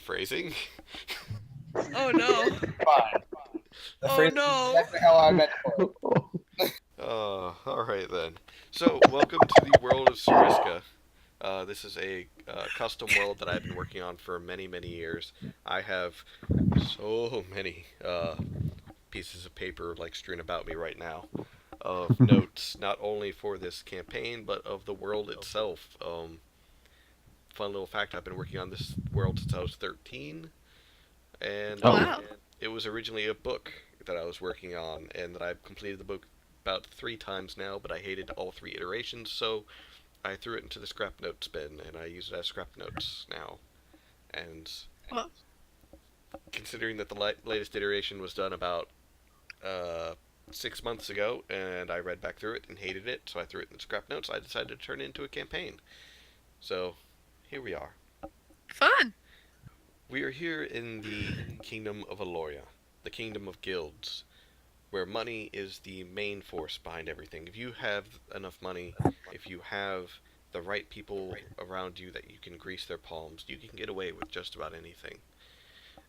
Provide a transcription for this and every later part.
Phrasing? Oh no. Fine. The Oh phrase is no. exactly how I meant for it. Alright then. So, welcome to the world of Serisca. This is a custom world that I've been working on for many, many years. I have so many pieces of paper like strewn about me right now of notes, not only for this campaign, but of the world itself. Fun little fact, I've been working on this world since I was 13, and Oh, Wow. it was originally a book that I was working on, and that I've completed the book about 3 times now, but I hated all 3 iterations, so I threw it into the scrap notes bin, and I use it as scrap notes now. And Well, considering that the latest iteration was done about uh, 6 months ago, and I read back through it and hated it, so I threw it in the scrap notes, I decided to turn it into a campaign. So, here we are. fun. We are here in the Kingdom of Aloria, the Kingdom of Guilds, where money is the main force behind everything. If you have enough money, if you have the right people around you that you can grease their palms, you can get away with just about anything.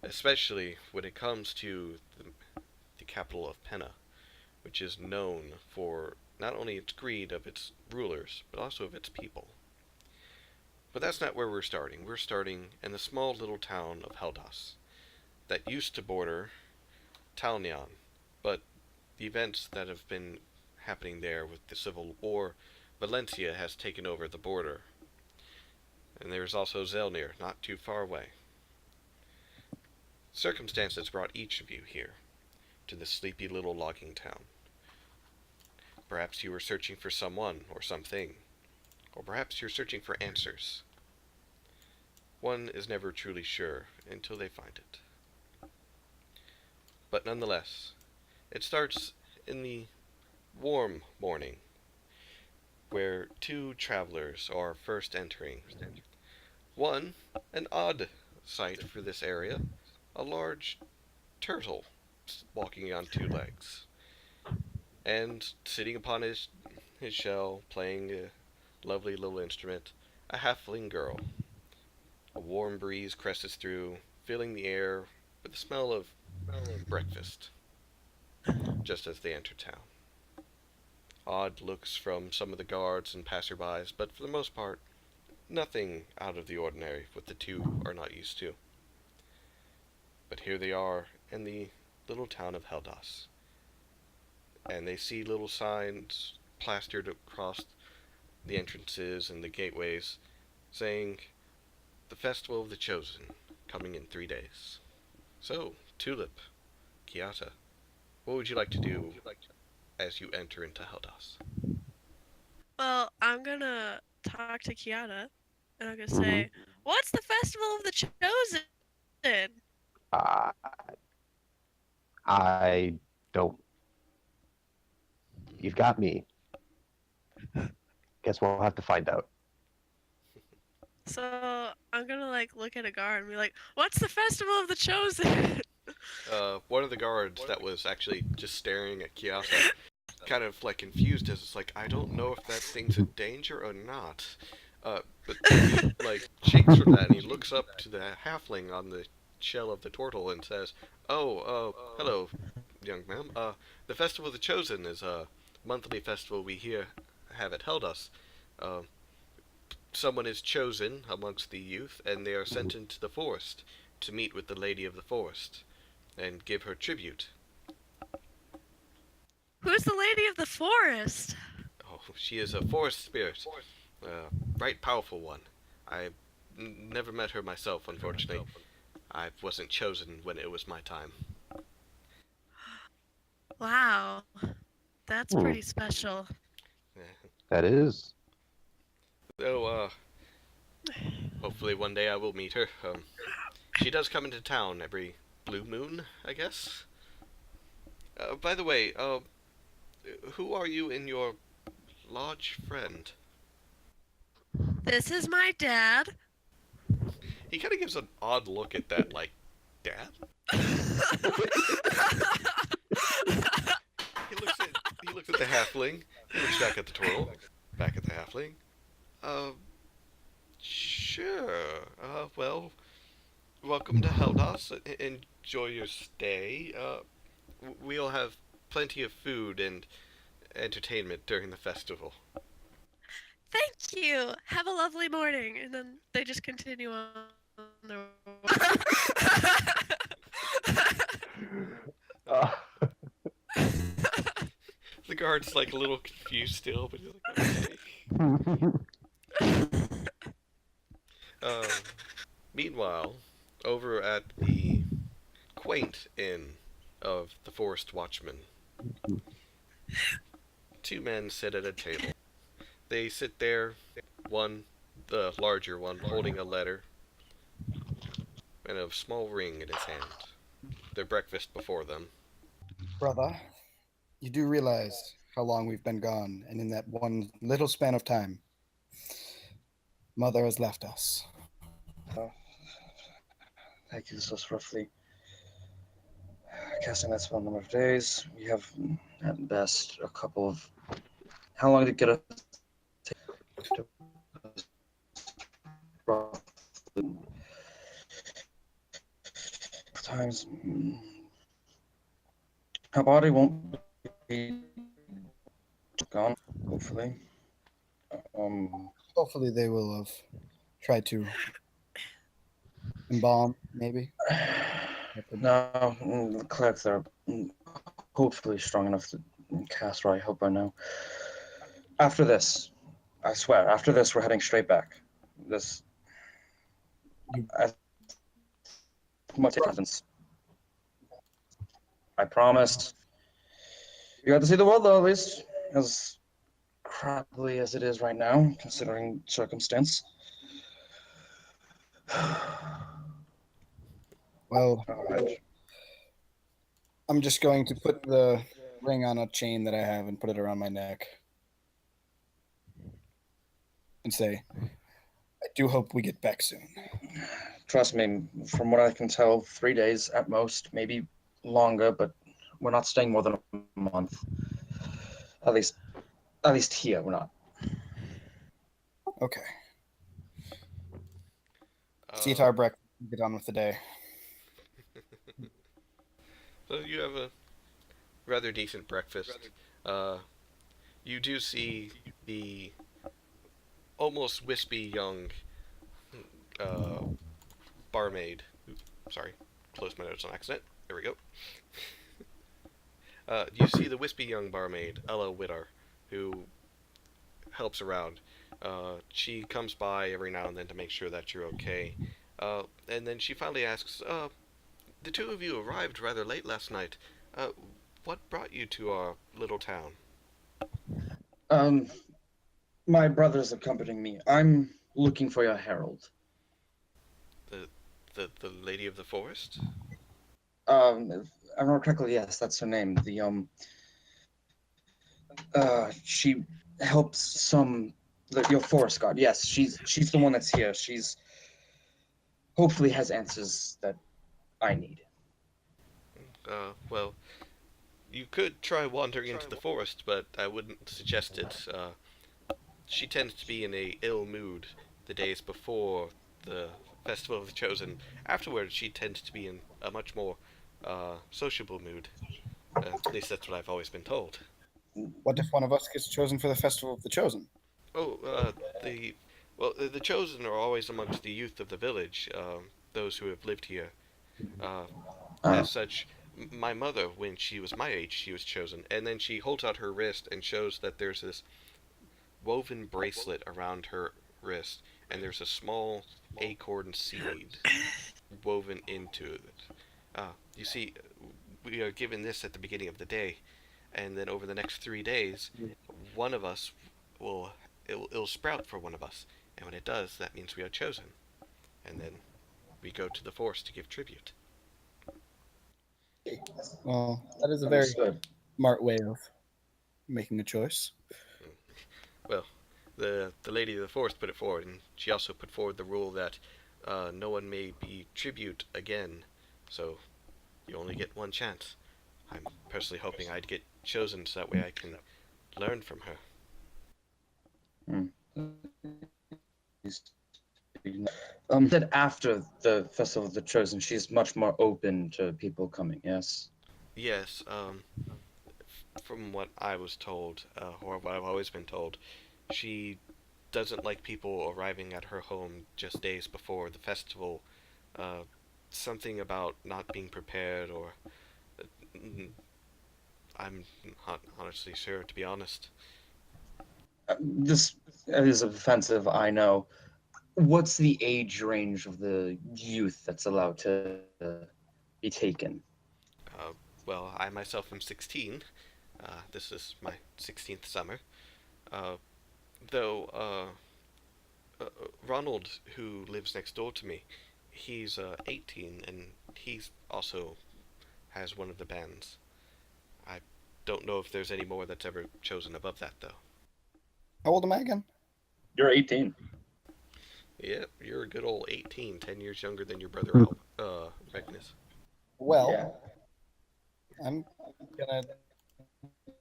Especially when it comes to the capital of Penna, which is known for not only its greed of its rulers, but also of its people. But that's not where we're starting. We're starting in the small little town of Heldas, that used to border Talnion, but the events that have been happening there with the Civil War, Valencia has taken over the border. And there's also Zelnir, not too far away. Circumstances brought each of you here, to this sleepy little logging town. Perhaps you were searching for someone or something, or perhaps you're searching for answers. One is never truly sure until they find it. But nonetheless, it starts in the warm morning, where 2 travelers are first entering. One, an odd sight for this area, a large turtle walking on 2 legs, and sitting upon his shell, playing a lovely little instrument, a halfling girl. A warm breeze crests through, filling the air with the smell of breakfast, just as they enter town. Odd looks from some of the guards and passerbys, but for the most part, nothing out of the ordinary what the two are not used to. But here they are in the little town of Heldas, and they see little signs plastered across the entrances and the gateways saying, "The Festival of the Chosen, coming in 3 days." So, Tulip, Kiata, what would you like to do as you enter into Heldas? Well, I'm gonna talk to Kiata, and I'm gonna say, "What's the Festival of the Chosen?" uh, I don't. You've got me. Guess we'll have to find out. So I'm gonna look at a guard and be like, "What's the Festival of the Chosen?" One of the guards that was actually just staring at Kiata, kind of confused as it's I don't know if that thing's in danger or not. But he shakes from that and he looks up to the halfling on the shell of the turtle and says, "Oh, hello, young ma'am. The Festival of the Chosen is a monthly festival we here have at Heldas. Uh, Someone is chosen amongst the youth, and they are sent into the forest to meet with the Lady of the Forest and give her tribute." Who's the Lady of the Forest? Oh, she is a forest spirit, right powerful one. I never met her myself, unfortunately. I wasn't chosen when it was my time. Wow, that's Hmm, pretty special. that is. So, hopefully one day I will meet her. She does come into town every blue moon, I guess. By the way, who are you and your large friend? This is my dad. He kind of gives an odd look at that, Dad? He looks at he looks at the halfling. He looks back at the turtle. Back at the halfling. Uh, Sure. Well, welcome to Heldas. Enjoy your stay. We'll have plenty of food and entertainment during the festival. Thank you. Have a lovely morning. And then they just continue on their way. Uh, The guard's like a little confused still, but he's like, okay. Um, Meanwhile, over at the quaint inn of the Forest Watchman, two men sit at a table. They sit there, one, the larger one, holding a letter and a small ring in his hand. Their breakfast before them. Brother, you do realize how long we've been gone, and in that one little span of time, Mother has left us. That gives us roughly, casting that spell number of days. We have at best a couple of. How long did it get us? Roughly times. Her body won't be gone. Hopefully. Hopefully, they will have tried to embalm, maybe. No, the clerics are hopefully strong enough to cast her. I hope by now. After this, I swear, after this, we're heading straight back. This. Much distance. I promise. You got to see the world, though, at least. As crappily as it is right now, considering circumstance. Well, Alright. I'm just going to put the ring on a chain that I have and put it around my neck. And say, I do hope we get back soon. Trust me, from what I can tell, 3 days at most, maybe longer, but we're not staying more than a month. At least here, we're not. Okay. See you to our breakfast and get on with the day. So you have a rather decent breakfast. You do see the almost wispy young barmaid. Sorry, closed my notes on accident. There we go. You see the wispy young barmaid, Ella Whittar, who helps around. She comes by every now and then to make sure that you're okay. And then she finally asks, the two of you arrived rather late last night. What brought you to our little town? My brother's accompanying me. I'm looking for your herald. The Lady of the Forest? If I remember correctly, yes, that's her name. She helps your forest guard. Yes, she's the one that's here. She's hopefully has answers that I need. Well, you could try wandering into the forest, but I wouldn't suggest it. She tends to be in a ill mood the days before the Festival of the Chosen. Afterwards, she tends to be in a much more sociable mood. At least that's what I've always been told. What if one of us gets chosen for the Festival of the Chosen? Oh, the Chosen are always amongst the youth of the village, those who have lived here. As such, my mother, when she was my age, she was chosen. And then she holds out her wrist and shows that there's this woven bracelet around her wrist, and there's a small acorn seed woven into it. You see, we are given this at the beginning of the day, and then over the next 3 days, one of us it'll sprout for one of us, and when it does, that means we are chosen, and then we go to the forest to give tribute. Well, that is a very smart way of making a choice. Well, the Lady of the Forest put it forward, and she also put forward the rule that no one may be tribute again, so you only get one chance. I'm personally hoping I'd get chosen so that way I can learn from her. Said after the Festival of the Chosen, she's much more open to people coming, yes? Yes, from what I was told, or what I've always been told, she doesn't like people arriving at her home just days before the festival. Uh, Something about not being prepared, or mm, I'm not honestly sure, to be honest. This is offensive, I know. What's the age range of the youth that's allowed to be taken? Uh, well, I myself am 16. This is my 16th summer. Uh, though Ronald, who lives next door to me, he's 18, and he's also has one of the bands. I don't know if there's any more that's ever chosen above that, though. How old am I again? You're 18. Yep, you're a good old 18, 10 years younger than your brother, Magnus. Well, Yeah. I'm gonna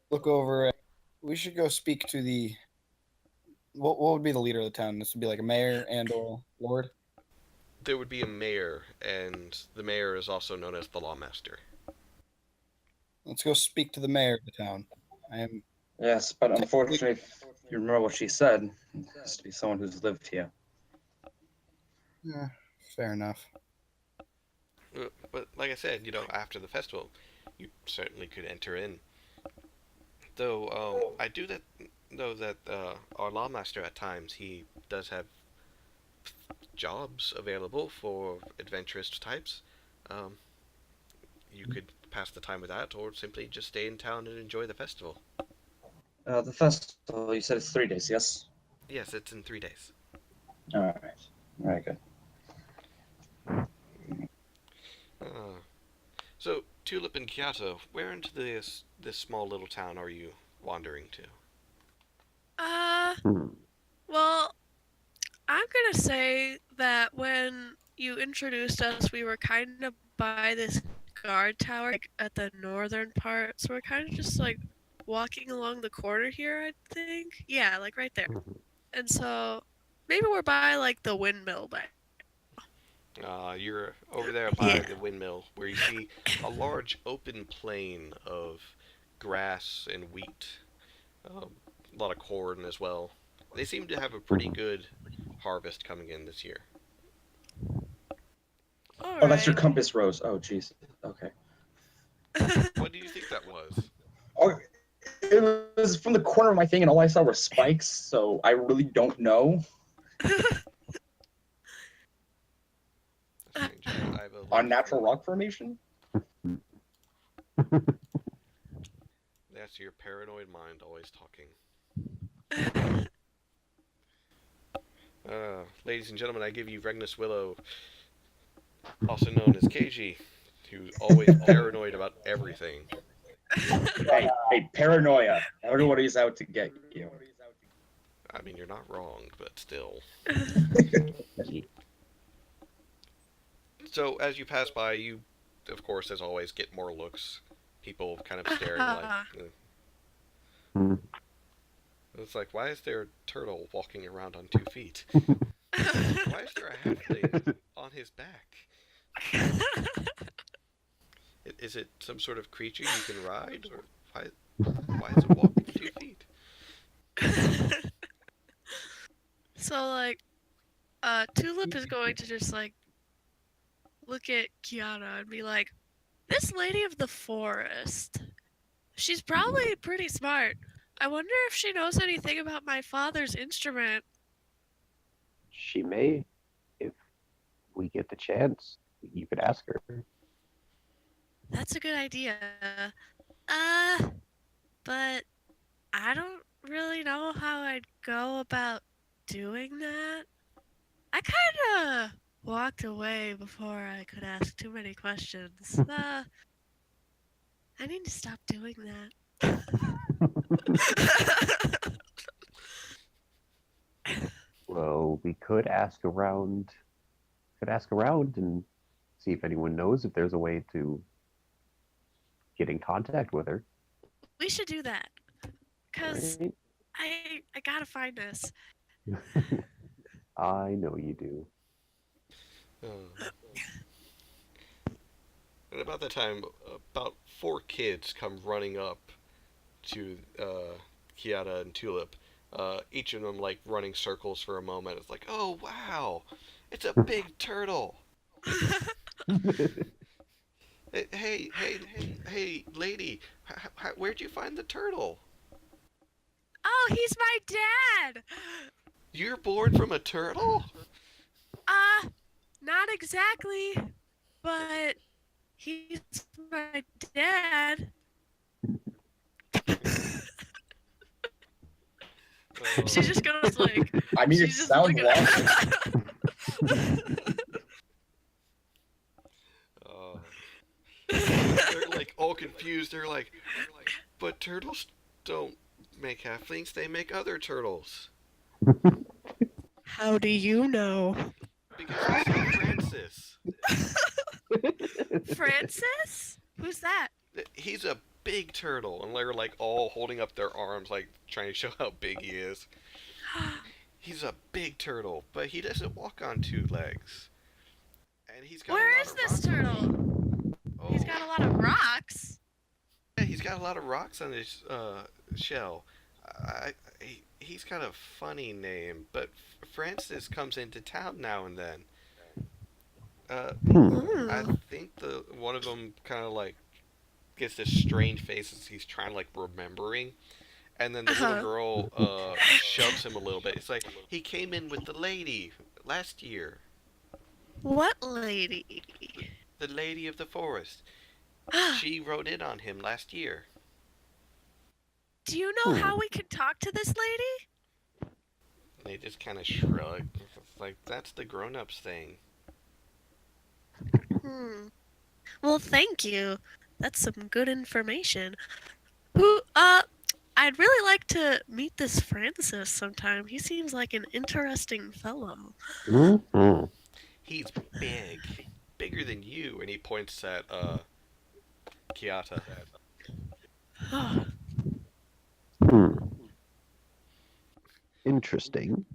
look over. We should go speak to the. What would be the leader of the town? This would be like a mayor and or lord. There would be a mayor, and the mayor is also known as the lawmaster. Let's go speak to the mayor of the town. I am. Yes, but unfortunately, if you remember what she said, it has to be someone who's lived here. Fair enough. But like I said, after the festival, you certainly could enter in. Though I do know that our lawmaster at times he does have jobs available for adventurous types. Um, you could pass the time with that, or simply just stay in town and enjoy the festival. The festival, you said it's 3 days, yes? Yes, it's in 3 days. All right. Very good. So, Tulip and Kyoto, where into this small little town are you wandering to? Hmm. Well, I'm gonna say that when you introduced us, we were kind of by this guard tower, like at the northern part. So we're kind of just like walking along the corner here, I think. Yeah, like right there. Mhm. And so maybe we're by like the windmill, but You're over there by yeah. the windmill, where you see a large open plain of grass and wheat. A lot of corn as well. They seem to have a pretty good harvest coming in this year. All Oh, that's your right. compass rose. Oh, jeez. Okay. What do you think that was? Oh, it was from the corner of my thing, and all I saw were spikes, so I really don't know. Strange. I have a little Unnatural feeling. rock formation? That's your paranoid mind always talking. Ladies and gentlemen, I give you Regnus Willow, also known as KG, who's always paranoid about everything. Hey, paranoia. Everybody's out to get you. I mean, you're not wrong, but still. So, as you pass by, you, of course, as always, get more looks. People kind of staring like. Hmm. It's like, why is there a turtle walking around on 2 feet? Why is there a halfling on his back? Is it some sort of creature you can ride, or why is it walking 2 feet? So like, Tulip is going to just like look at Kiana and be like, "This lady of the forest. She's probably pretty smart. I wonder if she knows anything about my father's instrument." She may, if we get the chance. You could ask her. That's a good idea. But I don't really know how I'd go about doing that. I kind of walked away before I could ask too many questions. I need to stop doing that. Well, we could ask around. Could ask around and see if anyone knows if there's a way to get in contact with her. We should do that. Cause Right? I gotta find this. I know you do. Uh, and about that time, about 4 kids come running up to Kiata and Tulip. Each of them like running circles for a moment. It's like, oh wow, it's a big turtle. Hey, lady, where'd you find the turtle? Oh, he's my dad! You're born from a turtle? Not exactly, but he's my dad. She just goes like, I mean, it she's just sounds looking Oh. They're like all confused. They're like, but turtles don't make halflings, they make other turtles. How do you know? Because I saw Francis. Francis? Who's that? He's a big turtle. And they're like all holding up their arms, like trying to show how big he is. He's a big turtle, but he doesn't walk on 2 legs. And he's got Where a lot is of this rocks. turtle? Oh, He's got a lot of rocks. yeah, he's got a lot of rocks on his shell. He's got a funny name, but Francis comes into town now and then. I think one of them kind of like gets this strange face as he's trying to like remembering, and then the little girl shoves him a little bit. It's like he came in with the lady last year, What lady? the lady of the forest. She rode in on him last year. Do you know how we can talk to this lady? They just kind of shrug. It's like that's the grown-ups thing. Well, thank you. That's some good information. I'd really like to meet this Francis sometime. He seems like an interesting fellow. Mm-hmm. He's big, bigger than you, and he points at Kiata. Interesting.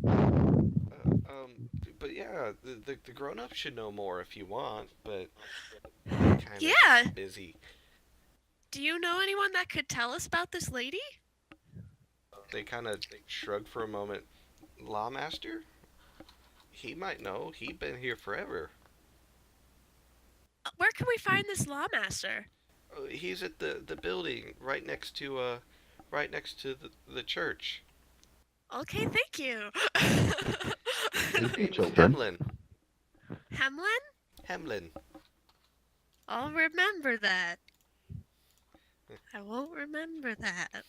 But yeah, the grown-ups should know more if you want, but kind of Yeah. busy. Do you know anyone that could tell us about this lady? They kind of shrug for a moment. Lawmaster? He might know. He's been here forever. Where can we find this lawmaster? He's at the building right next to the church. Okay, thank you. Thank you, Name's children. Hemlin. Hemlin? Hemlin. I'll remember that. I won't remember that.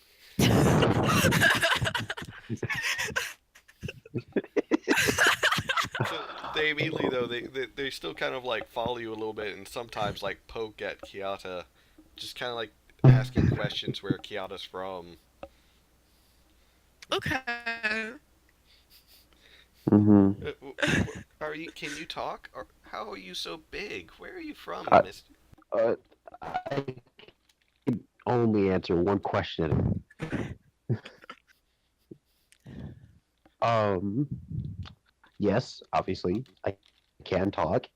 So they immediately though they still kind of like follow you a little bit and sometimes like poke at Kiata, just kind of like asking questions where Kiata's from. Okay. Mm-hmm. Are you? Can you talk? Or how are you so big? Where are you from, Miss? I can only answer one question. Yes, obviously, I can talk.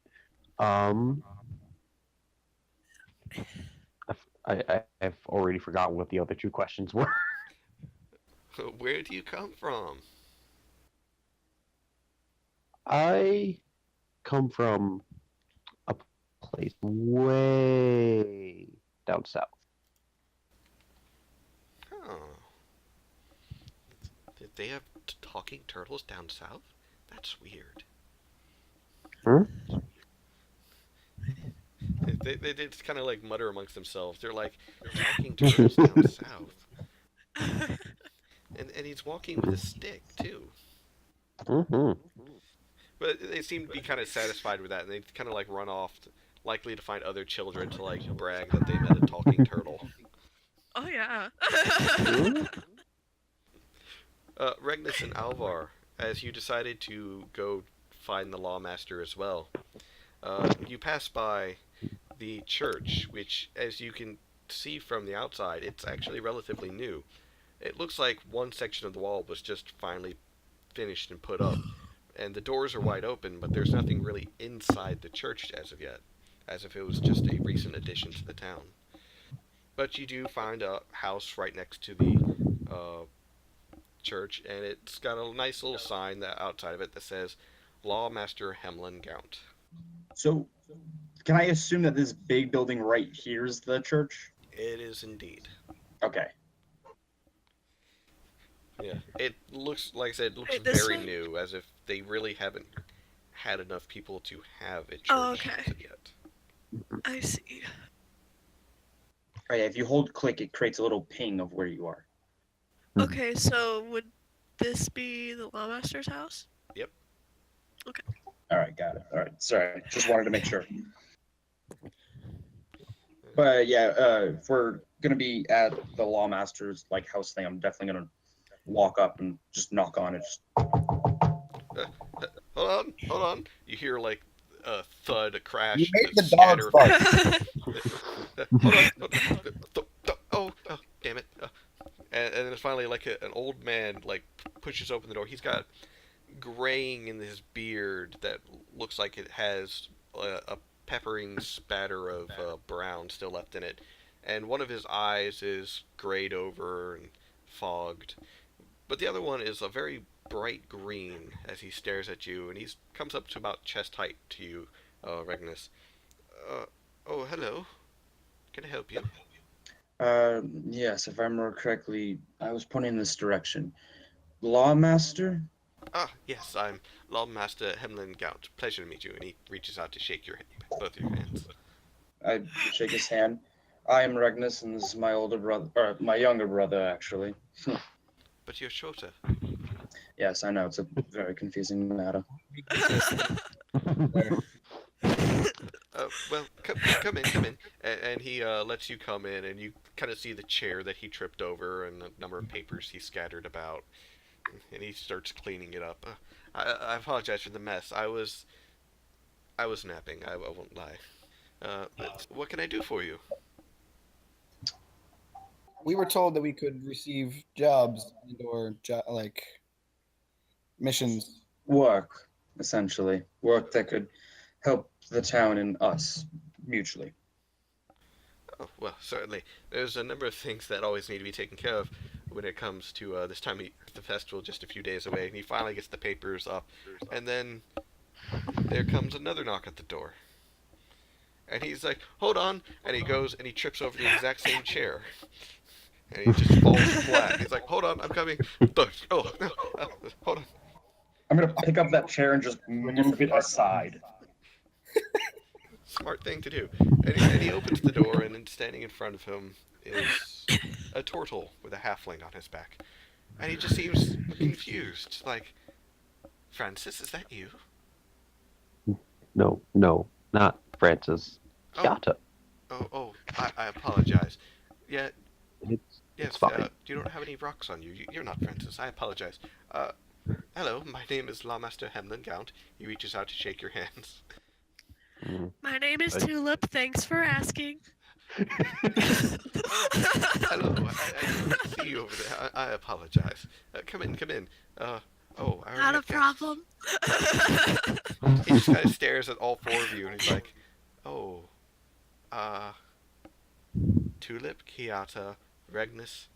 I've already forgotten what the other 2 questions were. Where do you come from? I come from a place way down south. Oh. Did they have talking turtles down south? That's weird. They just kind of like mutter amongst themselves. They're like talking turtles down south. And he's walking with a stick too. Mm-hmm. But they seem to be kind of satisfied with that, and they kind of like run off, likely to find other children to like brag that they met a talking turtle. Oh yeah. Regnus and Alvar, as you decided to go find the lawmaster as well, you pass by the church, which, as you can see from the outside, it's actually relatively new. It looks like one section of the wall was just finally finished and put up. and the doors are wide open, but there's nothing really inside the church as of yet, as if it was just a recent addition to the town. But you do find a house right next to the church, and it's got a nice little sign that outside of it that says Lawmaster Hemlin Gaunt. So, can I assume that this big building right here is the church? It is indeed. Okay. Yeah. It looks, like I said, it looks Wait, this very way? new, as if they really haven't had enough people to have a church Oh, okay. as of yet. I see. Oh, yeah, if you hold click, it creates a little ping of where you are. Okay, so would this be the Lawmaster's house? All right, got it. All right, sorry, just wanted to make sure. But yeah, if we're gonna be at the Lawmaster's like house thing, I'm definitely gonna walk up and just knock on it. Just, Hold on. You hear like a thud, a crash, You made a the dog scatter. bark. Hold on. Oh, damn it. And then finally, like an old man like pushes open the door. He's got graying in his beard that looks like it has a peppering spatter of brown still left in it, and one of his eyes is grayed over and fogged, but the other one is a very bright green as he stares at you, and he comes up to about chest height to you, Regnus. Oh, hello. Can I help you? yes, if I remember correctly, I was pointing in this direction. Lawmaster? Ah, yes, I'm Lawmaster Hemlin Gaunt. Pleasure to meet you. And he reaches out to shake both your hands. I shake his hand. I am Regnus, and this is my older brother, or my younger brother, actually. But you're shorter. Yes, I know, it's a very confusing matter. Well, come in. And he lets you come in, and you kind of see the chair that he tripped over and the number of papers he scattered about. And he starts cleaning it up. I apologize for the mess. I was napping. I won't lie. But what can I do for you? We were told that we could receive jobs or like missions. Work, essentially. Work that could help the town and us mutually. Oh, well, certainly. There's a number of things that always need to be taken care of when it comes to this time of the festival, just a few days away. And he finally gets the papers up, and then there comes another knock at the door. And he's like, hold on, and he goes and he trips over the exact same chair. And he just falls flat. He's like, hold on, I'm coming. Oh, no, hold on. I'm gonna pick up that chair and just move it aside. Smart thing to do. And he opens the door, and then standing in front of him is a turtle with a halfling on his back. And he just seems confused. Like, Francis, is that you? No, not Francis. Kiata. I apologize. Yeah, It's yes, fine. you don't have any rocks on you. You're not Francis. I apologize. Hello, my name is Lawmaster Hemlin Gaunt. He reaches out to shake your hands. My name is Tulip. Thanks for asking. Hello, I didn't see you over there. I apologize. Come in. I already Not a have guests. problem. He just kind of stares at all four of you, and he's like, Tulip, Kiata, Regnus,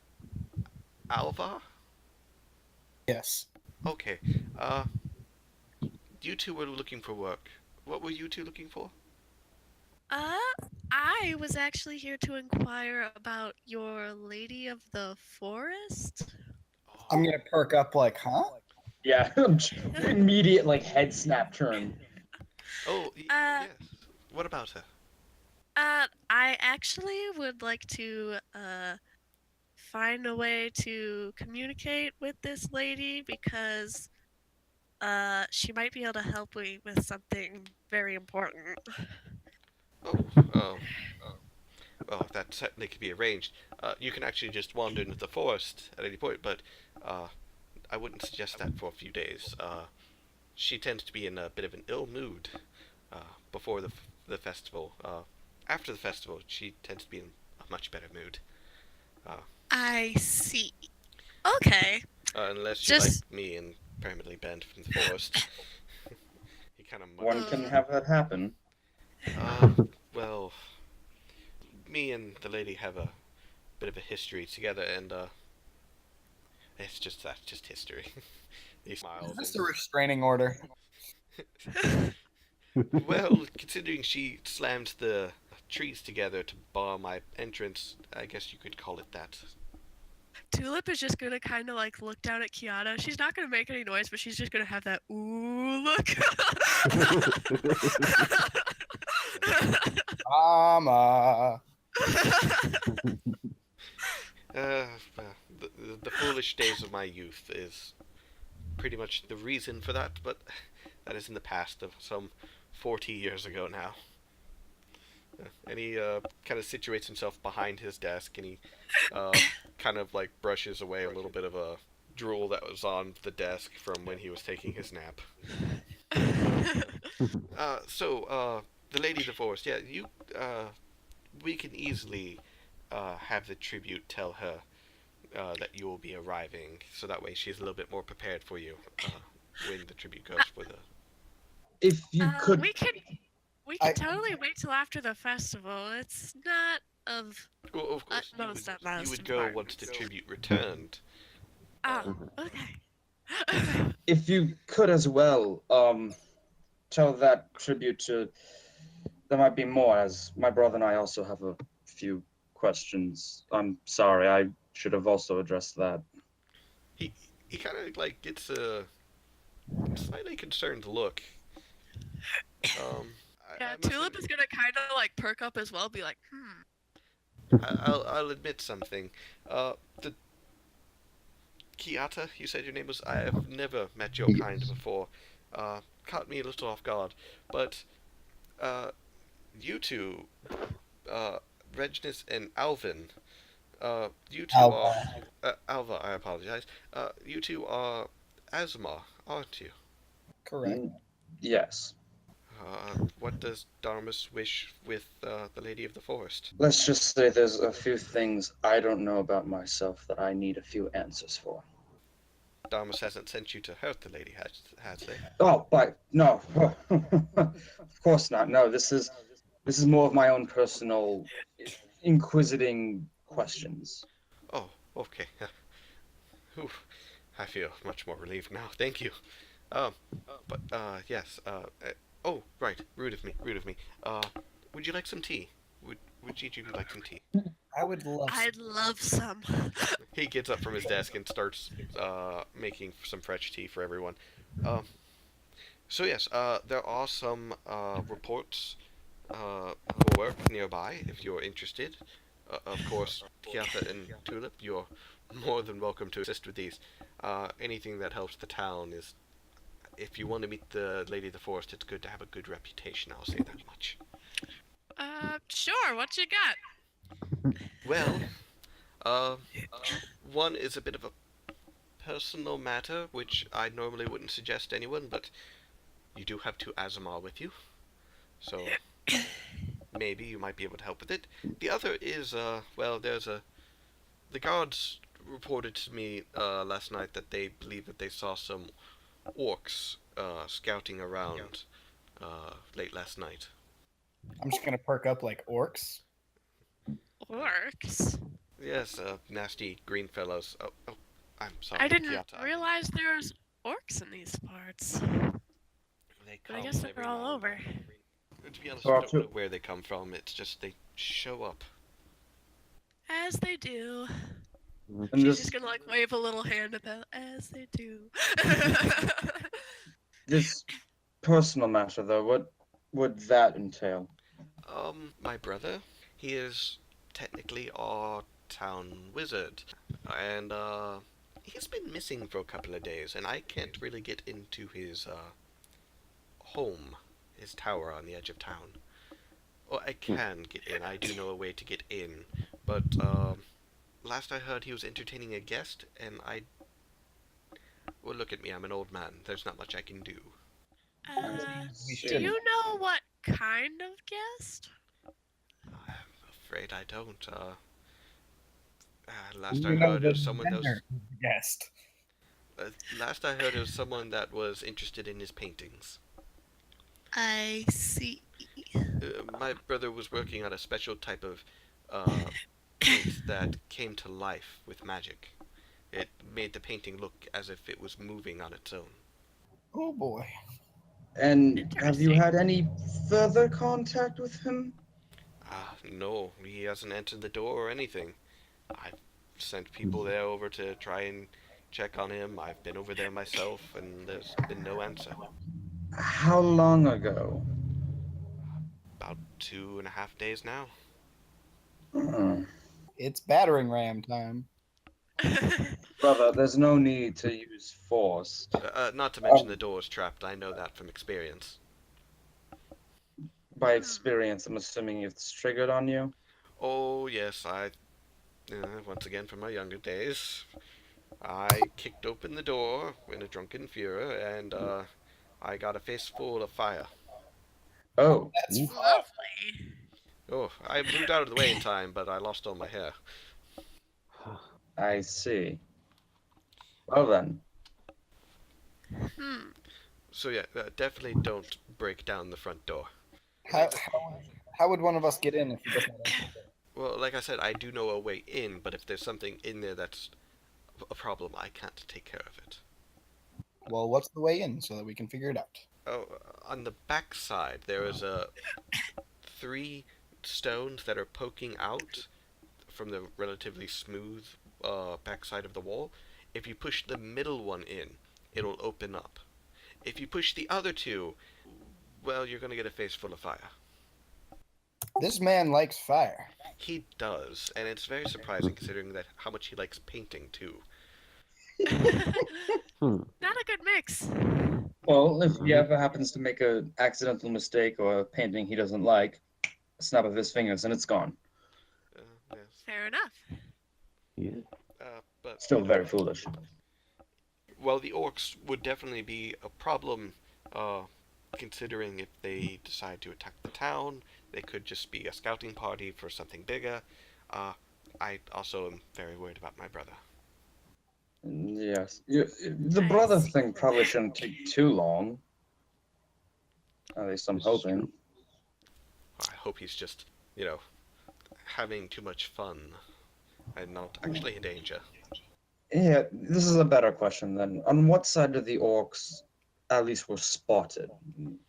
Alva? Yes. Okay, you two were looking for work. What were you two looking for? I was actually here to inquire about your Lady of the Forest. I'm gonna perk up like, huh? Yeah, immediate like head snap turn. Yes. What about her? I actually would like to find a way to communicate with this lady because she might be able to help me with something very important. Well, that certainly could be arranged. You can actually just wander into the forest at any point, but I wouldn't suggest that for a few days. She tends to be in a bit of an ill mood before the festival. After the festival, she tends to be in a much better mood. I see. Okay. Unless you Just- like me and permanently banned from the forest. He kind of One mutters. can have that happen. Well, me and the lady have a bit of a history together, and that's just history. He smiles Just and a restraining order. well, considering she slammed the trees together to bar my entrance, I guess you could call it that. Tulip is just gonna kind of like look down at Kiana. She's not gonna make any noise, but she's just gonna have that ooh look. Mama. Well, the foolish days of my youth is pretty much the reason for that, but that is in the past of some 40 years ago now. And he kind of situates himself behind his desk, and he kind of like brushes away a little bit of a drool that was on the desk from when he was taking his nap. The lady divorced. Yeah, we can easily have the tribute tell her that you will be arriving, so that way she's a little bit more prepared for you when the tribute goes for the. If you could, we can totally wait till after the festival. It's not of Well, of course, utmost you would go once the tribute returned. Oh, okay. if you could as well, tell that tribute to. There might be more, as my brother and I also have a few questions. I'm sorry, I should have also addressed that. He kind of like gets a slightly concerned look. Yeah, Tulip is gonna kind of like perk up as well, be like, I'll admit something. The Kiata, you said your name was. I have never met your kind before. Caught me a little off guard, but you two, Regnus and Alvin, you two Alva. are Alva. I apologize. You two are Asma, aren't you? Correct. Yes. What does Darmus wish with the Lady of the Forest? Let's just say there's a few things I don't know about myself that I need a few answers for. Darmus hasn't sent you to hurt the lady, has they? Oh, but no, of course not. No, this is more of my own personal inquisiting questions. Oh, okay. Whew. I feel much more relieved now. Thank you. But yes. Oh, right. Rude of me. Rude of me. Would you like some tea? Would you like some tea? I would love. I'd love some. He gets up from his desk and starts making some fresh tea for everyone. So yes, there are some reports for work nearby if you're interested. Of course, Kiata and Tulip, you're more than welcome to assist with these. Anything that helps the town is. If you want to meet the Lady of the Forest, it's good to have a good reputation. I'll say that much. Sure. What you got? Well, one is a bit of a personal matter, which I normally wouldn't suggest to anyone, but you do have two Azamar with you, so maybe you might be able to help with it. The other is, the guards reported to me last night that they believe that they saw some orcs scouting around late last night. I'm just gonna perk up like orcs. Orcs. Yes, nasty green fellows. Oh, I'm sorry. I didn't Kiata. realize there's orcs in these parts. They But I come guess every they're all now and over. then. To be honest, There I are don't two. know where they come from. It's just they show up. As they do. And She's this just gonna like wave a little hand at them. As they do. this personal matter though, what would that entail? My brother, he is technically our town wizard, and he's been missing for a couple of days, and I can't really get into his home, his tower on the edge of town. Well, I can get in. I do know a way to get in, but last I heard, he was entertaining a guest, and well, look at me. I'm an old man. There's not much I can do. We Do should. you know what kind of guest? I'm afraid I don't. Last I You know heard, it the was someone that was. vendor guest. Last I heard, it was someone that was interested in his paintings. I see. My brother was working on a special type of paint that came to life with magic. It made the painting look as if it was moving on its own. Oh boy. And have you Interesting. had any further contact with him? No, he hasn't entered the door or anything. I've sent people there over to try and check on him. I've been over there myself, and there's been no answer. How long ago? About 2.5 days now. Hmm. It's battering ram time. Brother, there's no need to use force. Not to mention the door's trapped. I know that from experience. By experience, I'm assuming it's triggered on you. Oh yes, once again from my younger days, I kicked open the door in a drunken fury, and I got a face full of fire. Oh, That's Oof. fun. Lovely. Oh, I moved out of the way in time, but I lost all my hair. I see. Well then, Hmm. So yeah, definitely don't break down the front door. How, how would one of us get in if he doesn't want to? Well, like I said, I do know a way in, but if there's something in there that's a problem, I can't take care of it. Well, what's the way in so that we can figure it out? Oh, on the back side, there is three stones that are poking out from the relatively smooth backside of the wall. If you push the middle one in, it'll open up. If you push the other two, well, you're gonna get a face full of fire. This man likes fire. He does, and it's very surprising considering that how much he likes painting too. Hmm. Not a good mix. well, if he ever happens to make an accidental mistake or a painting he doesn't like, a snap of his fingers and it's gone. Yes. Fair enough. Yeah. But Still very foolish. well, the orcs would definitely be a problem, uh, considering if they decide to attack the town, they could just be a scouting party for something bigger. Uh, I also am very worried about my brother. Yes. The I brother see. thing probably shouldn't take too long. At least I'm This is hoping. true. I hope he's just, you know, having too much fun and not actually in danger. Yeah, this is a better question then. On what side of the orcs at least were spotted,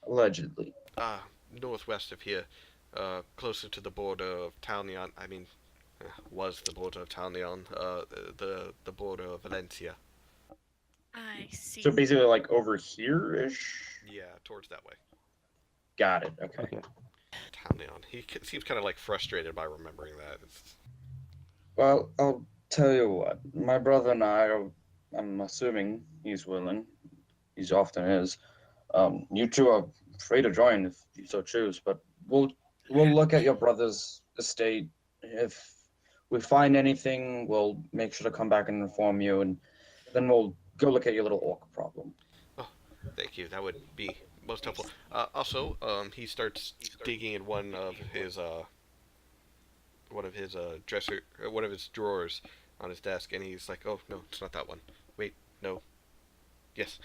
allegedly? Northwest of here, closer to the border of Talnion. I mean, was the border of Talnion, the border of Valencia. I see. So basically, like over here-ish? Yeah, towards that way. Got it, okay. Okay. Talnion. He seems kind of like frustrated by remembering that. Well, I'll tell you what. My brother and I are, I'm assuming he's willing. He often is. You two are free to join if you so choose, but we'll look at your brother's estate. If we find anything, we'll make sure to come back and inform you, and then we'll go look at your little orc problem. Oh, thank you. That would be most helpful. Also, he starts digging in one of his drawers on his desk, and he's like, "Oh no, it's not that one. Wait, no, yes."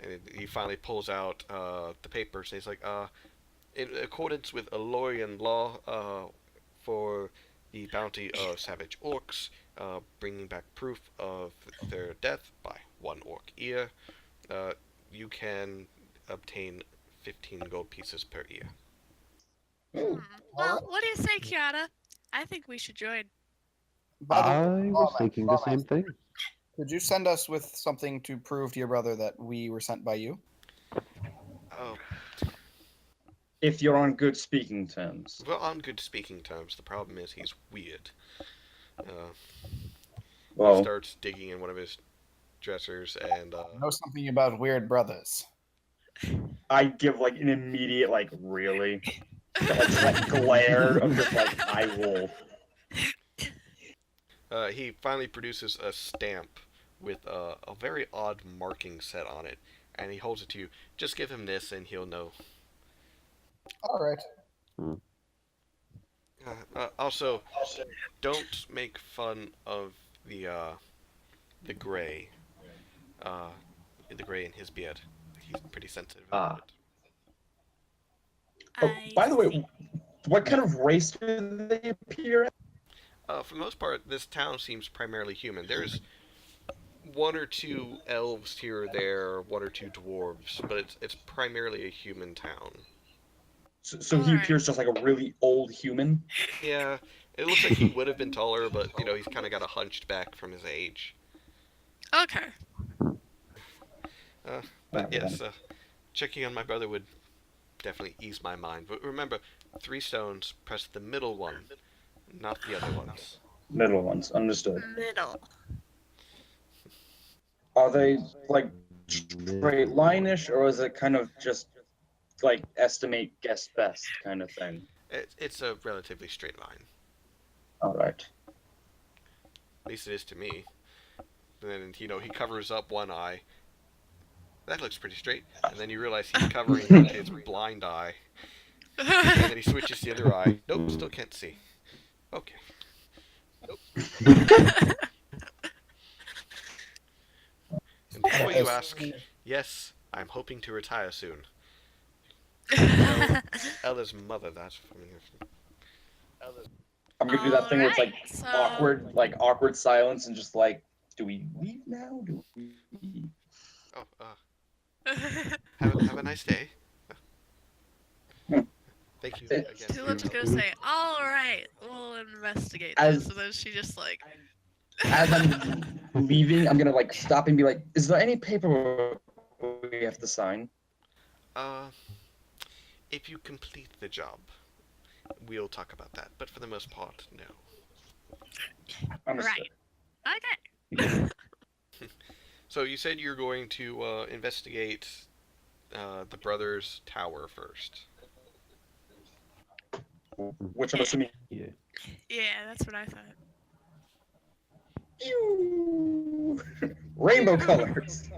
And he finally pulls out the papers. And he's like, "In accordance with Elorian law, for the bounty of savage orcs, bringing back proof of their death by one orc ear, you can obtain 15 gold pieces per ear." Ooh, Well, what do you say, Kiara? I think we should join. By the way, I was thinking the same thing. could you send us with something to prove to your brother that we were sent by you? Oh, if you're on good speaking terms. well, on good speaking terms. The problem is he's weird. He Well, starts digging in one of his dressers, and Know something about weird brothers. I give like an immediate like really, like just like glare of just like I will. he finally produces a stamp with a very odd marking set on it, and he holds it to you. Just give him this, and he'll know. All right. Also, don't make fun of the gray. uh, the gray in his beard. He's pretty sensitive Ah. about it. Oh, by the see. way, what kind of race do they appear as? For the most part, this town seems primarily human. There's one or two elves here or there, one or two dwarves, but it's primarily a human town. So he Alright. appears just like a really old human. Yeah, it looks like he would have been taller, but he's kind of got a hunched back from his age. Okay. But yes, checking on my brother would definitely ease my mind. But remember, 3 stones. Press the middle one, not the other ones. Middle ones, understood. Middle. Are they like straight line-ish, or is it kind of just like estimate, guess best kind of thing? It's a relatively straight line. All right. At least it is to me. And then, he covers up one eye. That looks pretty straight. And then you realize he's covering up his blind eye. And then he switches to the other eye. Nope, still can't see. Okay. And before you ask, yes, I'm hoping to retire soon. Ella's mother, that's from I'm gonna do that thing where it's like Alright, so- awkward silence, and just like, do we leave now? Do we? Oh, have a nice day. Thank you again. Tulip's gonna say, "Alright, we'll investigate As- this," and then she just like. As I'm leaving, I'm gonna like stop and be like, is there any paperwork we have to sign? If you complete the job, we'll talk about that. But for the most part, no. Understood. Right. Okay. So you said you're going to investigate the brothers' tower first. Which I'm assuming. Yeah, that's what I thought. Pew! Rainbow colors.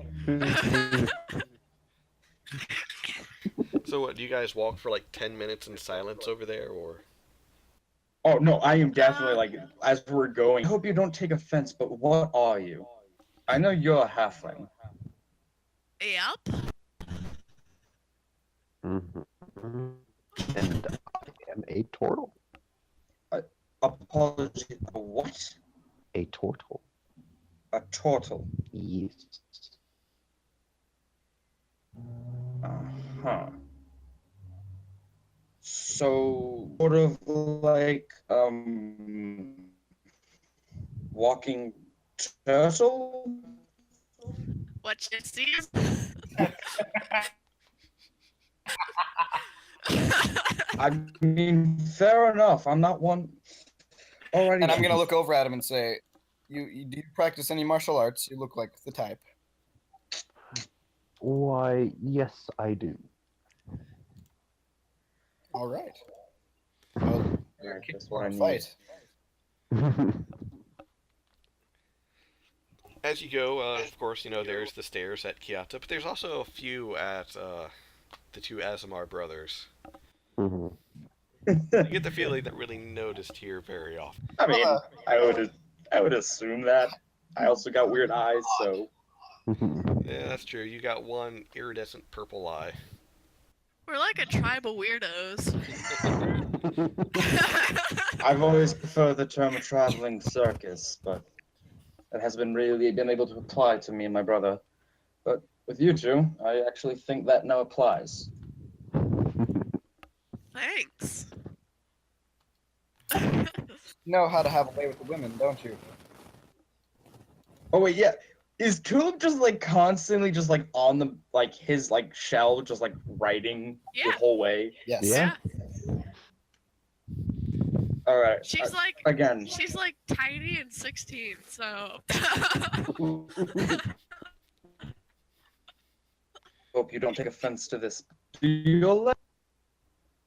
So what, do you guys walk for like 10 minutes in silence over there, or? Oh no, I am definitely like, as we're going. I hope you don't take offense, but what are you? I know you're a halfling. Yep. And I am a turtle. Apologies. A what? A turtle. A turtle. Yes. Uh-huh. So sort of like walking turtle? What you see? I mean, fair enough. I'm not one. Alrighty. And I'm gonna look over at him and say, "You do you practice any martial arts? You look like the type." Why, yes, I do. All right. Well, Alright, kids that's what I wanna need. fight. As you go, of course, there's the stairs at Kyoto, but there's also a few at the 2 Azamar brothers. Mhm. You get the feeling that really noticed here very often. I mean, I would assume that. I also got weird eyes, so Yeah, that's true. You got one iridescent purple eye. We're like a tribe of weirdos. I've always preferred the term traveling circus, but it has been really been able to apply to me and my brother. But with you two, I actually think that now applies. Thanks. You know how to have a way with the women, don't you? Oh wait, yeah. Is Tulip just like constantly just like on the like his like shell, just like writing the Yeah. whole way? Yes. Yeah. All right. She's like Again. she's like tiny and 16, so Hope you don't take offense to this. Do you let?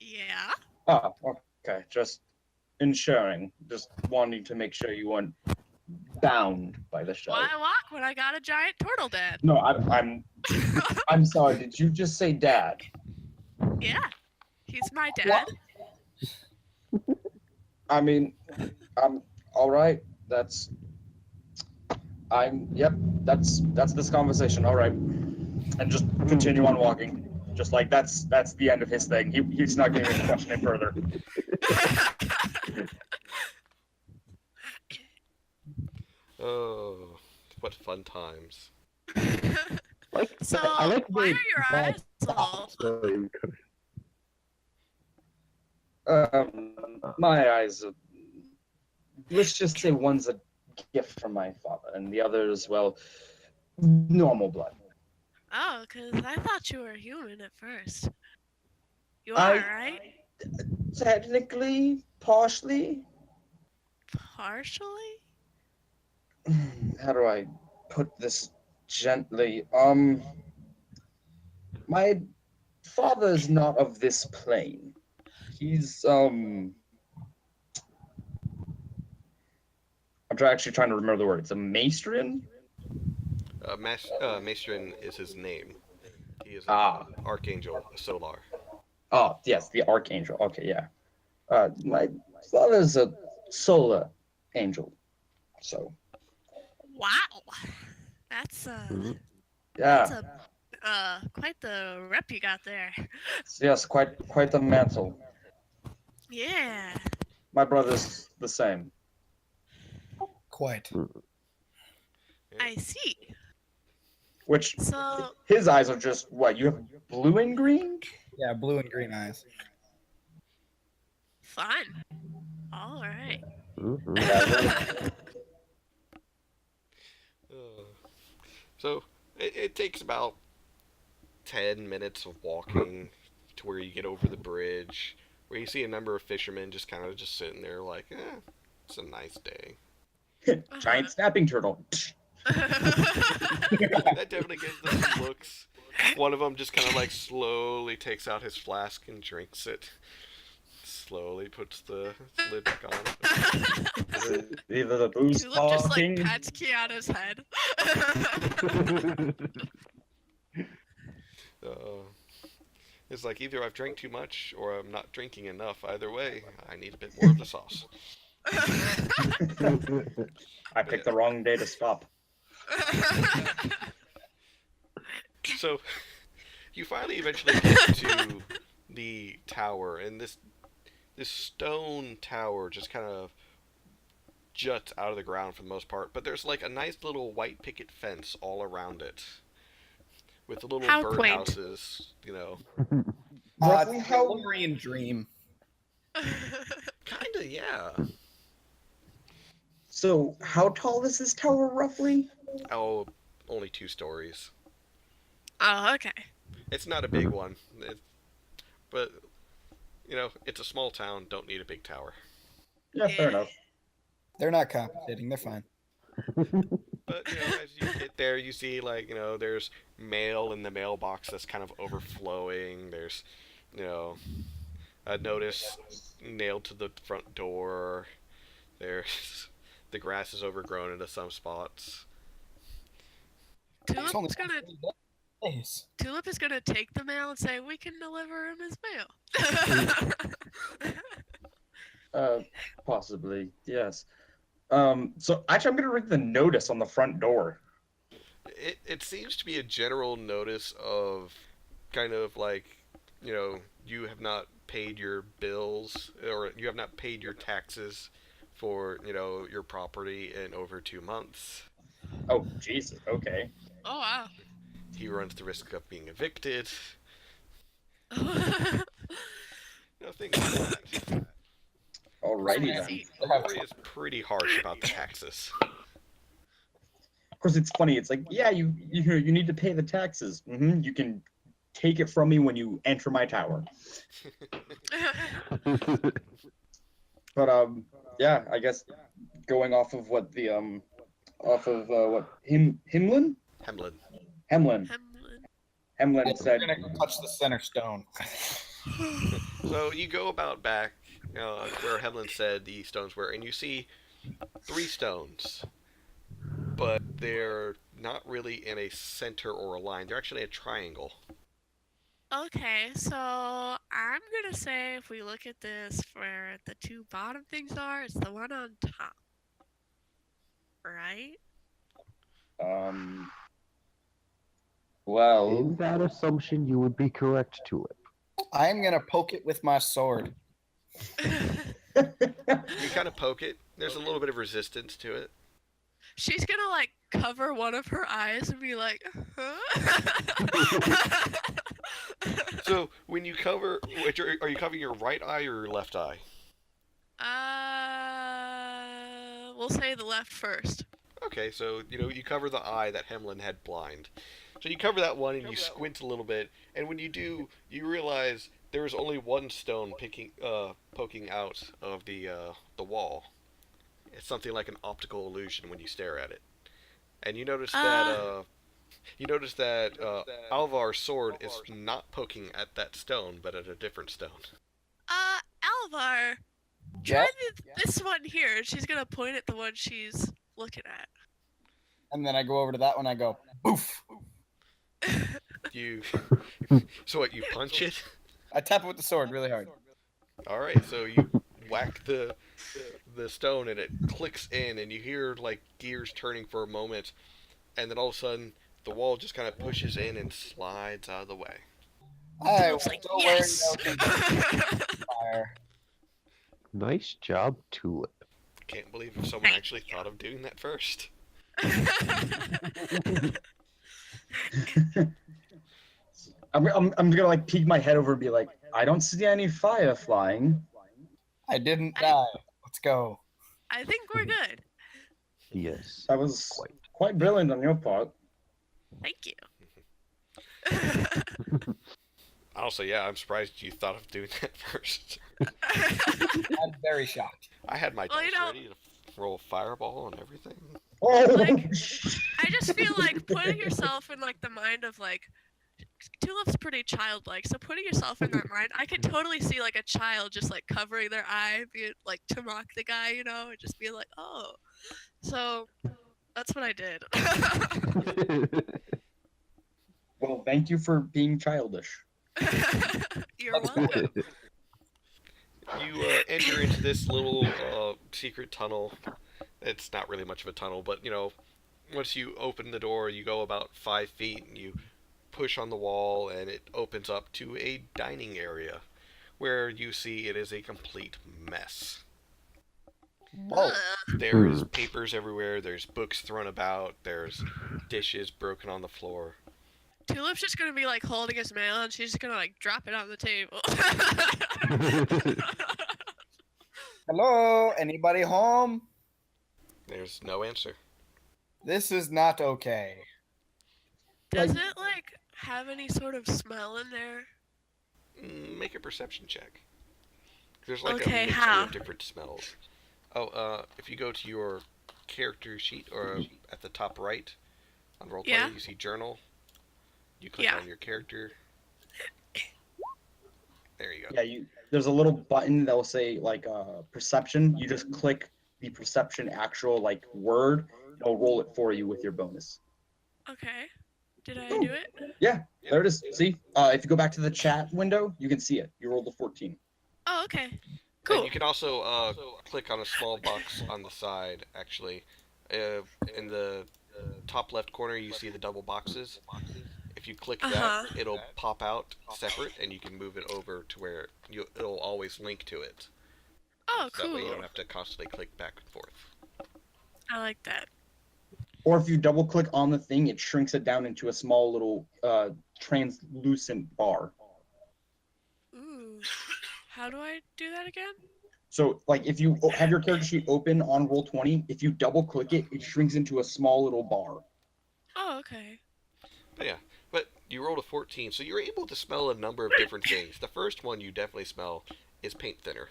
yeah. Oh, okay. Just ensuring, just wanting to make sure you weren't bound by the shell. Why walk when I got a giant turtle dad? No, I'm sorry. Did you just say dad? Yeah. He's my dad. I mean, all right. Yep, that's this conversation. All right, and just continue on walking. Just like that's the end of his thing. He's not going to question it further. Oh, what fun times. So, I like why the are your bad eyes all... story. My eyes. Let's just say one's a gift from my father, and the other is, well, normal blood. Oh, because I thought you were human at first. You I- are, right? Technically, partially. Partially? How do I put this gently? My father is not of this plane. He's actually trying to remember the word. It's a Maestrian? Maestrin is his name. He is Ah. an archangel, a solar. Oh, yes, the Archangel. Okay, yeah. My father's a solar angel. So, Wow. That's, Mhm. that's yeah. quite the rep you got there. Yes, quite the mantle. Yeah. My brother's the same. Quite. I see. Which So, his eyes are just what? You have blue and green? Yeah, blue and green eyes. fun. All right. Mhm. So it takes about 10 minutes of walking to where you get over the bridge, where you see a number of fishermen just kind of just sitting there like, it's a nice day. Giant snapping turtle. That definitely gives them some looks. One of them just kind of like slowly takes out his flask and drinks it. Slowly puts the lid back on. Either the booze Tulip just like talking. pats Kiana's head. It's like either I've drank too much or I'm not drinking enough. Either way, I need a bit more of the sauce. I picked the wrong day to stop. So, you finally eventually get to the tower, and this stone tower just kind of juts out of the ground for the most part. But there's like a nice little white picket fence all around it, with the little How quaint. birdhouses. You know, Roughly It's how- a Lemurian dream. kinda, yeah. So, how tall is this tower roughly? Oh, only 2 stories. Oh, okay. It's not a big one, but you know, it's a small town. Don't need a big tower. Yeah, fair enough. They're not compensating. They're fine. But you know, as you get there, you see like there's mail in the mailbox that's kind of overflowing. There's a notice nailed to the front door. There's the grass is overgrown into some spots. It's only Tulip's gonna 3 days. Tulip is gonna take the mail and say we can deliver him his mail. Possibly, yes. So actually, I'm gonna read the notice on the front door. It seems to be a general notice of kind of like you have not paid your bills or you have not paid your taxes for your property in over 2 months. Oh, Jesus. Okay. Oh wow. He runs the risk of being evicted. Things like that. Alrighty then. See. Lori is pretty harsh about the taxes. Of course, it's funny. It's like, yeah, you need to pay the taxes. You can take it from me when you enter my tower. But yeah, I guess going off of what the Himlin Hemlin. Hemlin Hemlin. said. We're gonna touch the center stone. So you go about back where Hemlin said the stones were, and you see 3 stones, but they're not really in a center or a line. They're actually a triangle. Okay, so I'm gonna say if we look at this, where the 2 bottom things are, it's the one on top. Right? Well, In that assumption, you would be correct to it. I'm gonna poke it with my sword. You kind of poke it. There's a little bit of resistance to it. She's gonna like cover one of her eyes and be like, huh? So when you cover, are you covering your right eye or your left eye? We'll say the left first. Okay, so you cover the eye that Hemlin had blind. So you cover that one and you squint a little bit, and when you do, you realize there is only one stone poking out of the wall. It's something like an optical illusion when you stare at it, and you notice that Alvar's sword is not poking at that stone, but at a different stone. Alvar, try this one here. And she's gonna point at the one she's looking at. And then I go over to that one. I go, boof. So what? You punch it? I tap it with the sword really hard. All right. So you whack the stone and it clicks in, and you hear like gears turning for a moment, and then all of a sudden the wall just kind of pushes in and slides out of the way. I It's like, will go yes! where no fire. Nice job, Tulip. Can't believe someone actually thought of doing that first. I'm gonna like peek my head over and be like, I don't see any fire flying. I didn't die. Let's go. I think we're good. Yes. That was quite brilliant on your part. Thank you. Also, yeah, I'm surprised you thought of doing that first. I'm very shocked. I had my Well, dice ready to roll a fireball and everything. Oh, Like, I just feel like putting yourself in like the mind of like Tulip's pretty childlike, so putting yourself in that mind, I could totally see like a child just like covering their eye, being like to mock the guy, and just be like, oh. So that's what I did. well, thank you for being childish. You're welcome. You enter into this little secret tunnel. It's not really much of a tunnel, but once you open the door, you go about 5 feet and you push on the wall, and it opens up to a dining area where you see it is a complete mess. Oh, There is papers everywhere, there's books thrown about, there's dishes broken on the floor. Tulip's just gonna be like holding his mail, and she's just gonna like drop it on the table. hello? Anybody home? There's no answer. This is not okay. Does it like have any sort of smell in there? Make a perception check. There's like Okay, a mixture how? of different smells. Oh, if you go to your character sheet, or at the top right on Roll20, Yeah. you see Journal. You click Yeah. on your character. There you go. Yeah, there's a little button that will say like perception. You just click the perception actual like word. It'll roll it for you with your bonus. Okay. Did I do it? Yeah, there it is. See, if you go back to the chat window, you can see it. You rolled a 14. Oh, okay. And Cool. you can also click on a small box on the side, actually. In the top left corner, you see the double boxes. If you click that, it'll pop out separate, and you can move it over to where it'll always link to it. Oh, So that way you cool. don't have to constantly click back and forth. I like that. Or if you double click on the thing, it shrinks it down into a small little translucent bar. Ooh. How do I do that again? So, like, if you have your character sheet open on Roll20, if you double click it, it shrinks into a small little bar. Oh, okay. But yeah, but you rolled a 14, so you're able to smell a number of different things. The first one you definitely smell is paint thinner.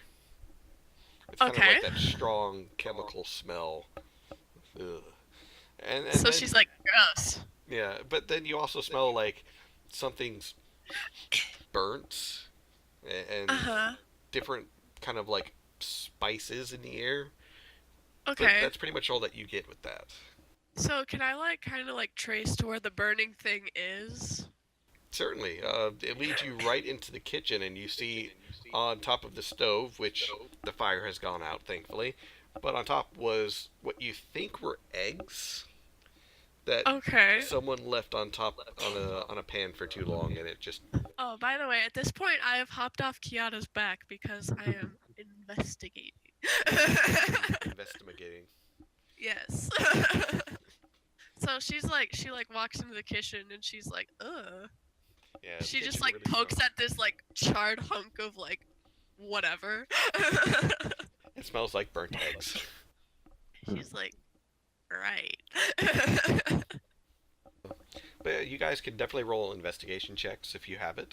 It's kind of Okay. like that strong chemical smell. Ugh. And So then, she's like, gross. yeah, but then you also smell like something's burnt and different kind of like spices in the air. But Okay. that's pretty much all that you get with that. So can I like kind of like trace to where the burning thing is? Certainly. It leads you right into the kitchen, and you see on top of the stove, which the fire has gone out, thankfully, but on top was what you think were eggs, that Okay. someone left on top on a pan for too long, and it just Oh, by the way, at this point, I have hopped off Kiata's back because I am investigating. investigating. Yes. So she walks into the kitchen and she's like, ugh. Yeah, the She just kitchen really pokes smells. at this charred hunk of whatever. It smells like burnt eggs. She's like, right. But you guys can definitely roll investigation checks if you have it,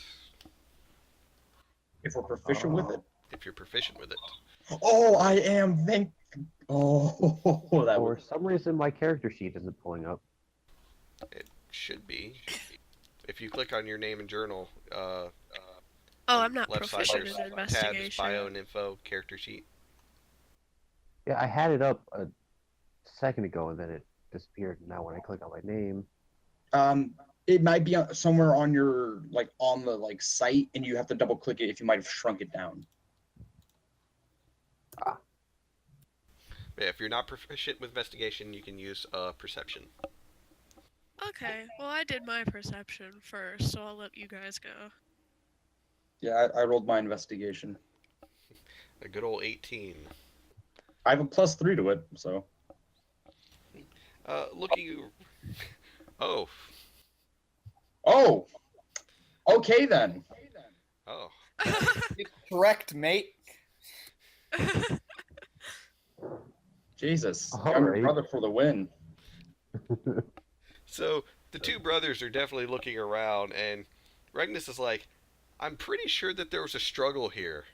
If we're proficient with it. if you're proficient with it. Oh, I am. Oh, that For was. some reason, my character sheet isn't pulling up. It should be. If you click on your name and journal, Oh, I'm not left side proficient there's in tabs, investigation. bio and info, character sheet. Yeah, I had it up a second ago, and then it disappeared. Now when I click on my name, It might be somewhere on your on the site, and you have to double click it if you might have shrunk it down. Yeah, if you're not proficient with investigation, you can use perception. Okay, well, I did my perception first, so I'll let you guys go. Yeah, I rolled my investigation. A good old 18. I have a +3 to it, so. Looking. Oh. Oh. Okay then. Oh. Correct, mate. Jesus. All Younger right. brother for the win. So the two brothers are definitely looking around, and Regnus is like, I'm pretty sure that there was a struggle here.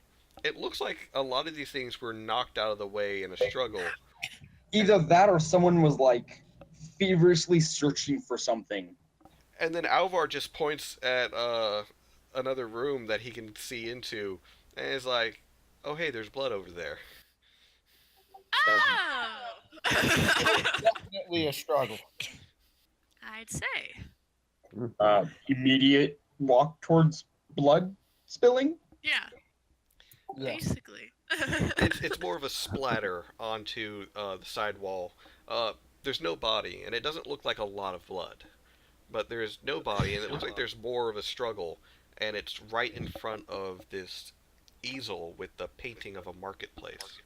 It looks like a lot of these things were knocked out of the way in a struggle. Either that or someone was feverishly searching for something. And then Alvar just points at another room that he can see into, and is like, oh hey, there's blood over there. Oh! Definitely a struggle. I'd say. Immediate walk towards blood spilling. Yeah, Yeah. basically. It's more of a splatter onto the side wall. There's no body, and it doesn't look like a lot of blood. But there's no body, and it looks like there's more of a struggle, and it's right in front of this easel with the painting of a marketplace.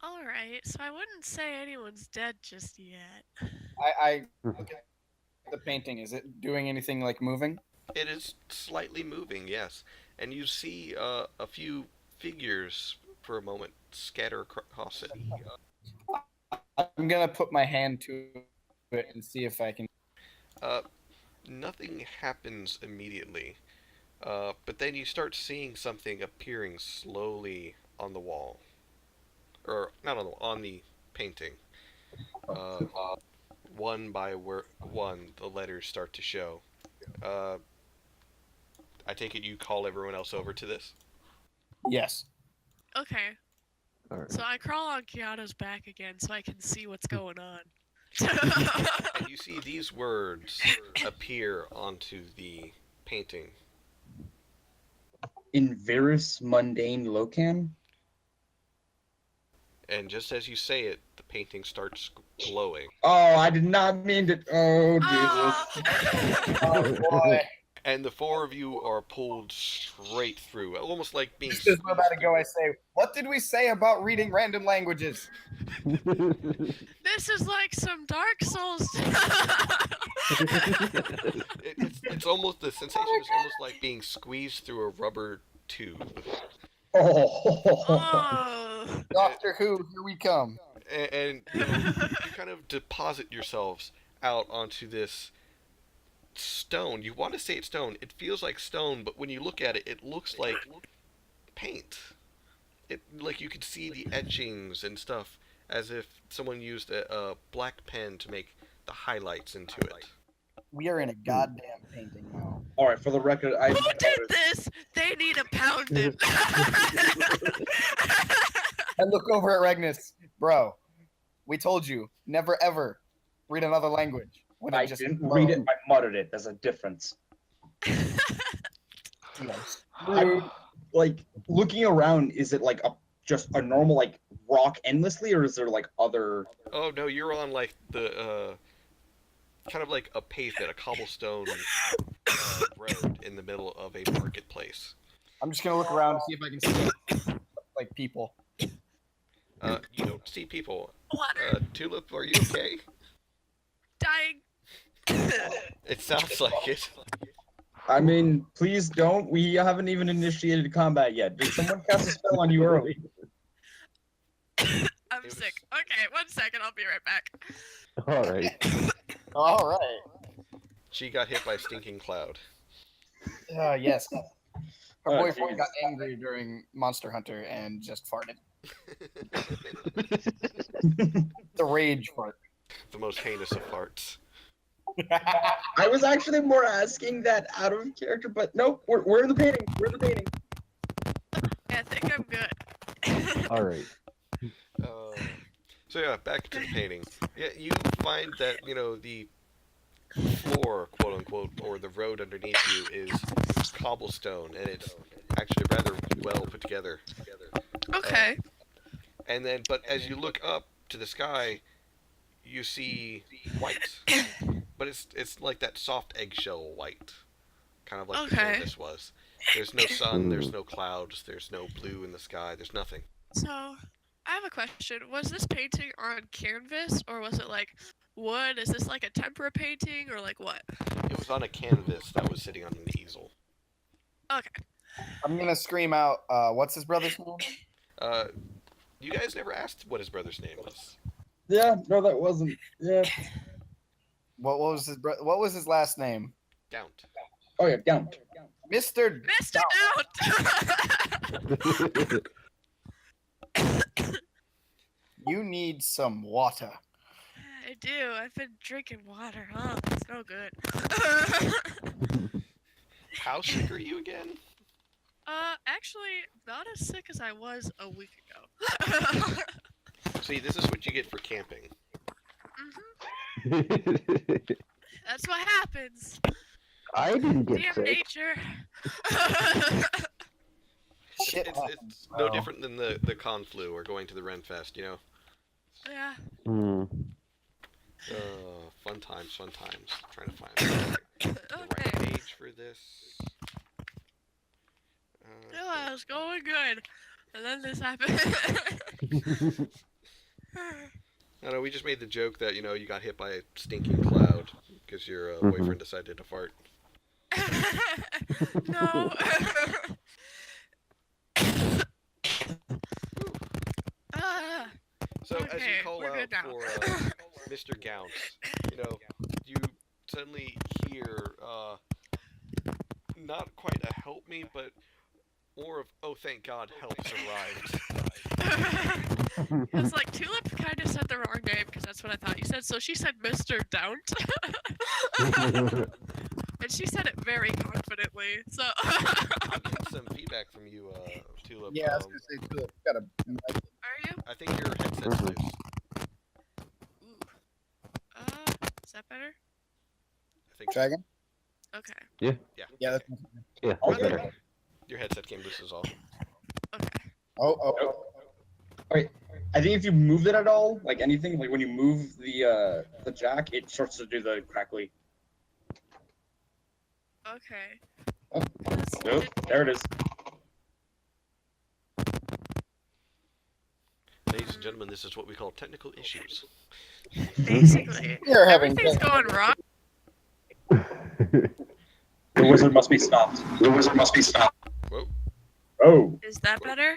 Alright, so I wouldn't say anyone's dead just yet. I look at the painting. Is it doing anything moving? It is slightly moving, yes, and you see a few figures for a moment scatter across it. I'm gonna put my hand to it and see if I can. Nothing happens immediately, but then you start seeing something appearing slowly on the wall. Or, not on the wall, on the painting. One by one, the letters start to show. I take it you call everyone else over to this? Yes. Okay, all right. so I crawl on Kiata's back again so I can see what's going on. And you see these words appear onto the painting. In Virus Mundane Locan. And just as you say it, the painting starts glowing. Oh, I did not mean to. Oh, Jesus. Oh boy. And the four of you are pulled straight through, almost like being Just as we're about to go, I say, what did we say about reading random languages? This is like some Dark Souls. It's almost, the sensation is almost like being squeezed through a rubber tube. Oh. Oh. Doctor Who, here we come. And you kind of deposit yourselves out onto this stone. You want to say it's stone. It feels like stone, but when you look at it, it looks like paint. It like you could see the etchings and stuff, as if someone used a black pen to make the highlights into it. We are in a goddamn painting now. All right, for the record, Who did this? They need a pounding. I look over at Regnus. Bro, we told you, never ever read another language. When I just didn't read it, I muttered it. There's a difference. Yes. Looking around, is it just a normal rock endlessly, or is there other? Oh no, you're on like the kind of like a pavement, a cobblestone road in the middle of a marketplace. I'm just gonna look around to see if I can see like people. You don't see people. Water. Tulip, are you okay? Dying. It sounds like it. I mean, please don't. We haven't even initiated combat yet. Did someone cast a spell on you early? I'm It was- sick. Okay, 1 second. I'll be right back. All right. All right. She got hit by a stinking cloud. Yes. Her Oh, boyfriend jeez. got angry during Monster Hunter and just farted. The rage fart. The most heinous of farts. I was actually more asking that out of character, but nope. We're in the painting. We're in the painting. Yeah, I think I'm good. All right. So yeah, back to the painting. Yeah, you find that, the floor, quote unquote, or the road underneath you is cobblestone, and it's actually rather well put together. Okay. And then, but as you look up to the sky, you see white, but it's like that soft eggshell white, kind of like the Okay. zone this was. There's no sun, there's no clouds, there's no blue in the sky, there's nothing. So, I have a question. Was this painting on canvas, or was it like wood? Is this like a tempera painting, or like what? It was on a canvas that was sitting on an easel. Okay. I'm gonna scream out, what's his brother's name? You guys never asked what his brother's name was. Yeah, no, that wasn't. Yeah. What was his last name? Doubt. Oh yeah, down. Mr. Mr. Out! You need some water. I do. I've been drinking water. Oh, it's no good. How sick are you again? Actually, not as sick as I was a week ago. See, this is what you get for camping. That's what happens. I didn't get Damn sick. nature. Shit. It's no different than the con flu or going to the Ren Fest, Yeah. Hmm. Fun times. Trying to find the right Okay. page for this. Yeah, it was going good. And then this happened. No, we just made the joke that, you got hit by a stinking cloud because your boyfriend decided to fart. No. Ah, So as you Okay, call we're out good now. for Mr. Gounce, you suddenly hear not quite a help me, but more of, oh thank God, help's arrived. it's like Tulip kind of said the wrong name because that's what I thought you said. So she said Mr. Dount. And she said it very confidently. So I'm getting some feedback from you, Tulip. Yeah, I was gonna say too. Got a are you? I think your headset's loose. Ooh. Is that better? I think dragon. Okay. Yeah. That's, Yeah, Oh, that's better. your headset came loose as all. Okay. oh. I think if you move it at all, like anything, like when you move the jack, it starts to do the crackly. Okay. Oh. That's- Nope, there it is. Ladies and gentlemen, this is what we call technical issues. Basically. You're having Everything's going wrong. The wizard must be stopped. The wizard must be stopped. Whoa. Oh. Is that better?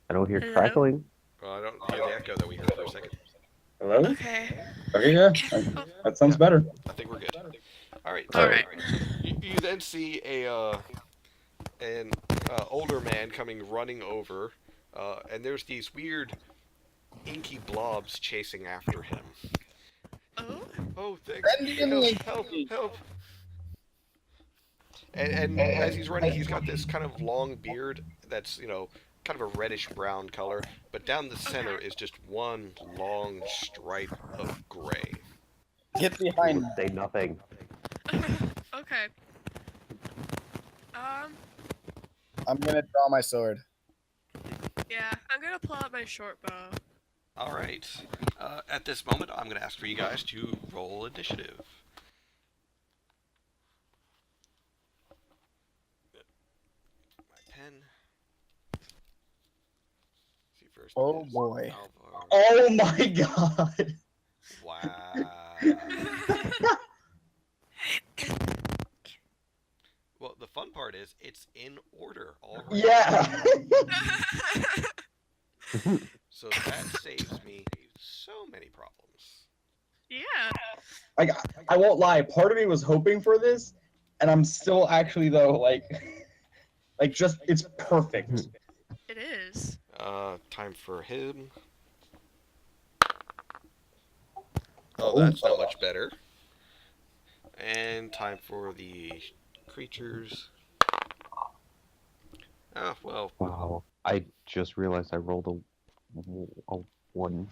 I don't hear Hello? crackling. Well, I don't hear the echo that we heard for a second. Hello? Okay. Okay, yeah. That sounds better. I think we're good. All right. All right. You then see an older man coming running over, and there's these weird inky blobs chasing after him. Oh. Oh, thanks! Help! And as he's running, he's got this kind of long beard that's kind of a reddish brown color, but down the center is just one long stripe of gray. Get behind me. Say nothing. Okay. I'm gonna draw my sword. Yeah, I'm gonna pull out my short bow. All right. At this moment, I'm going to ask for you guys to roll initiative. My pen. See first. Oh is boy. Alvar. Oh my god. Wow. Well, the fun part is it's in order already. Yeah. So that saves me so many problems. Yeah. Like, I won't lie. Part of me was hoping for this, and I'm still actually though like just it's perfect. It is. Time for him. Oh, that's not much better. And time for the creatures. Oh, well. Wow. I just realized I rolled a 1.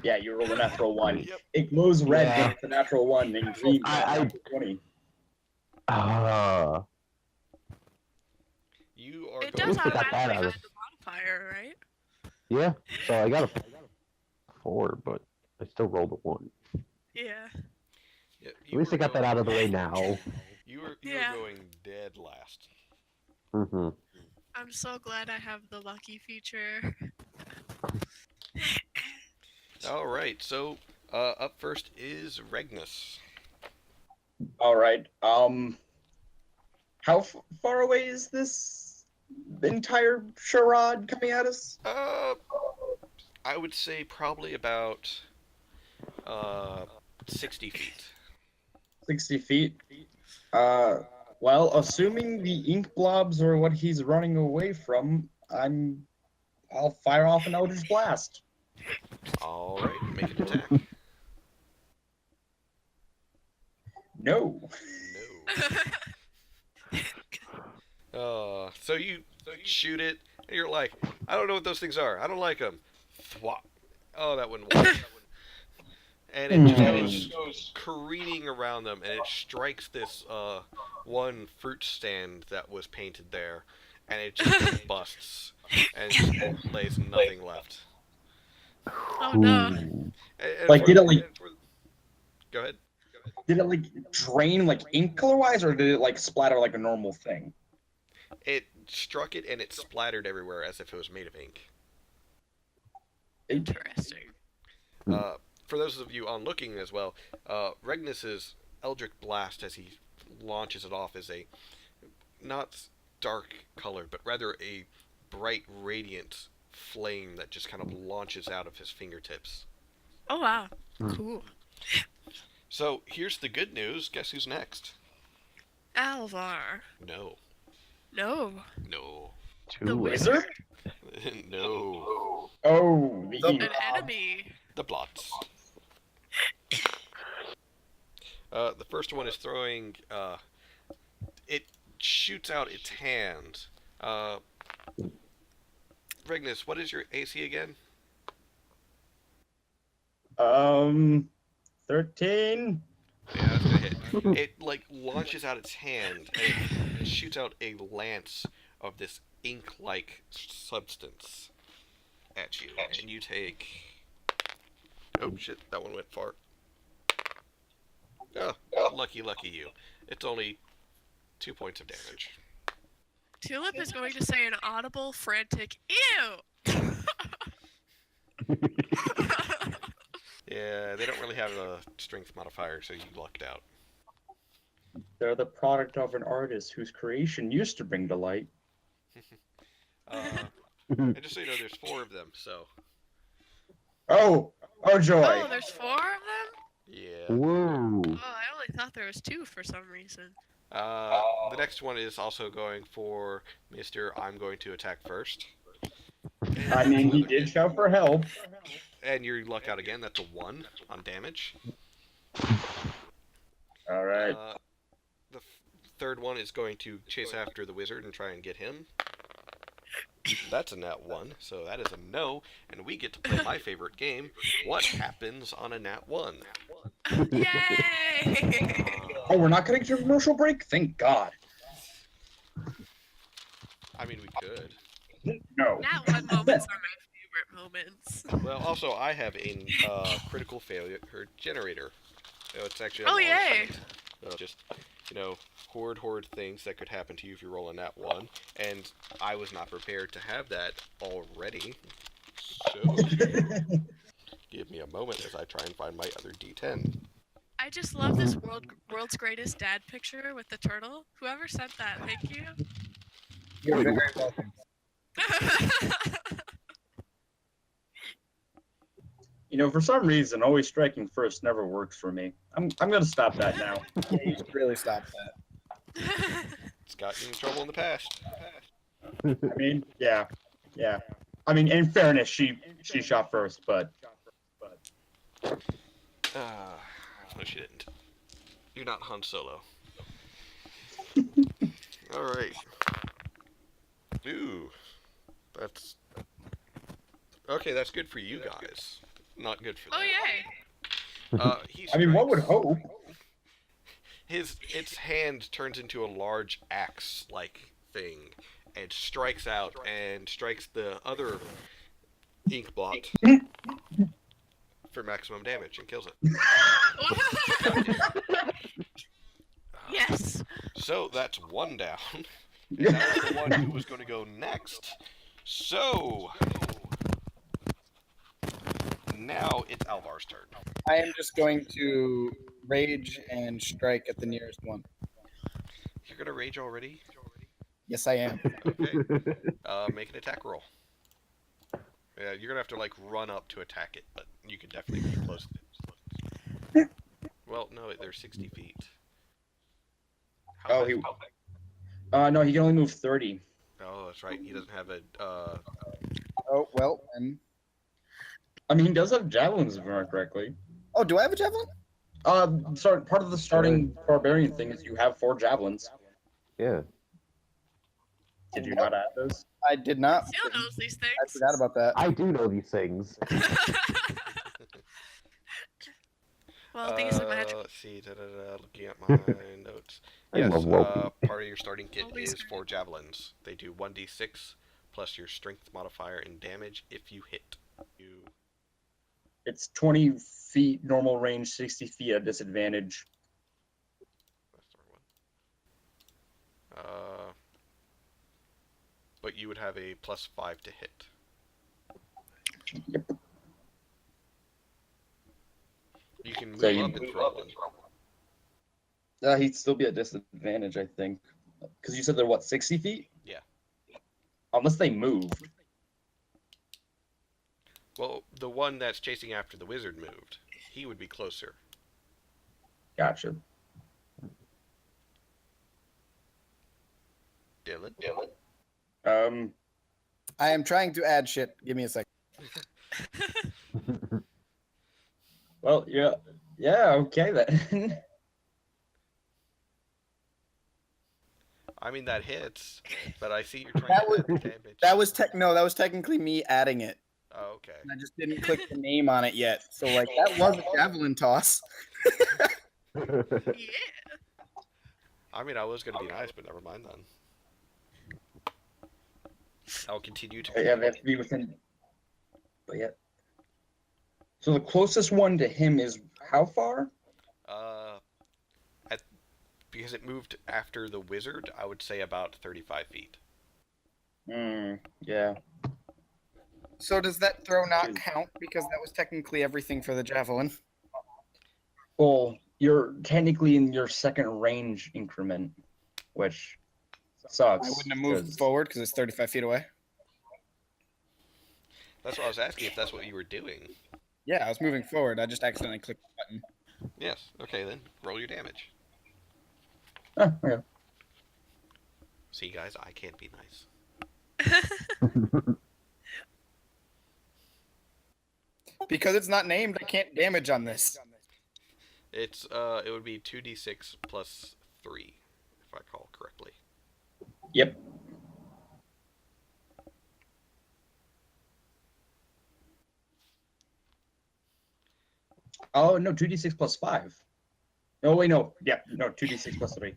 Yeah, you rolled a natural 1. Yep. It glows red Yeah. when it's a natural 1, and green when it's a natural 20. You are It going does Got that automatically out add of- the modifier, right? Yeah, so I got a 4, but I still rolled a 1. Yeah. Yeah, At least I got that out of the way now. You were Yeah. going dead last. Mm-hmm. I'm so glad I have the lucky feature. All right, so up first is Regnus. All right. How far away is this entire charade coming at us? I would say probably about 60 feet. 60 feet. Well, assuming the ink blobs are what he's running away from, I'll fire off an Eldritch Blast. All right, make an attack. No. No. So you shoot it, and you're like, I don't know what those things are. I don't like them. Thwop. Oh, that wouldn't work. And it just goes careening around them, and it strikes this one fruit stand that was painted there, and it just busts, and it lays nothing left. Oh no. And Like, did it, like- Go ahead. Did it like drain like ink color wise, or did it like splatter like a normal thing? It struck it, and it splattered everywhere as if it was made of ink. Interesting. For those of you on looking as well, Regnus's Eldritch Blast, as he launches it off, is a not dark color, but rather a bright, radiant flame that just kind of launches out of his fingertips. Oh wow. Cool. So here's the good news. Guess who's next? Alvar. No. No. No. The Wizard? No. Oh, the An ink. enemy. The blots. The first one is throwing. It shoots out its hand. Regnus, what is your AC again? 13. Yeah, that's gonna hit. It like launches out its hand and it shoots out a lance of this ink-like substance at you, and you take. Oh shit! That one went far. Oh, lucky you. It's only 2 points of damage. Tulip is going to say an audible, frantic "Ew." Yeah, they don't really have a strength modifier, so you lucked out. They're the product of an artist whose creation used to bring delight. And just so you know, there's 4 of them, so. Oh joy! Oh, there's 4 of them? Yeah. Whoa. Oh, I only thought there was 2 for some reason. The next one is also going for Mr. I'm going to attack first. I mean, he did shout for help. And your luck out again, that's a 1 on damage. All right. The third one is going to chase after the wizard and try and get him. That's a nat 1, so that is a no, and we get to play my favorite game, What Happens on a Nat 1? Yay! Oh, we're not getting to a commercial break? Thank God. I mean, we could. No. That one moments are my favorite moments. Well, also I have a critical failure generator. It's actually a Oh, long yay. shot. Just horde things that could happen to you if you're rolling that one, and I was not prepared to have that already. So give me a moment as I try and find my other D10. I just love this world's greatest dad picture with the turtle. Whoever sent that, thank you. You're very welcome. You know, for some reason, always striking first never works for me. I'm gonna stop that now. Yeah, you should really stop that. It's gotten in trouble in the past. I mean, yeah. I mean, in fairness, she shot first, but No, she didn't. You're not Han Solo. All right. Ooh, that's okay. That's good for you guys. Not good for them. Oh, yay. He I mean, one would strikes- hope. its hand turns into a large axe-like thing and strikes out and strikes the other ink blot for maximum damage and kills it. Yes. So that's one down. And that was the one who was going to go next. So now it's Alvar's turn. I am just going to rage and strike at the nearest one. You're going to rage already? Yes, I am. Okay. Make an attack roll. Yeah, you're gonna have to like run up to attack it, but you can definitely be close to it. Well, no, they're 60 feet. How's that? No, he can only move 30. Oh, that's right. He doesn't have a. Oh, well, and... I mean, he does have javelins, if I remember correctly. Oh, do I have a javelin? Sorry, part of the starting barbarian thing is you have 4 javelins. Yeah. Did you not add those? I did not. Seal knows these things. I forgot about that. I do know these things. Well, these are magic. Let's see. Looking at my notes. I Yes, love roping. part of your starting kit Always is 4 javelins. They do 1d6 plus your strength modifier and damage if you hit. It's 20 feet normal range, 60 feet at disadvantage. That's the wrong one. But you would have a +5 to hit. Yep. You can move So you up and throw one. He'd still be at disadvantage, I think. Because you said they're, what, 60 feet? Yeah. Unless they move. Well, the one that's chasing after the wizard moved. He would be closer. Gotcha. Dylan? I am trying to add shit. Give me a second. Well, yeah, okay then. I mean, that hits, but I see you're trying That to was- add the damage. That was technically me adding it. Oh, okay. And I just didn't click the name on it yet. So, like, that was a javelin toss. Yeah. I mean, I was going to be nice, but never mind then. I'll continue to... Yeah, they have to be within. But yeah. So the closest one to him is how far? Because it moved after the wizard, I would say about 35 feet. Yeah. So does that throw not count? Because that was technically everything for the javelin. Well, you're technically in your second range increment, which sucks. I wouldn't have moved 'cause- forward because it's 35 feet away. That's what I was asking, if that's what you were doing. Yeah, I was moving forward. I just accidentally clicked the button. Yes. Okay, then. Roll your damage. Oh, okay. See, guys, I can't be nice. Because it's not named, I can't damage on this. It's, it would be 2d6 plus 3, if I recall correctly. Yep. Oh no, 2d6 plus 5. No, wait, no. Yeah, no, 2d6 plus 3.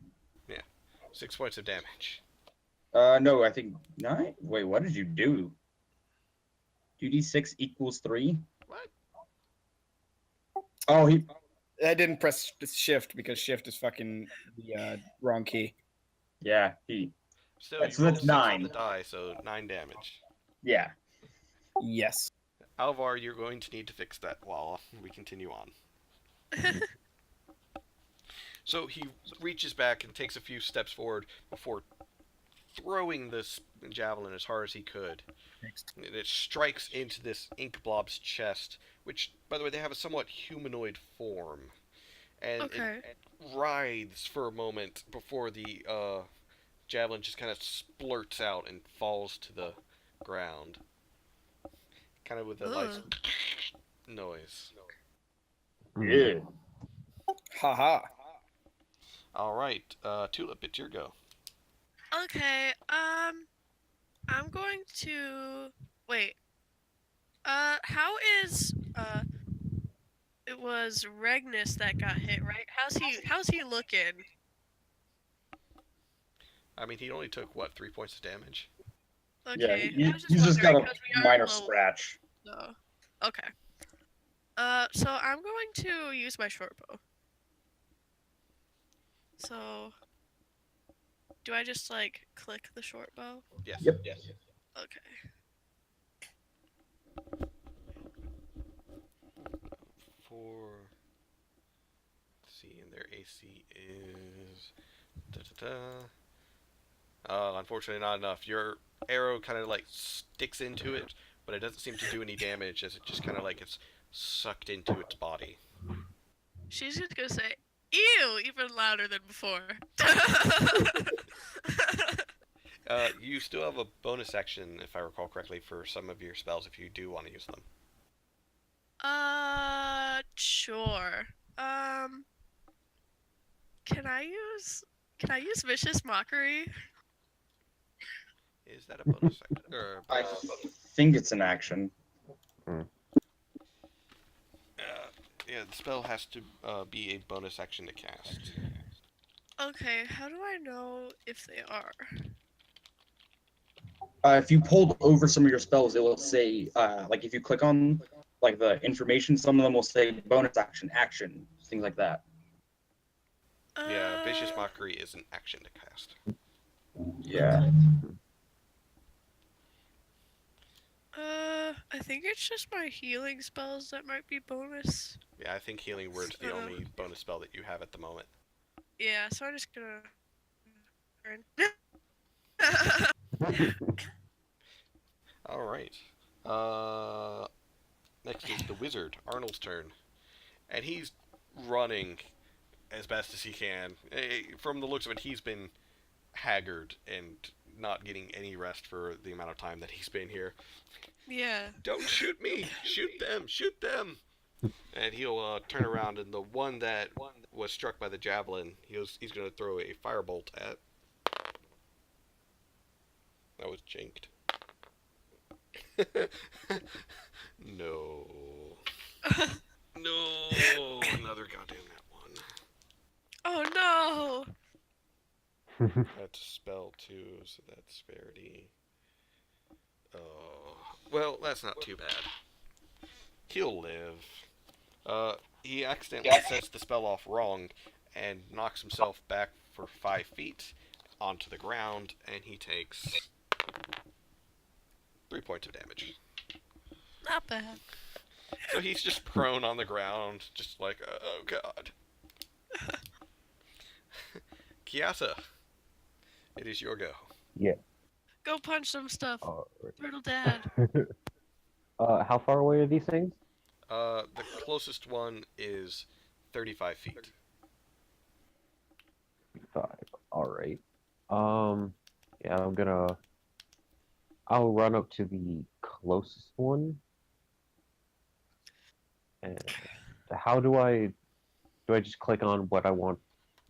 6 points of damage. No, I think 9. Wait, what did you do? 2d6 equals 3. What? Oh, he. I didn't press shift because shift is fucking the wrong key. Yeah, he. So That's- you roll that's 6 on 9. the die, so 9 damage. Yeah. Yes. Alvar, you're going to need to fix that while we continue on. So he reaches back and takes a few steps forward before throwing this javelin as hard as he could. And it strikes into this ink blob's chest, which, by the way, they have a somewhat humanoid form. And Okay. it writhes for a moment before the javelin just kind of splurts out and falls to the ground. Kind of with a nice Ugh. noise. Yeah. Haha. Alright, Tulip, it's your go. Okay, I'm going to wait. How is it was Regnus that got hit, right? How's he looking? I mean, he only took, what, 3 points of damage? Okay. Yeah, I was he's just got wondering, a 'cause we are minor low, scratch. so. Okay. So I'm going to use my short bow. So do I just like click the short bow? Yes. Yep. Yes. Okay. For... Let's see, and their AC is... unfortunately not enough. Your arrow kind of like sticks into it, but it doesn't seem to do any damage as it just kind of like it's sucked into its body. She's just gonna say, "Ew!" even louder than before. You still have a bonus action, if I recall correctly, for some of your spells if you do want to use them. Sure. Can I use vicious mockery? Is that a bonus action? Or, I think it's an action. yeah, the spell has to be a bonus action to cast. Okay, how do I know if they are? If you pulled over some of your spells, it will say, like if you click on like the information, some of them will say bonus action, action, things like that. Yeah, Vicious Mockery is an action to cast. Yeah. I think it's just my healing spells that might be bonus. Yeah, I think Healing Word's the only bonus spell that you have at the moment. Yeah, so I'm just gonna. Alright. Next is the Wizard, Arnold's turn. And he's running as best as he can. From the looks of it, he's been haggard and not getting any rest for the amount of time that he's been here. Yeah. Don't shoot me! Shoot them! Shoot them! And he'll turn around, and the one that was struck by the javelin, he's going to throw a firebolt at. That was jinked. No. No! Another goddamn that one. Oh no! That's a spell too, so that's Verity. Oh. Well, that's not too bad. He'll live. He accidentally sets the spell off wrong and knocks himself back for 5 feet onto the ground, and he takes 3 points of damage. Not bad. So he's just prone on the ground, just like, oh god. Kiasa, it is your go. Yeah. Go punch some stuff. Alright. Brutal dad. How far away are these things? The closest one is 35 feet. 5. Alright. Yeah, I'll run up to the closest one. And how do I just click on what I want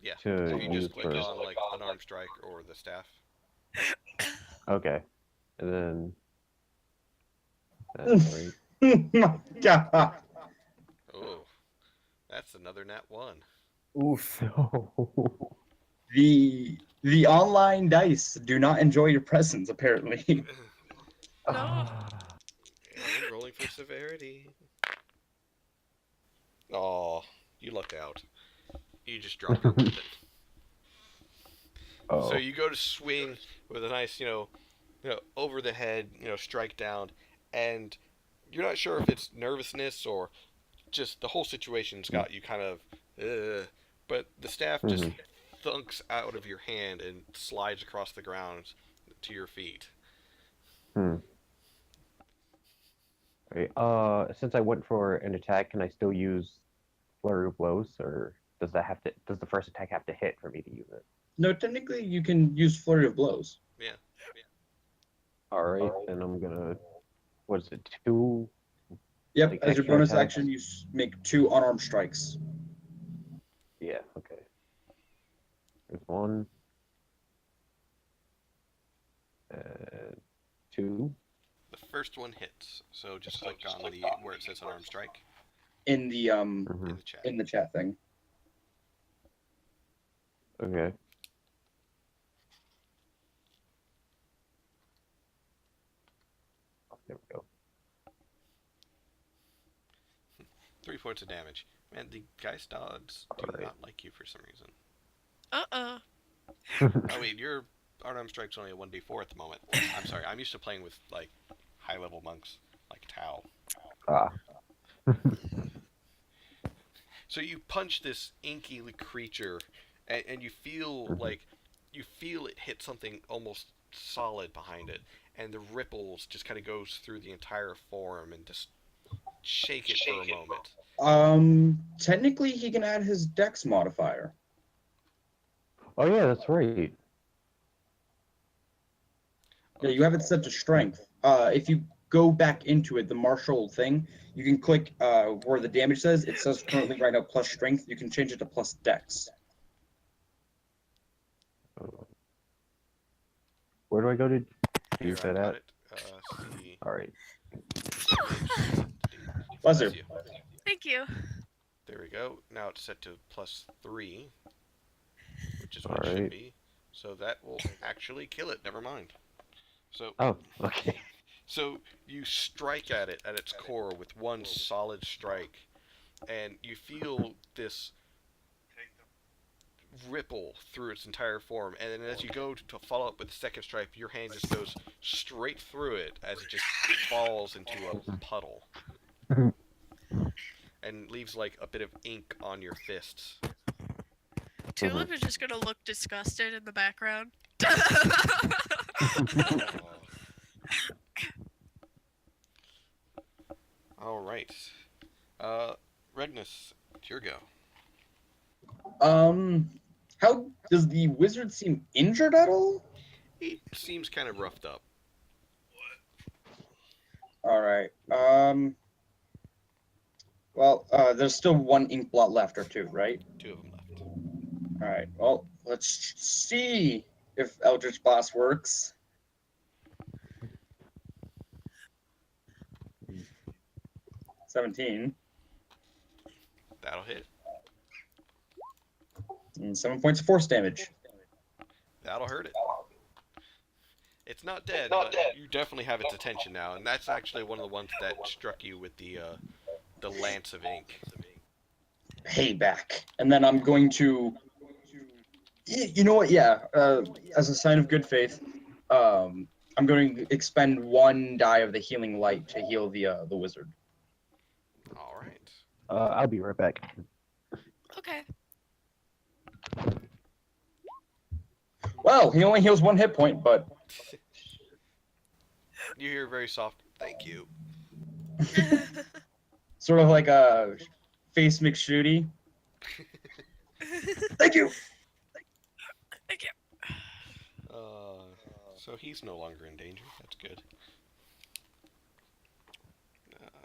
Yeah, to so you use just click first? on like unarmed strike or the staff. Okay. And then that's right. My God. Oh, that's another nat 1. Oof. The online dice do not enjoy your presence, apparently. No. I'm for severity. Oh, you lucked out. You just dropped your weapon. Oh. So you go to swing with a nice, over the head, strike down, and you're not sure if it's nervousness or just the whole situation's got you kind of, but the staff just thunks out of your hand and slides across the ground to your feet. Right. Since I went for an attack, can I still use flurry of blows, or does the first attack have to hit for me to use it? No, technically you can use flurry of blows. Yeah. All right, then I'm gonna. What is it? 2. Yep, Like as your extra bonus attacks? action, you make 2 unarmed strikes. Yeah. Okay. There's 1. 2. The first one hits, so just click on where it says unarmed strike In the in the chat. in the chat thing. Okay. Oh, there we go. 3 points of damage. Man, the Geist odds do Alright. not like you for some reason. Oh wait, your unarmed strike's only a 1d4 at the moment. I'm sorry, I'm used to playing with like high-level monks, like Tau. Ah. So you punch this inky creature, and you feel it hit something almost solid behind it, and the ripples just kind of goes through the entire form and just shake it for a moment. Technically he can add his dex modifier. Oh yeah, that's right. Yeah, you have it set to strength. If you go back into it, the martial thing, you can click where the damage says. It says currently right now plus strength. You can change it to plus dex. Where do I go to Here, use I that got at? it. See. All right. Bless you. Thank you. There we go. Now it's set to +3, which is what it Alright. should be. So that will actually kill it. Never mind. So, Oh, okay. so you strike at it at its core with one solid strike, and you feel this ripple through its entire form. And then as you go to follow up with the second strike, your hand just goes straight through it as it just falls into a puddle. And leaves like a bit of ink on your fists. Tulip is just gonna look disgusted in the background. All right. Regnus, it's your go. How does the wizard seem injured at all? He seems kind of roughed up. All right. Well, there's still 1 ink blot left, or 2, right? 2 of them left. All right. Well, let's see if Eldritch Blast works. $17 That'll hit. and 7 points of force damage. That'll hurt it. It's not dead, but you definitely have its attention now, and that's actually one of the ones that struck you with the lance of ink. Payback. And then I'm going to, you know what? Yeah. As a sign of good faith, I'm going to expend 1 die of the healing light to heal the wizard. All right. I'll be right back. Okay. Well, he only heals 1 hit point, but You hear very soft, thank you. sort of like a face McShooty. Thank you. Thank you. So he's no longer in danger. That's good.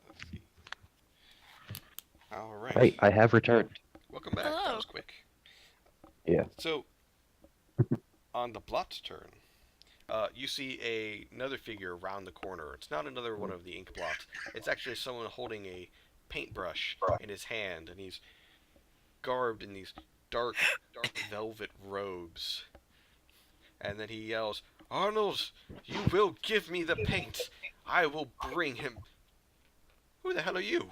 Let's see. All right. Right, I have returned. Welcome back. That Hello. was quick. Yeah. So, on the Blot's turn, you see another figure around the corner. It's not another one of the ink blots. It's actually someone holding a paintbrush in his hand, and he's garbed in these dark velvet robes. And then he yells, "Arnold, you will give me the paint. I will bring him Who the hell are you?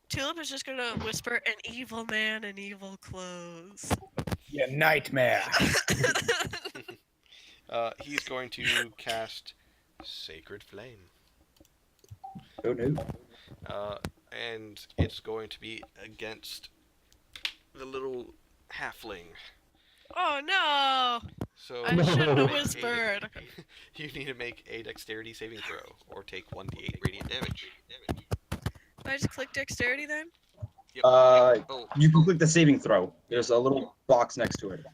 Tulip is just gonna whisper, "An evil man in evil clothes." Yeah, nightmare. He's going to cast Sacred Flame. Oh no. And it's going to be against the little halfling. Oh no! So I shouldn't have make whispered. you need to make a dexterity saving throw, or take 1d8 radiant damage. I just click dexterity then? Yep. Oh, You can click the saving throw. There's a little box next to it.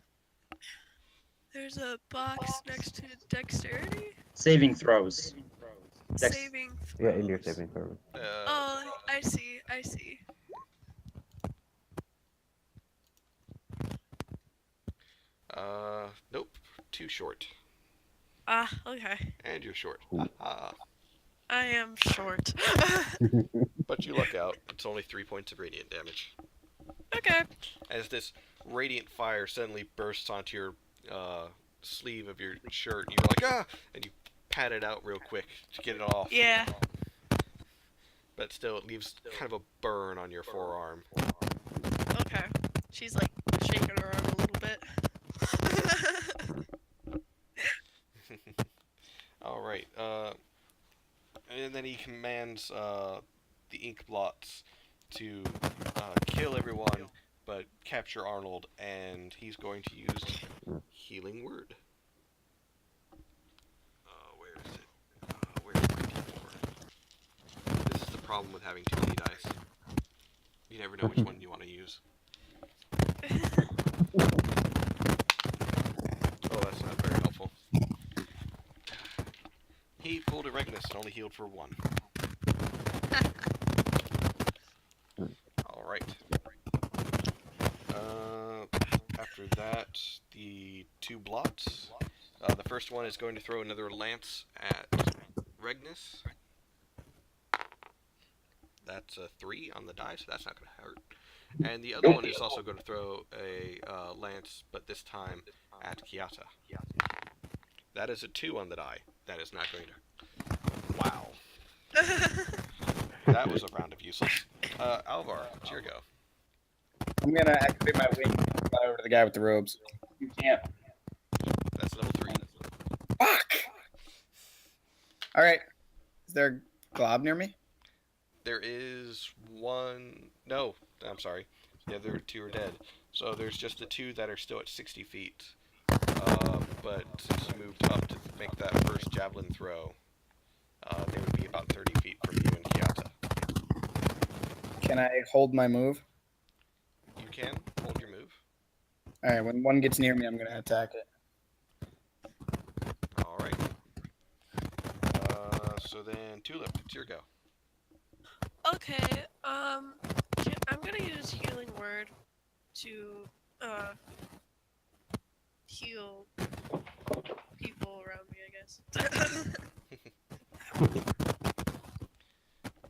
There's a box next to dexterity? Saving throws. Dex- Saving Yeah, in your throws. saving throw. Oh, I see, I see. Nope. Too short. Ah, okay. And you're short. Ooh. Haha. I am short. But you luck out. It's only 3 points of radiant damage. Okay. As this radiant fire suddenly bursts onto your sleeve of your shirt, you're like, ah! And you pat it out real quick to get it off. Yeah. But still, it leaves kind of a burn on your forearm. Okay. She's like shaking her arm a little bit. Alright, and then he commands the ink blots to kill everyone, but capture Arnold, and he's going to use Healing Word. Where is it? Where's my D4? This is the problem with having too many dice. You never know which one you want to use. Oh, that's not very helpful. He pulled a Regnus and only healed for 1. Alright. After that, the 2 blots. The first one is going to throw another lance at Regnus. That's a 3 on the die, so that's not going to hurt. And the other one is also going to throw a lance, but this time at Kiata. That is a 2 on the die. That is not going to... Wow. That was a round of useless. Alvar, it's your go. I'm gonna activate my wing and fly over to the guy with the robes. You can't. That's level 3. Fuck! Alright. Is there a glob near me? There is one... No, I'm sorry. The other 2 are dead. So there's just the 2 that are still at 60 feet. But since you moved up to make that first javelin throw, they would be about 30 feet from you and Kiata. Can I hold my move? You can hold your move. Alright, when one gets near me, I'm gonna attack it. Alright. So then, Tulip, it's your go. Okay, I'm gonna use Healing Word to, heal people around me, I guess.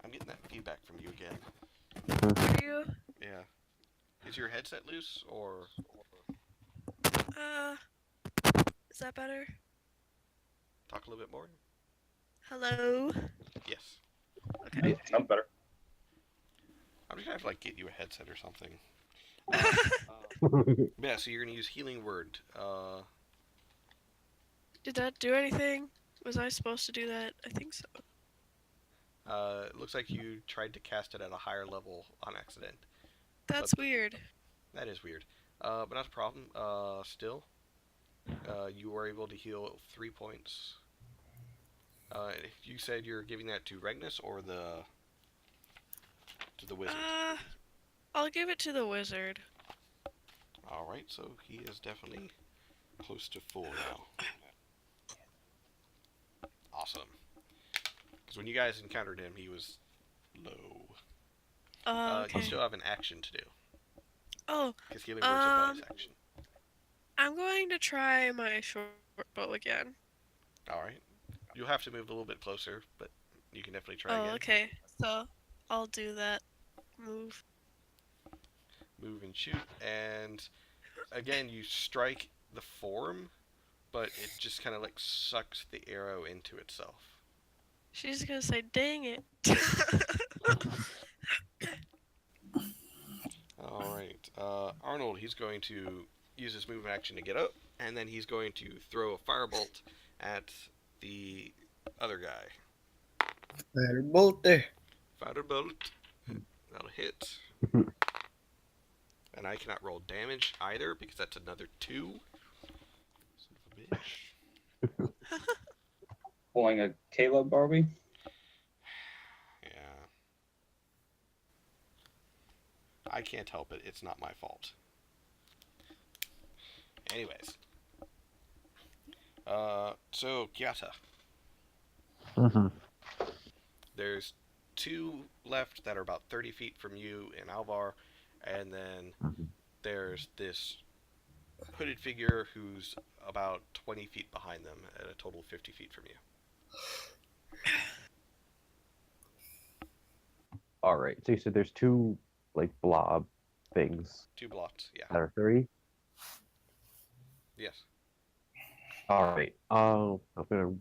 I'm getting that feedback from you again. Are you? Yeah. Is your headset loose, or... Is that better? Talk a little bit more? Hello? Yes. Okay. I'm better. I'm just gonna have to, like, get you a headset or something. Yeah, so you're gonna use Healing Word. Did that do anything? Was I supposed to do that? I think so. It looks like you tried to cast it at a higher level on accident. That's weird. That is weird. But not a problem. Still, you were able to heal 3 points. You said you're giving that to Regnus or to the wizard? I'll give it to the wizard. Alright, so he is definitely close to full now. Awesome. Because when you guys encountered him, he was low. Okay. You still have an action to do. Oh, Because healing word's a bonus action. I'm going to try my short bow again. Alright. You'll have to move a little bit closer, but you can definitely try Oh, again. okay. So, I'll do that move. Move and shoot, and again, you strike the form, but it just kind of like sucks the arrow into itself. She's gonna say, "Dang it." Alright. Arnold, he's going to use his move action to get up, and then he's going to throw a firebolt at the other guy. Firebolt there. Firebolt. That'll hit. And I cannot roll damage either, because that's another 2. Son of a bitch. Pulling a Caleb, Barbie. Yeah. I can't help it. It's not my fault. Anyways. So, Kiata. Mm-hmm. There's 2 left that are about 30 feet from you in Alvar, and then there's this hooded figure who's about 20 feet behind them at a total of 50 feet from you. All right. So you said there's 2 like blob things 2 blocks, yeah. that are 30. Yes. All right. I'm gonna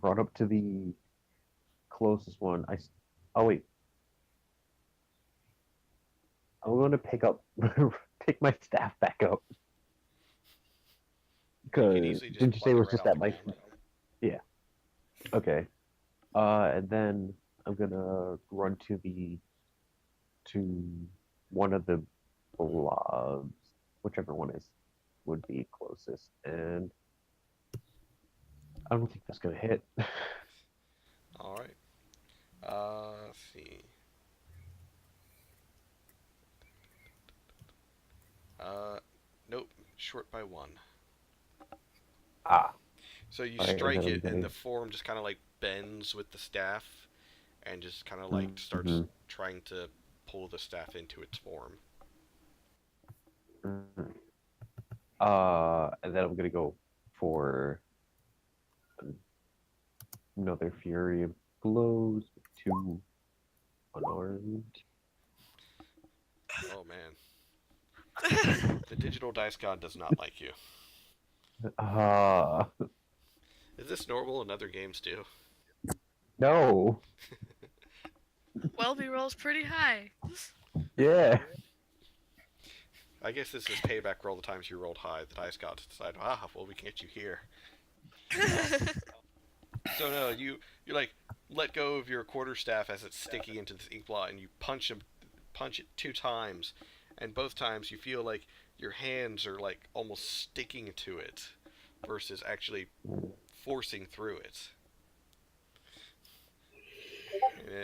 run up to the closest one. Oh wait. I'm going to pick my staff back up. You can Because easily just didn't you say it pluck was right just off that the my ground. yeah. Okay. And then I'm gonna run to one of the blobs, whichever one would be closest, and I don't think that's gonna hit. Alright. Let's see. Nope. Short by 1. Ah. So you Alright, and strike then I'm it, and gonna. the form just kind of like bends with the staff, and just kind of like starts Mhm. trying to pull the staff into its form. Mhm. And then I'm gonna go for another fury of blows with 2 unarmed. Oh man. The digital dice god does not like you. Ah, Is this normal in other games too? no. Welby rolls pretty high. Yeah. I guess this is payback for all the times you rolled high. The dice god decided, well, we can get you here. So no, you like let go of your quarterstaff as it's sticking into this ink blot, and you punch it 2 times, and both times you feel like your hands are like almost sticking to it, versus actually forcing through it.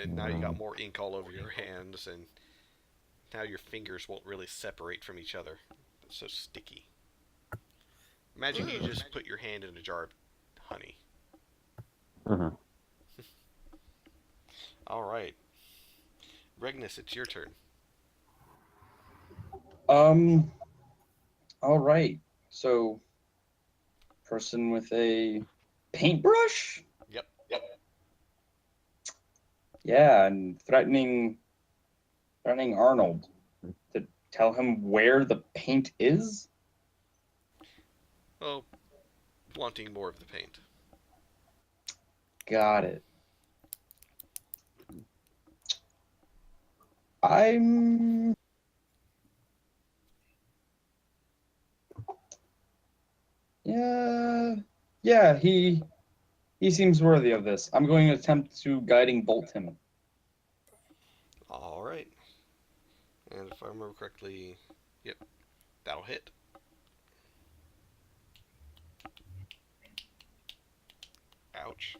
And now you got more ink all over your hands, and now your fingers won't really separate from each other. It's so sticky. Imagine you just put your hand in a jar of honey. Mhm. Alright. Regnus, it's your turn. All right. So, person with a paintbrush. Yep. Yeah, and threatening Arnold to tell him where the paint is. Oh, wanting more of the paint. Got it. I'm. Yeah. He seems worthy of this. I'm going to attempt to guiding bolt him. Alright. And if I remember correctly, yep, that'll hit. Ouch.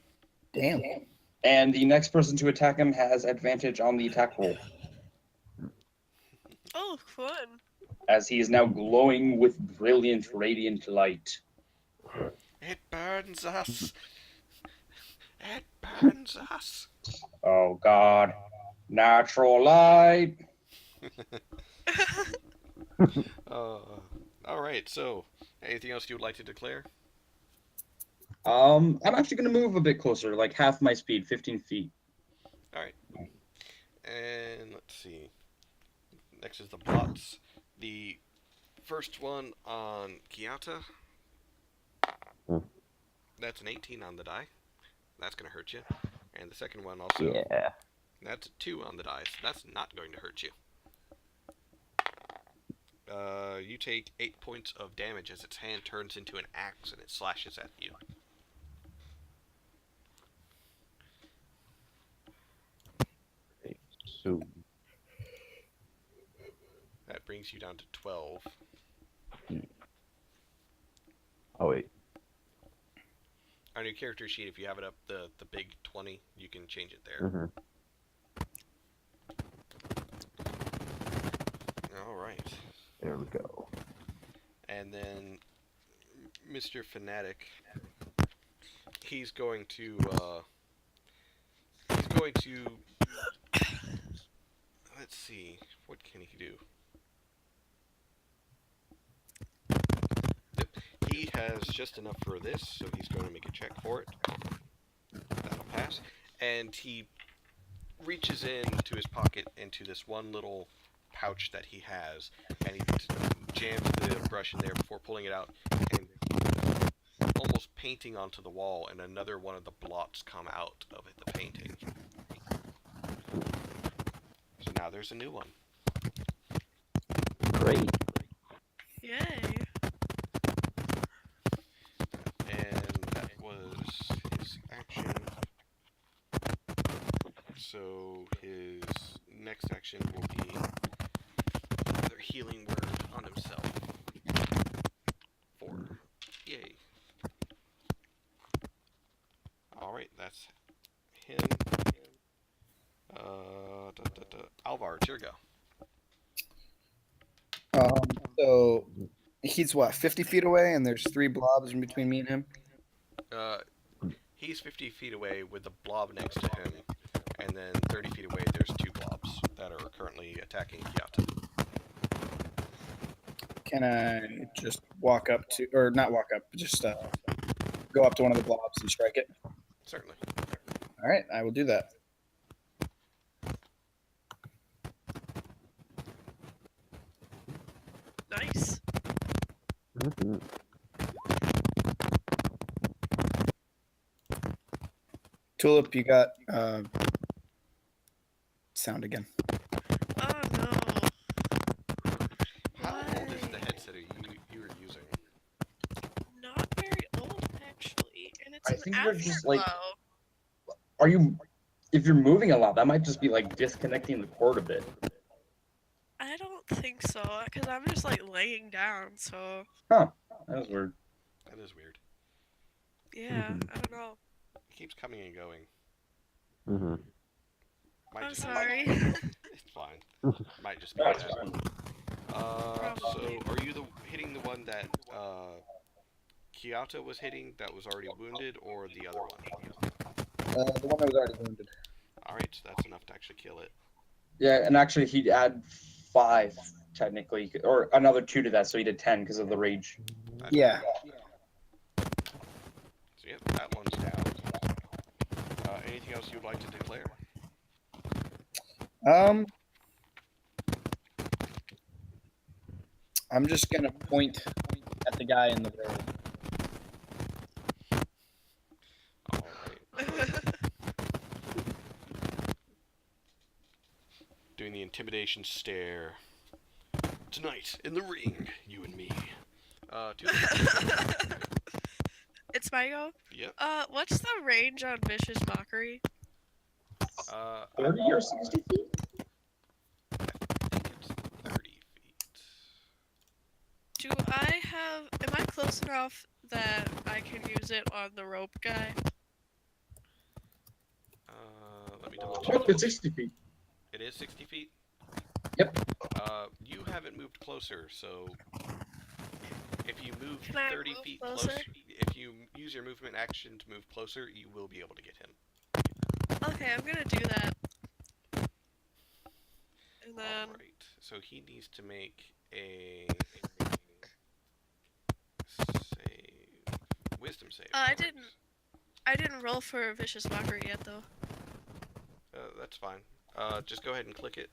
Damn. And the next person to attack him has advantage on the attack roll, Oh, fun. as he is now glowing with brilliant, radiant light. It burns us. It burns us. Oh God! Natural light. Alright, so, anything else you would like to declare? I'm actually going to move a bit closer, like half my speed, 15 feet. Alright. And let's see. Next is the blots. The first one on Kiata. Hmm. That's an 18 on the die. That's going to hurt you. And the second one also. Yeah. That's a 2 on the dice. That's not going to hurt you. You take 8 points of damage as its hand turns into an axe and it slashes at you. Okay, so That brings you down to 12. oh wait, On your character sheet, if you have it up, the big 20, you can change it there. mm-hmm. Alright. There we go. And then Mr. Fanatic, he's going to let's see, what can he do? Yep, he has just enough for this, so he's going to make a check for it. That'll pass. And he reaches into his pocket into this one little pouch that he has, and he jams the brush in there before pulling it out, and almost painting onto the wall, and another one of the blots come out of the painting. So now there's a new one. Great. Yay. And that was his action. So his next action will be another healing word on himself. 4. Yay. Alright, that's him. Alvar, it's your go. So he's what, 50 feet away, and there's 3 blobs in between me and him. He's 50 feet away with the blob next to him, and then 30 feet away there's 2 blobs that are currently attacking Kiata. Can I just walk up to, or not walk up, but just go up to one of the blobs and strike it? Certainly. All right, I will do that. Nice. Mm-hmm. Tulip, you got sound again. Oh no. How old is the Why? headset you were using? Not very old, actually. And it's I an think you're just, like- afterglow. Are you? If you're moving a lot, that might just be like disconnecting the cord a bit. I don't think so, because I'm just like laying down, so That was weird. That is weird. yeah, Mhm. I don't know. It keeps coming and going. Mm-hmm. Might I'm just sorry. It's fine. Might just be That's that. fine. So Probably. are you hitting the one that Kiata was hitting that was already wounded, or the other one? The one that was already wounded. Alright, so that's enough to actually kill it. Yeah, and actually he'd add 5 technically, or another 2 to that, so he did 10 because of the rage. That's Yeah. So yep, that one's down. Anything else you'd like to declare? I'm just gonna point at the guy in the road. Alright. Doing the intimidation stare. Tonight, in the ring, you and me. It's my go? Yep. What's the range on Vicious Mockery? 30 or 60 feet? I think it's 30 feet. Do I have... Am I close enough that I can use it on the rope guy? Let me double Oh, check. it's 60 feet. It is 60 feet? Yep. You haven't moved closer, so if you move Can I 30 move feet closer? if you use your movement action to move closer, you will be able to get him. Okay, I'm gonna do that. And then... Alright, so he needs to make a save. Wisdom save. I correct. I didn't roll for Vicious Mockery yet, though. That's fine. Just go ahead and click it.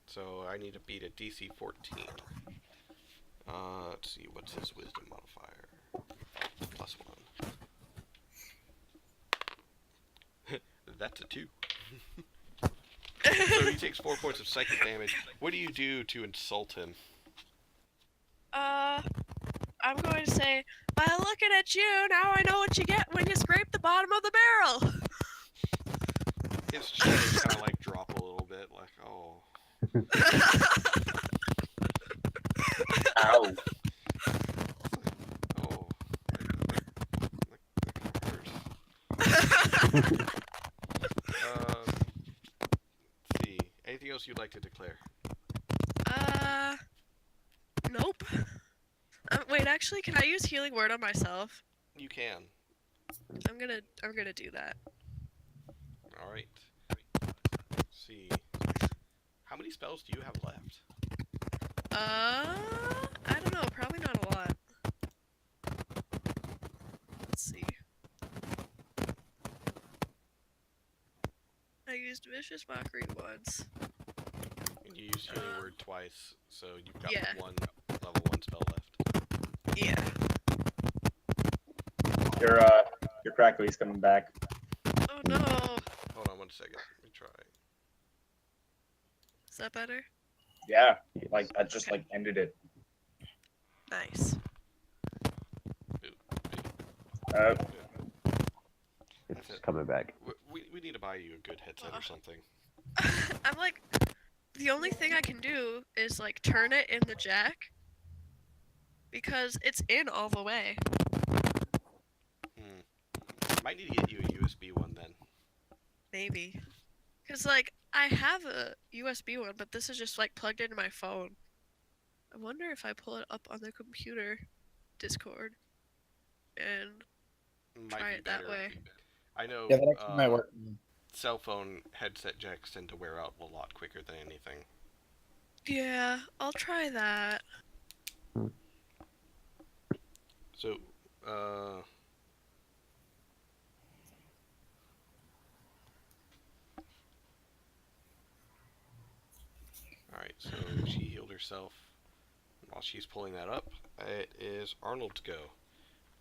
So I need to beat a DC 14. Let's see, what's his wisdom modifier? +1. That's a 2. So he takes 4 points of psychic damage. What do you do to insult him? I'm going to say, by looking at you, now I know what you get when you scrape the bottom of the barrel. His shoulders kind of like drop a little bit, like, oh. Ow. Oh. That hurts. Let's see. Anything else you'd like to declare? Nope. Wait, actually, can I use healing word on myself? You can. I'm gonna do that. Alright. Let's see. How many spells do you have left? I don't know, probably not a lot. Let's see. I used Vicious Mockery once. And you used healing word twice, so you've got Yeah. 1 level 1 spell left. Yeah. Your crackly's coming back. Oh no. Hold on 1 second. Let me try. Is that better? Yeah, Yes. like that just like ended it. Nice. It's it. coming back. We need to buy you a good headset or something. I'm like, the only thing I can do is like turn it in the jack. Because it's in all the way. Might need to get you a USB one then. Maybe. Because, like, I have a USB one, but this is just, like, plugged into my phone. I wonder if I pull it up on the computer Discord and Might try be it that better. way. I know Yeah, that actually might work. cell phone headset jacks tend to wear out a lot quicker than anything. Yeah, I'll try that. So, alright, so she healed herself. While she's pulling that up, it is Arnold's go.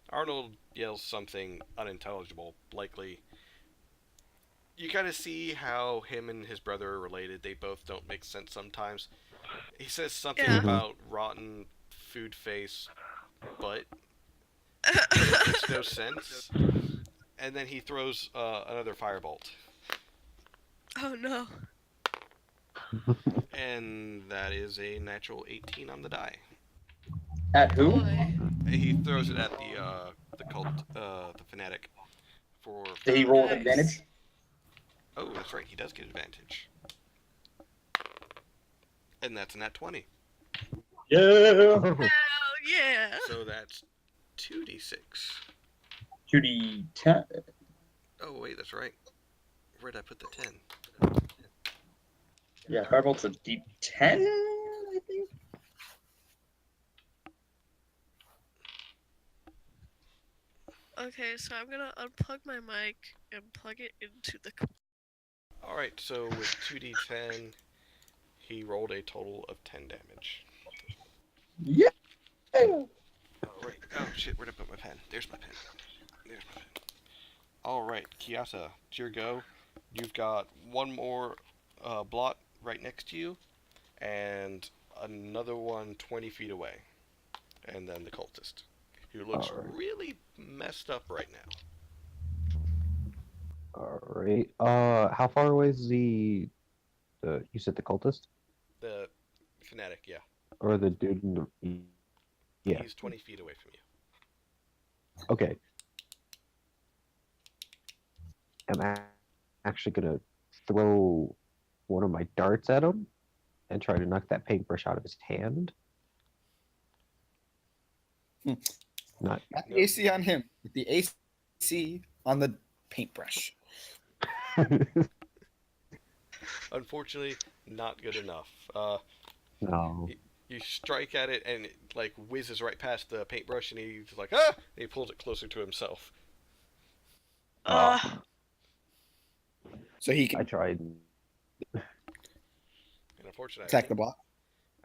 Arnold yells something unintelligible, likely. You kind of see how him and his brother are related. They both don't make sense sometimes. He says something Yeah. about rotten food face, but it makes no sense. And then he throws another firebolt. Oh no. And that is a natural 18 on the die. At who? Boy. He throws it at the cult, the fanatic. For Did he roll with Nice. advantage? oh, that's right, he does get advantage. And that's a nat 20. Yeah. Hell yeah. So that's 2d6. 2d10. Oh wait, that's right. Where'd I put the 10? Yeah, firebolt's a d10, I think. Okay, so I'm gonna unplug my mic and plug it into the. Alright, so with 2d10, he rolled a total of 10 damage. Yeah. Oh, right. Oh, shit, where'd I put my pen? There's my pen. There's my pen. Alright, Kiata, it's your go. You've got one more blot right next to you, and another one 20 feet away. And then the cultist, who looks Alright. really messed up right now. Alright. How far away is the you said the cultist? The fanatic, yeah. Or the dude in the yeah. He's 20 feet away from you. Okay. I'm actually gonna throw one of my darts at him and try to knock that paintbrush out of his hand. Not Not the AC on him, but the AC on the paintbrush. Unfortunately, not good enough. no. You strike at it, and it like whizzes right past the paintbrush, and he's like, ah! And he pulls it closer to himself. So he I can tried. And unfortunately, attack the block.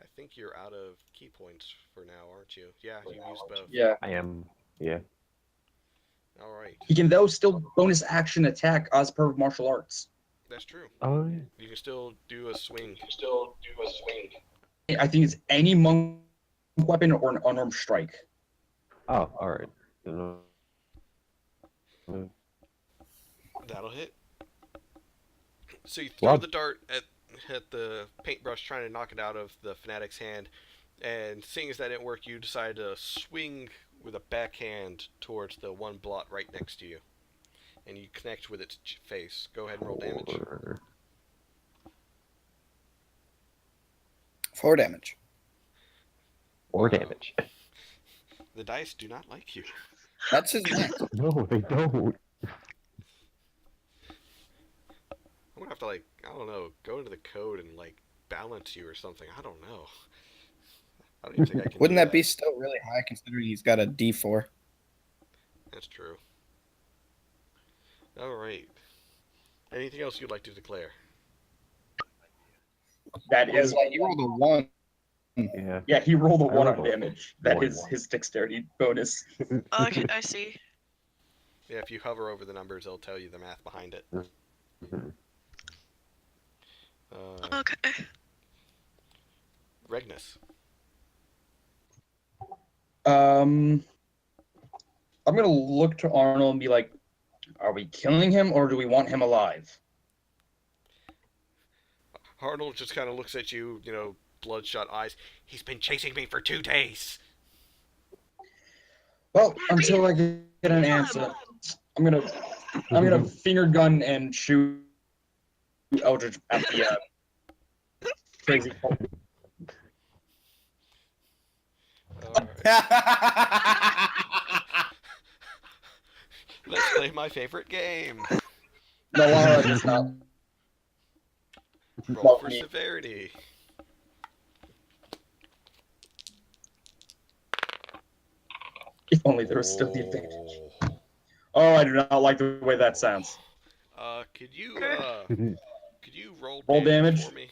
I think you're out of key points for now, aren't you? Yeah, you used both. Yeah. I am. Yeah. All right. He can though still bonus action attack as per martial arts. That's true. Oh, yeah. You can still do a swing. I think it's any monk weapon or an unarmed strike. Oh, all right. That'll hit. So you throw Wow. the dart at the paintbrush, trying to knock it out of the fanatic's hand, and seeing as that didn't work, you decide to swing with a backhand towards the one blot right next to you, and you connect with its face. Go ahead and roll damage. 4 damage. Or Wow. damage. The dice do not like you. That's his max. No, they don't. I'm gonna have to, like, I don't know, go into the code and, like, balance you or something. I don't know. I don't even think I can. Wouldn't do that be still really high considering he's got a D4? That's true. All right. Anything else you'd like to declare? That is, You rolled a 1. Yeah. yeah, he rolled a I 1 rolled on a damage. That one. is his dexterity bonus. Okay, I see. Yeah, if you hover over the numbers, it'll tell you the math behind it. Mhm. Okay. Regnus. I'm gonna look to Arnold and be like, "Are we killing him or do we want him alive?" Arnold just kind of looks at you, bloodshot eyes. He's been chasing me for 2 days. Well, until I get an answer, I'm gonna finger gun and shoot Eldritch at the crazy. All right. Let's play my favorite game. No, Laura does not. Roll for severity. If only there was still the advantage. Oh, I do not like the way that sounds. Could you roll Roll damage? for me?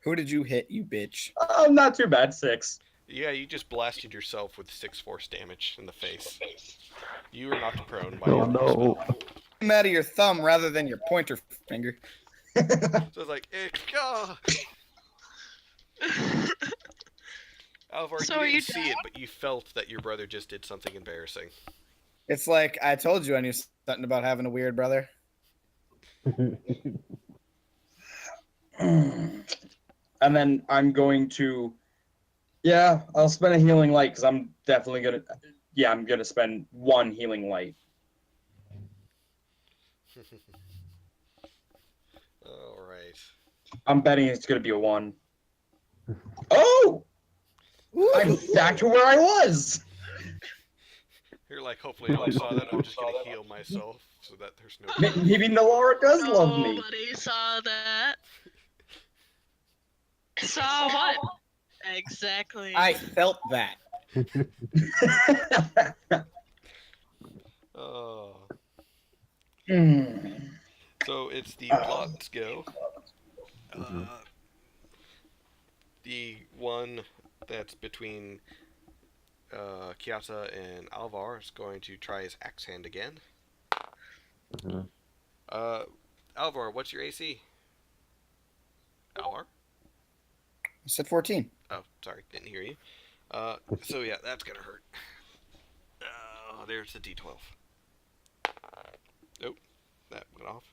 Who did you hit, you bitch? Oh, not too bad. 6. Yeah, you just blasted yourself with 6 force damage in the face. You were knocked prone by Oh, your no. spell. Him out of your thumb rather than your pointer finger. So it's like, Alvar, So you are didn't you see it, but you felt that your brother just did something embarrassing. It's like, I told you I knew something about having a weird brother. And then I'm going to, yeah, I'll spend a healing light because I'm definitely gonna, yeah, I'm gonna spend 1 healing light. All right. I'm betting it's gonna be a 1. Oh, I'm back to where I was. You're like, hopefully no one saw that. I'm just gonna heal myself so that there's no. Maybe Nalara does love me. Nobody saw that. Saw what? Exactly. I felt that. Oh. Hmm. So it's the plots go. The one that's between Kiata and Alvar is going to try his axe hand again. Mhm. Alvar, what's your AC? Alvar? I said 14. Oh, sorry, didn't hear you. So yeah, that's gonna hurt. There's the D12. Nope, that went off.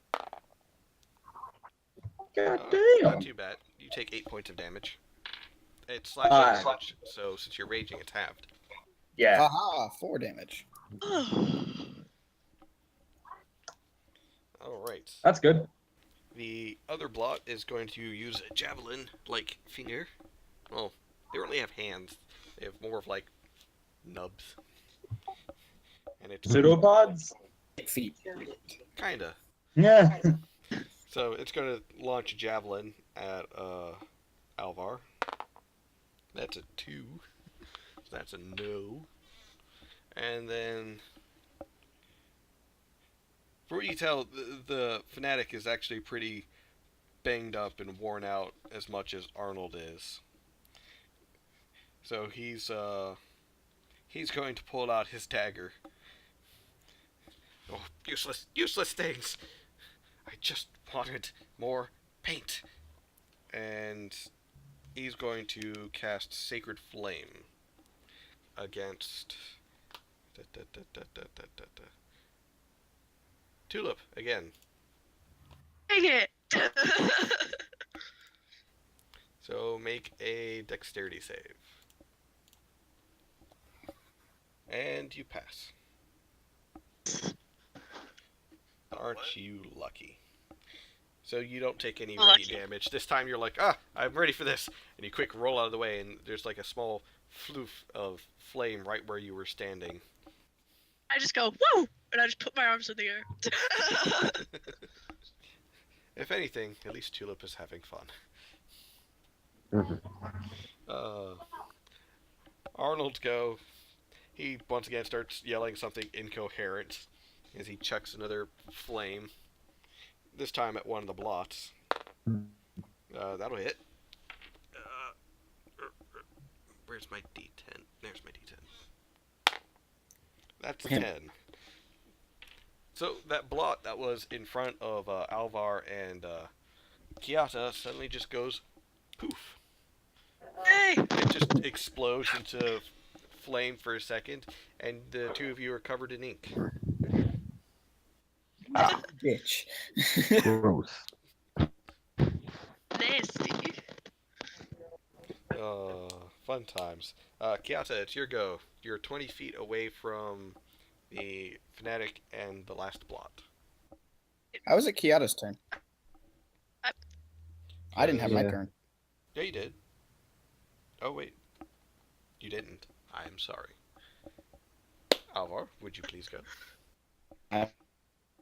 God Not damn. too bad. You take 8 points of damage. It's slashing damage, so since you're raging, it's halved. Yeah. Haha, 4 damage. Alright. That's good. The other blot is going to use a javelin-like finger. Well, they don't really have hands. They have more of, like, nubs. And it's Pseudopods? Feet. kinda. Yeah. So it's going to launch a javelin at Alvar. That's a 2. So that's a no. And then, for what you tell, the fanatic is actually pretty banged up and worn out as much as Arnold is. So he's going to pull out his dagger Oh, useless things. I just wanted more paint. And he's going to cast Sacred Flame against Tulip again. Dang it! So make a dexterity save. And you pass. Aren't you lucky? So you don't take any ready Lucky. damage. This time you're like, I'm ready for this. And you quick roll out of the way, and there's like a small floof of flame right where you were standing. I just go, woo! And I just put my arms in the air. If anything, at least Tulip is having fun. Arnold go. He once again starts yelling something incoherent as he chucks another flame. This time at one of the blots. That'll hit. Where's my D10? There's my D10. That's 10. So that blot that was in front of Alvar and Kiata suddenly just goes poof. Hey! It just explodes into flame for a second, and the two of you are covered in ink. Bitch. Gross. Nasty. Fun times. Kiata, it's your go. You're 20 feet away from the fanatic and the last blot. How was it Kiata's turn? I didn't have my Yeah. turn. Yeah, you did. Oh, wait. You didn't. I am sorry. Alvar, would you please go? I'm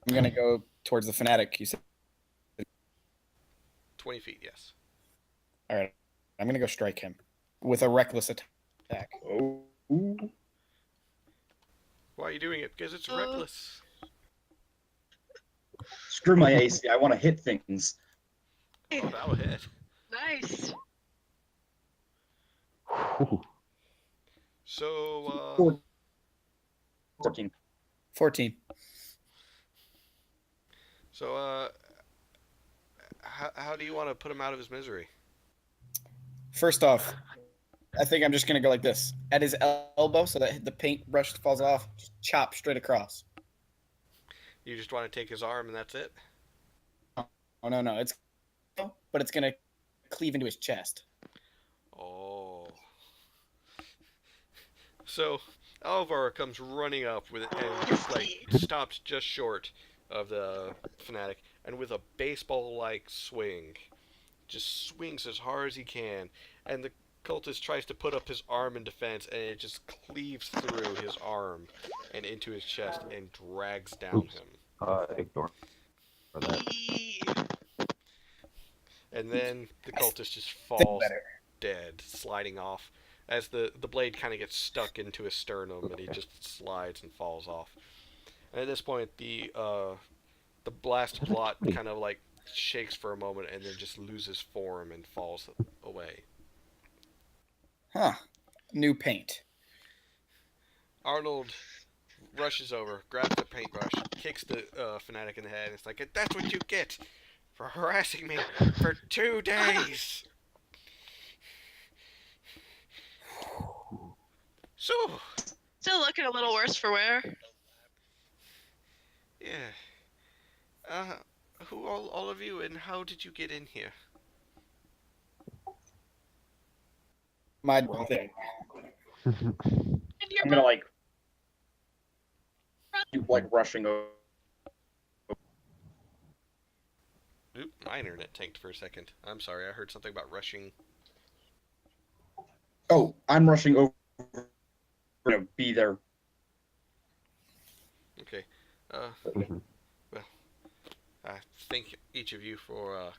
gonna go towards the fanatic. You said, 20 feet, yes. all right. I'm gonna go strike him with a reckless attack. Oh. Why are you doing it? Because it's reckless. Screw my AC. I want to hit things. Oh, that'll hit. Nice. So, 14. 14. So, how do you want to put him out of his misery? First off, I think I'm just gonna go like this at his elbow, so that the paintbrush falls off. Just chop straight across. You just want to take his arm and that's it? Oh no, but it's gonna cleave into his chest. Oh. So, Alvar comes running up with it and stops just short of the fanatic, and with a baseball-like swing, just swings as hard as he can, and the cultist tries to put up his arm in defense, and it just cleaves through his arm and into his chest and drags down Oops. him. Ignore that. Eee. And then the cultist just Think falls better. dead, sliding off, as the blade kind of gets stuck into his sternum, and he just slides and falls off. And at this point, the blast blot kind of like shakes for a moment, and then just loses form and falls away. Huh. New paint. Arnold rushes over, grabs the paintbrush, kicks the fanatic in the head, and it's like, "That's what you get for harassing me for 2 days." So, Still looking a little worse for wear. yeah. Who all of you, and how did you get in here? My thing. And your I'm gonna like keep like rushing over. Oop, my internet tanked for a second. I'm sorry, I heard something about rushing. Oh, I'm rushing over to be there. Okay. Mhm. I thank each of you for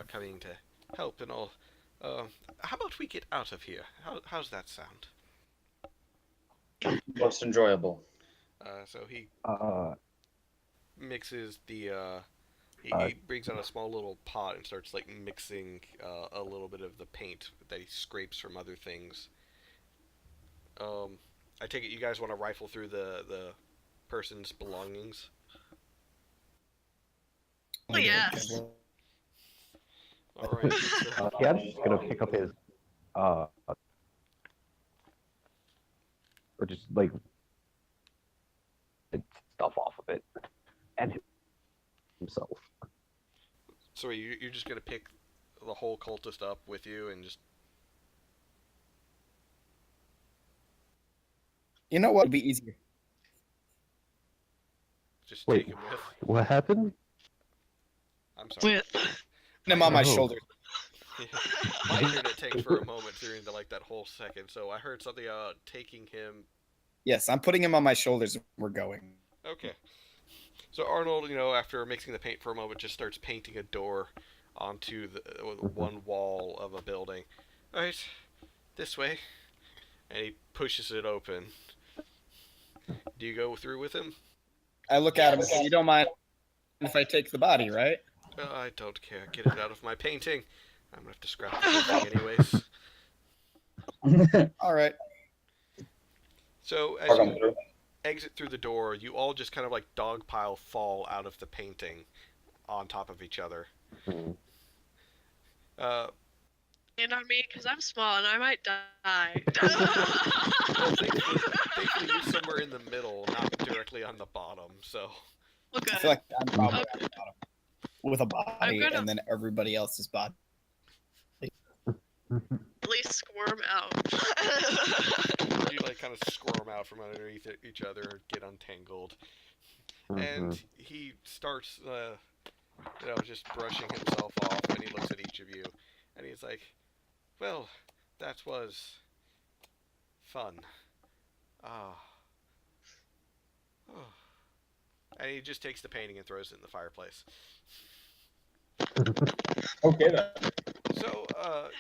coming to help and all. How about we get out of here? How's that sound? Most enjoyable. So he mixes the he brings out a small little pot and starts like mixing a little bit of the paint that he scrapes from other things. I take it you guys want to rifle through the person's belongings. Oh, yes. All right. So, Kiada's just gonna pick up his, or just like stuff off of it, and himself. so you're just gonna pick the whole cultist up with you and just You know what would be easier? take Wait, him with. what happened? I'm sorry. With. Put him on my Oh. shoulder. My internet tanked for a moment during like that whole second, so I heard something about taking him. Yes, I'm putting him on my shoulders. We're going. Okay. So Arnold, after mixing the paint for a moment, just starts painting a door onto the one wall of a building. All right, this way, and he pushes it open. Do you go through with him? I look at him and say, "You don't mind if I take the body, right?" I don't care. Get it out of my painting. I'm gonna have to scrap the whole thing anyways. All right. So as I'll come you through. exit through the door, you all just kind of like dogpile fall out of the painting on top of each other. Mhm. And on me, because I'm small and I might die. Thankfully you're somewhere in the middle, not directly on the bottom, so... I Okay. feel like I'm probably on the bottom with a body, gonna- and then everybody else's body. At least squirm out. You like kind of squirm out from underneath each other, get untangled, and he starts, just brushing himself off, and he looks at each of you, and he's like, well, that was fun. Ah. Oh. And he just takes the painting and throws it in the fireplace. Okay then. So,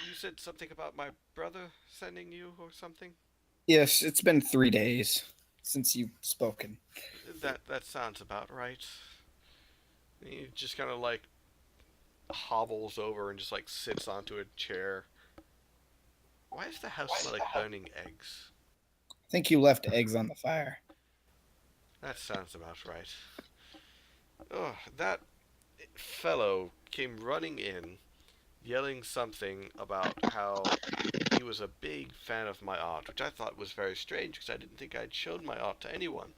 you said something about my brother sending you or something? Yes, it's been 3 days since you've spoken. That sounds about right. He just kind of like hobbles over and just like sits onto a chair. Why does the house smell like burning eggs? I think you left eggs on the fire. That sounds about right. Oh, that fellow came running in, yelling something about how he was a big fan of my art, which I thought was very strange because I didn't think I'd shown my art to anyone.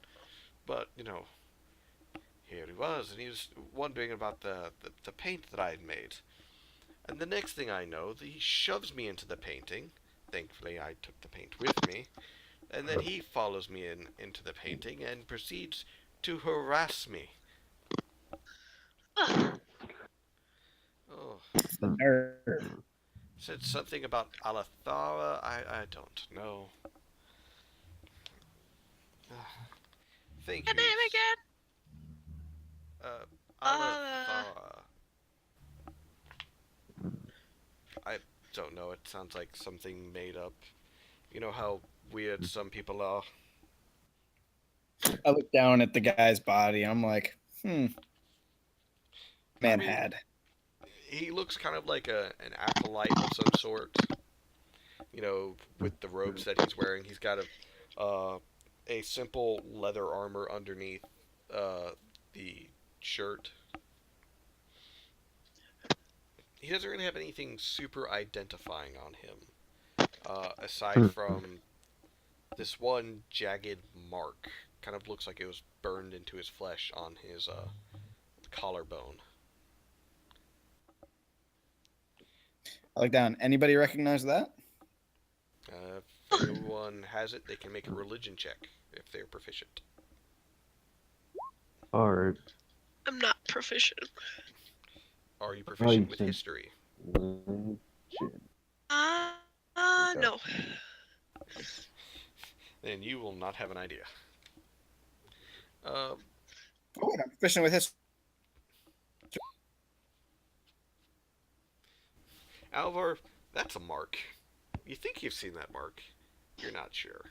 But, here he was, and he was wondering about the paint that I had made. And the next thing I know, he shoves me into the painting. Thankfully, I took the paint with me. And then he follows me into the painting and proceeds to harass me. Oh, The nerve. said something about Alathara. I don't know. Thank Your you. name again? Alathara. I don't know. It sounds like something made up. You know how weird some people are. I look down at the guy's body. I'm like, Man mean- had. He looks kind of like an acolyte of some sort. With the robes that he's wearing. He's got a simple leather armor underneath the shirt. He doesn't really have anything super identifying on him, aside from this one jagged mark. Kind of looks like it was burned into his flesh on his collarbone. I look down. Anybody recognize that? If anyone has it, they can make a religion check if they're proficient. Or I'm not proficient. Are you proficient with Religion. history? religion. No. Then you will not have an idea. Oh, wait, I'm fishing with his. Alvar, that's a mark. You think you've seen that mark. You're not sure.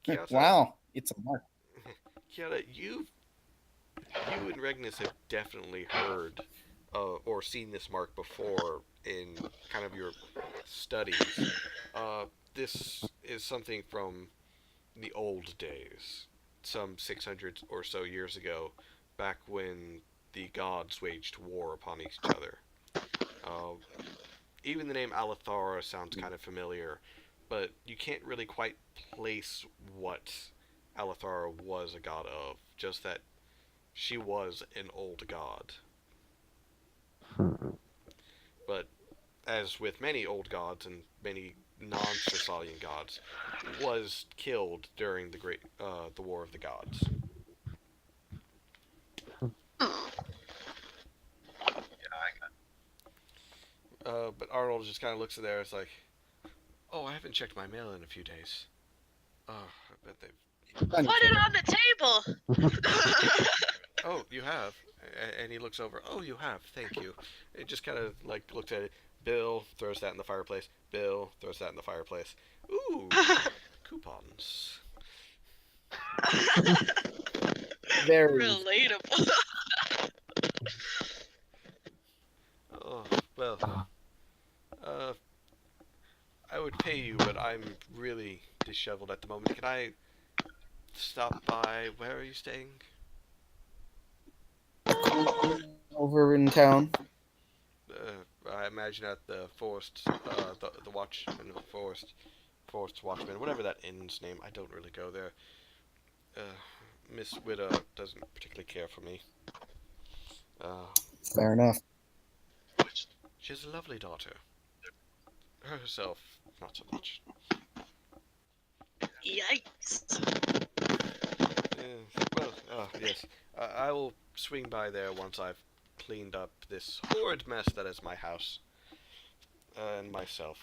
Kiata, Wow, it's a mark. Kiata, you and Regnus have definitely heard or seen this mark before in kind of your studies. This is something from the old days, some 600 or so years ago, back when the gods waged war upon each other. Uh, Even the name Alethara sounds kind of familiar, but you can't really quite place what Alethara was a god of, just that she was an old god. Hmm. But as with many old gods and many non-Thessalian gods, was killed during the War of the Gods. But Arnold just kind of looks at there. It's like, oh, I haven't checked my mail in a few days. Oh, I bet they've. Fine, Put it on the table. Oh, you have. And he looks over. Oh, you have. Thank you. It just kind of like looks at it. Bill throws that in the fireplace. Bill throws that in the fireplace. Ooh, coupons. Very. Relatable. Oh, well. Uh, I would pay you, but I'm really disheveled at the moment. Can I stop by? Where are you staying? Over in town. I imagine at the forest, the watchman, forest watchman, whatever that inn's name. I don't really go there. Miss Widow doesn't particularly care for me. Fair enough. She has a lovely daughter. Herself, not so much. Yikes. Yes. I will swing by there once I've cleaned up this horrid mess that is my house. And myself.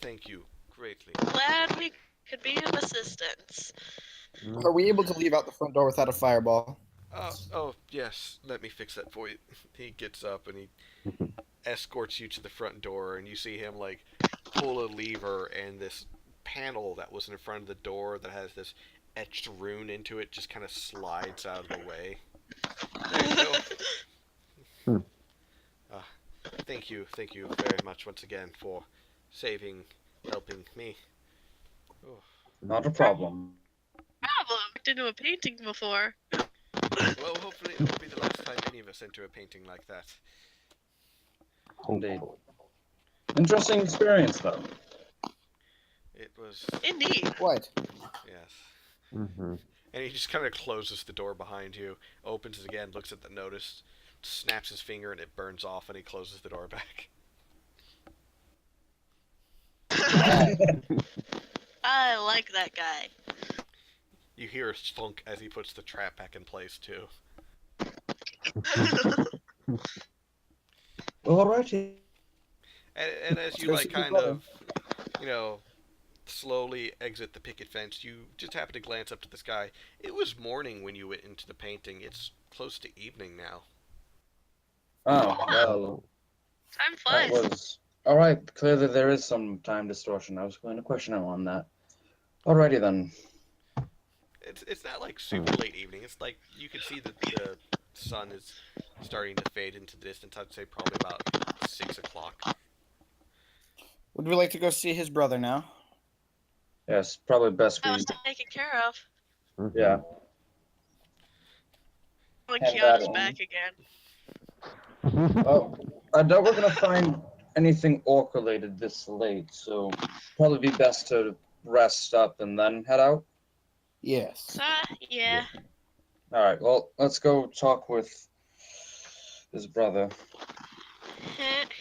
Thank you greatly. Glad we could be of assistance. Are we able to leave out the front door without a fireball? Oh, yes, let me fix that for you. He gets up and he escorts you to the front door, and you see him, like, pull a lever, and this panel that was in front of the door that has this etched rune into it just kind of slides out of the way. There you go. Thank you very much once again for helping me. Oh. Not a problem. Problem. Looked into a painting before. Well, hopefully it won't be the last time any of us enter a painting like that. Indeed. Interesting experience, though. It was, Indeed. What? yes. Mm-hmm. And he just kind of closes the door behind you, opens it again, looks at the notice, snaps his finger, and it burns off, and he closes the door back. I like that guy. You hear a thunk as he puts the trap back in place, too. Alrighty. And as you, Go like, see your kind brother. of, you know, slowly exit the picket fence, you just happen to glance up to the sky. It was morning when you went into the painting. It's close to evening now. Oh, well, Time that flies. was... Alright, clearly there is some time distortion. I was going to question him on that. Alrighty then. It's not like super late evening. It's like you can see that the sun is starting to fade into the distance. I'd say probably about 6 o'clock. Would we like to go see his brother now? Yes, probably best I we... was taken care of. Mm-hmm. Yeah. When Hand Kiana's that back again. Oh, I doubt we're going to find anything orc-related this late, so probably be best to rest up and then head out. Yes. Yeah. Alright, well, let's go talk with his brother.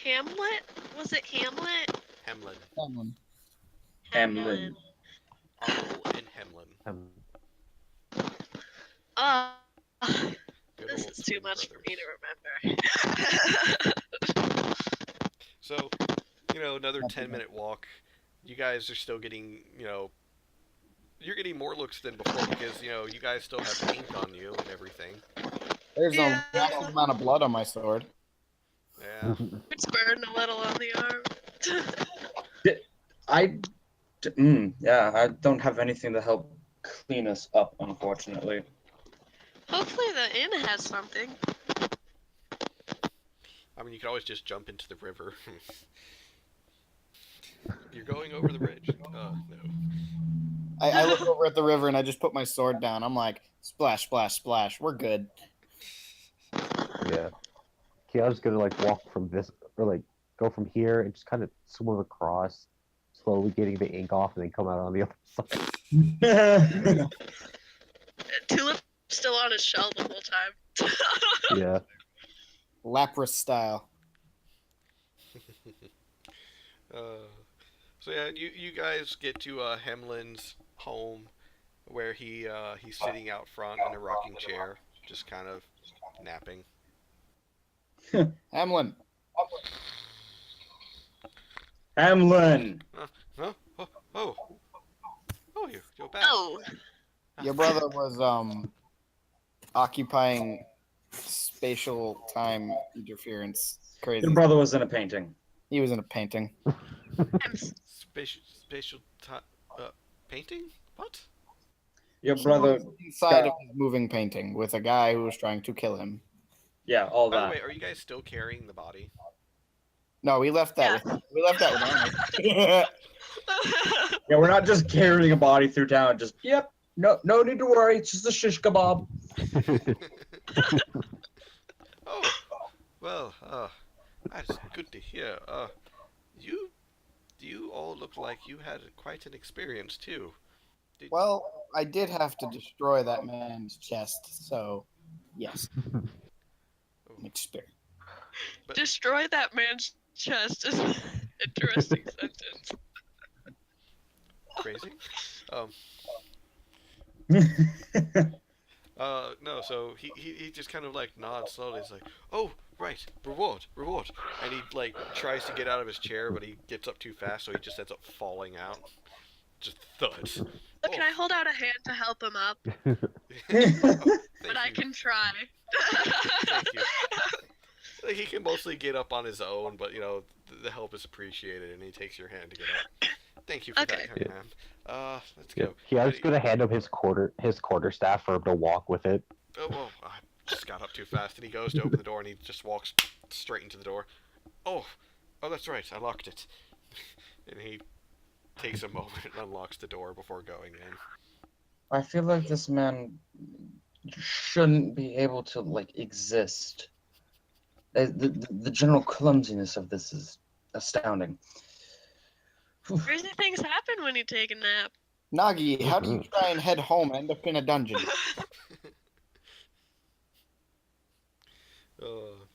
Hamlet? Was it Hamlet? Hemlin. Hamlin. Arnold and Hemlin. Good This old is too twin much for brothers. me to remember. So, another 10-minute walk. You guys are still getting, you're getting more looks than before because, you guys still have ink on you and everything. There's Yeah. a massive amount of blood on my sword. Yeah. It's burned a little on the arm. Yeah, I don't have anything to help clean us up, unfortunately. Hopefully the inn has something. I mean, you could always just jump into the river. You're going over the bridge? No. I look over at the river and I just put my sword down. I'm like, splash, splash, splash. We're good. Yeah. Kiara's gonna like walk from this, or like go from here and just kind of swim across, slowly getting the ink off, and then come out on the other side. Tulip's still on his shell the whole time. Yeah. Lapras style. So yeah, you guys get to Hemlin's home, where he's sitting out front in a rocking chair, just kind of napping. Hamlin. Hamlin! Huh? Oh, you're back. Oh, Your brother was occupying spatial time interference. Crazy. Your brother was in a painting. He was in a painting. Spatial painting? What? Your brother, Inside of his moving painting with a guy who was trying to kill him. yeah, all By the that. way, are you guys still carrying the body? No, we left that Yeah. with we left that with Arnold. Yeah, we're not just carrying a body through town. Just no need to worry. It's just a shish kebab. Oh, well, that's good to hear. You all look like you had quite an experience too. Well, I did have to destroy that man's chest, so yes. An experience. But destroy that man's chest is an interesting sentence. crazy. No. So he just kind of like nods slowly. He's like, oh, right, reward, and he like tries to get out of his chair, but he gets up too fast, so he just ends up falling out. Just thuds. Look, can I hold out a hand to help him up? Thank But I you. can try. Thank you. Like, he can mostly get up on his own, but the help is appreciated, and he takes your hand to get up. Thank you for Okay. that, young man. Let's Yeah. go. Kiara's gonna hand him his quarter staff for him to walk with it. Oh, well, I just got up too fast, and he goes to open the door, and he just walks straight into the door. Oh, that's right, I locked it. And he takes a moment and unlocks the door before going in. I feel like this man shouldn't be able to like exist. The general clumsiness of this is astounding. Crazy things happen when you take a nap. Nagi, how do you try and head home and end up in a dungeon?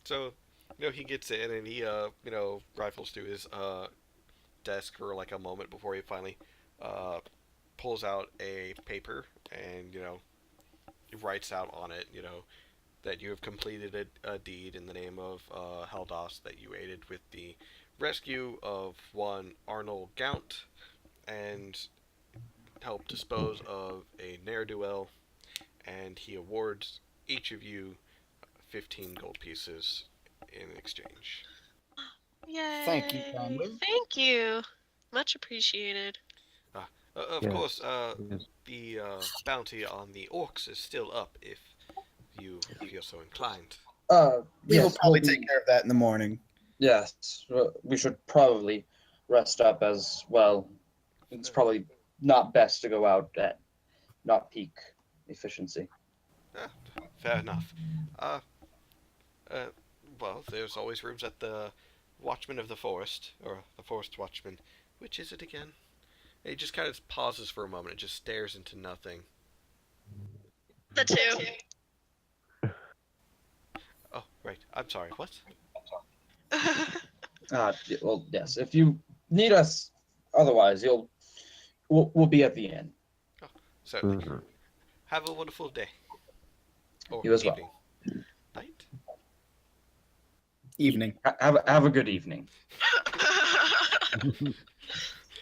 So, he gets in, and he, rifles through his, desk for, like, a moment before he finally, pulls out a paper and, writes out on it, that you have completed a deed in the name of, Haldos, that you aided with the rescue of one Arnold Gaunt, and helped dispose of a ne'er-do-well, and he awards each of you 15 gold pieces in exchange. Yay. Thank you kindly. Thank you. Much appreciated. Of Yes. course, Yes. the bounty on the orcs is still up if you feel so inclined. We will Yes, probably we'll take care of that in the morning. Yes, we should probably rest up as well. It's probably not best to go out at not peak efficiency. Fair enough. Well, there's always rooms at the Watchman of the Forest, or the Forest Watchman. Which is it again? He just kind of pauses for a moment and just stares into nothing. The two. Oh, right. I'm sorry. What? Well, yes. If you need us, otherwise, we'll be at the inn. Certainly. Mhm. Have a wonderful day. Or You as well. evening. Night? Evening. Have a good evening.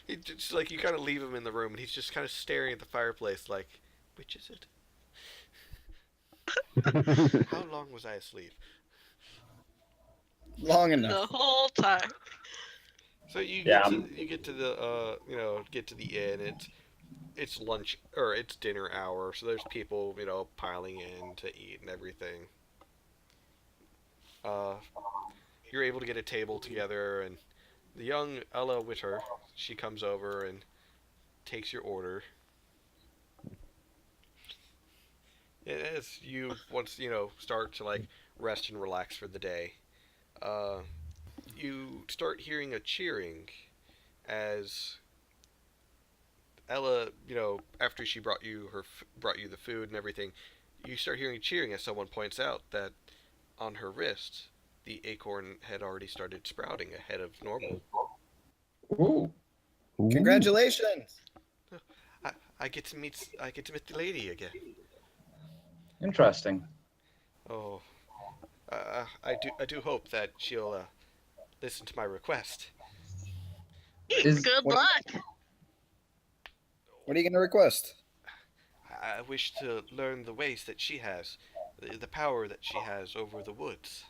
He just, like, you kind of leave him in the room, and he's just kind of staring at the fireplace like, which is it? How long was I asleep? Long enough. The whole time. So you Yeah, get to the get to the inn. It's lunch, or it's dinner hour, so there's people piling in to eat and everything. You're able to get a table together, and the young Ella Witter, she comes over and takes your order. as you once start to like rest and relax for the day, uh, you start hearing a cheering as Ella, after she brought you the food and everything, you start hearing cheering as someone points out that on her wrist, the acorn had already started sprouting ahead of normal. Ooh. Ooh. Congratulations! I get to meet the lady again. Interesting. Oh, I do hope that she'll listen to my request. Good What, luck. what are you gonna request? I wish to learn the ways that she has, the power that she has over the woods.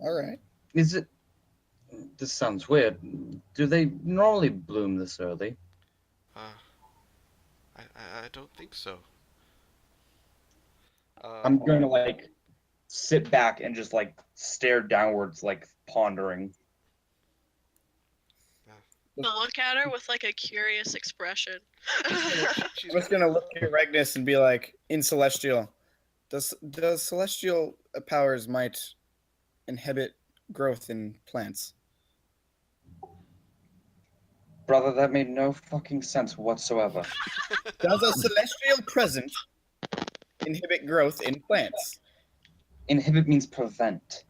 All right. Is it? This sounds weird. Do they normally bloom this early? Uh, I don't think so. I'm going to like sit back and just like stare downwards, like pondering. Look at her with like a curious expression. She's I'm just gonna look at Regnus and be like, in Celestial, does Celestial powers might inhibit growth in plants? Brother, that made no fucking sense whatsoever. Does a Celestial present inhibit growth in plants? Inhibit means prevent.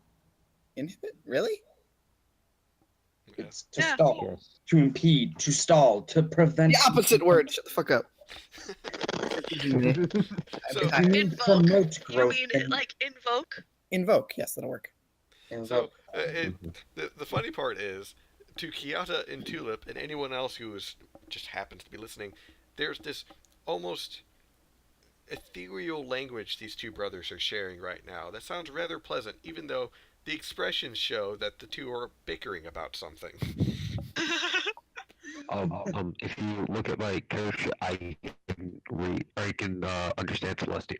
Inhibit? Really? It's to Yeah. stop, Yes. to impede, to stall, to prevent. The opposite word. Shut the fuck up. So, If you mean Invoke. promote You growth, mean then like invoke? Invoke. Yes, that'll work. so invoke. the funny part is, to Kiata and Tulip and anyone else who just happens to be listening, there's this almost ethereal language these two brothers are sharing right now that sounds rather pleasant, even though the expressions show that the two are bickering about something. If you look at my character, I can read, or I can understand Celestial.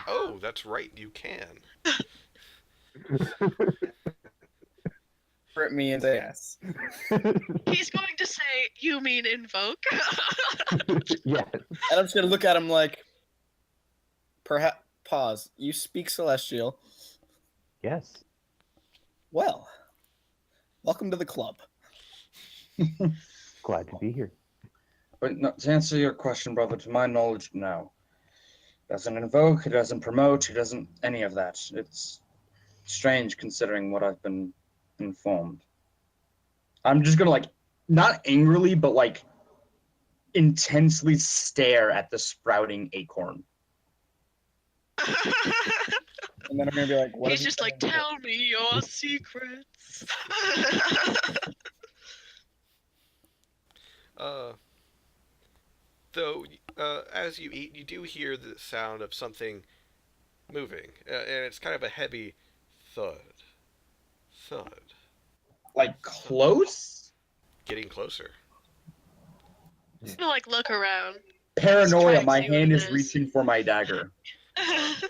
Oh, that's right, you can. Hurt me and say yes. He's going to say, "You mean invoke?" Yes. And I'm just gonna look at him like, perhaps pause. You speak Celestial. Yes. Well, welcome to the club. Glad to be here. But no, to answer your question, brother, to my knowledge, no. It doesn't invoke, it doesn't promote, it doesn't any of that. It's strange considering what I've been informed. I'm just gonna like, not angrily, but like intensely stare at the sprouting acorn. And then I'm gonna be like, what He's have you just like, done? "Tell me your secrets." Uh, though, as you eat, you do hear the sound of something moving, and it's kind of a heavy thud. Thud. Like close? Getting closer. He's gonna like look around. Paranoia, Try to my see what hand it is is. reaching for my dagger.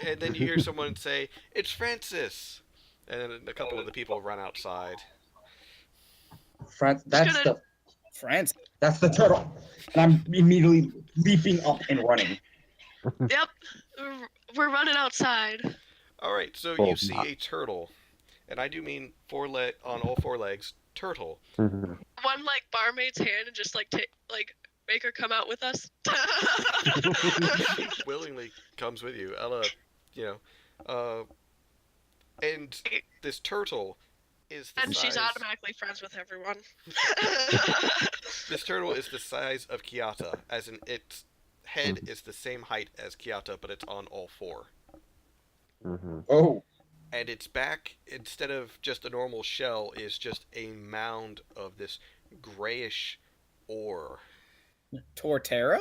And then you hear someone say, "It's Francis!" And then a couple of the people run outside. That's gonna- France. that's the turtle. And I'm immediately leaping up and running. Yep, we're running outside. Alright, so Well, you see a turtle, and I do mean on all four legs, turtle. Mhm. One like barmaid's hand and just like make her come out with us. She willingly comes with you. Ella, and this turtle is the And size... she's automatically friends with everyone. This turtle is the size of Kiata, as in its head is the same height as Kiata, but it's on all four. Mhm. Oh, And its back, instead of just a normal shell, is just a mound of this grayish ore. Torterra?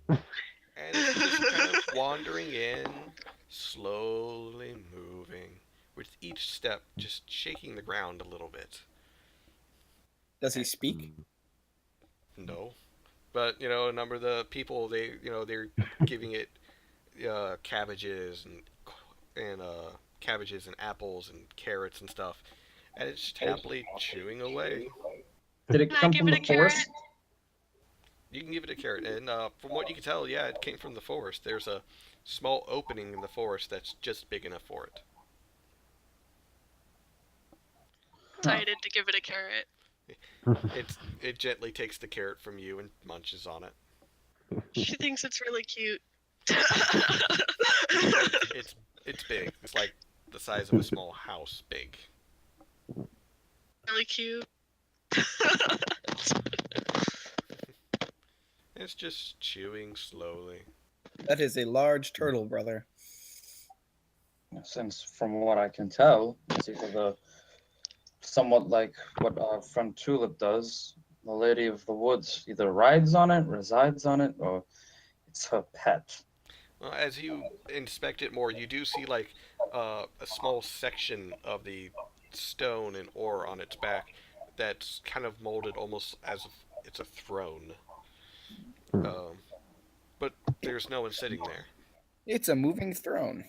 And it's just kind of wandering in, slowly moving, with each step just shaking the ground a little bit. Does he speak? No. But, a number of the people, they're giving it cabbages and cabbages and apples and carrots and stuff. And it's just happily chewing away. did it Can I come give from it the a carrot? forest? You can give it a carrot, and from what you can tell, yeah, it came from the forest. There's a small opening in the forest that's just big enough for it. Excited to give it a carrot. It gently takes the carrot from you and munches on it. She thinks it's really cute. It's big. It's like the size of a small house big. Really cute. It's just chewing slowly. That is a large turtle, brother. Since, from what I can tell, it's either somewhat like what our friend Tulip does. The Lady of the Woods either rides on it, resides on it, or it's her pet. As you inspect it more, you do see like a small section of the stone and ore on its back that's kind of molded almost as if it's a throne. But there's no one sitting there. It's a moving throne.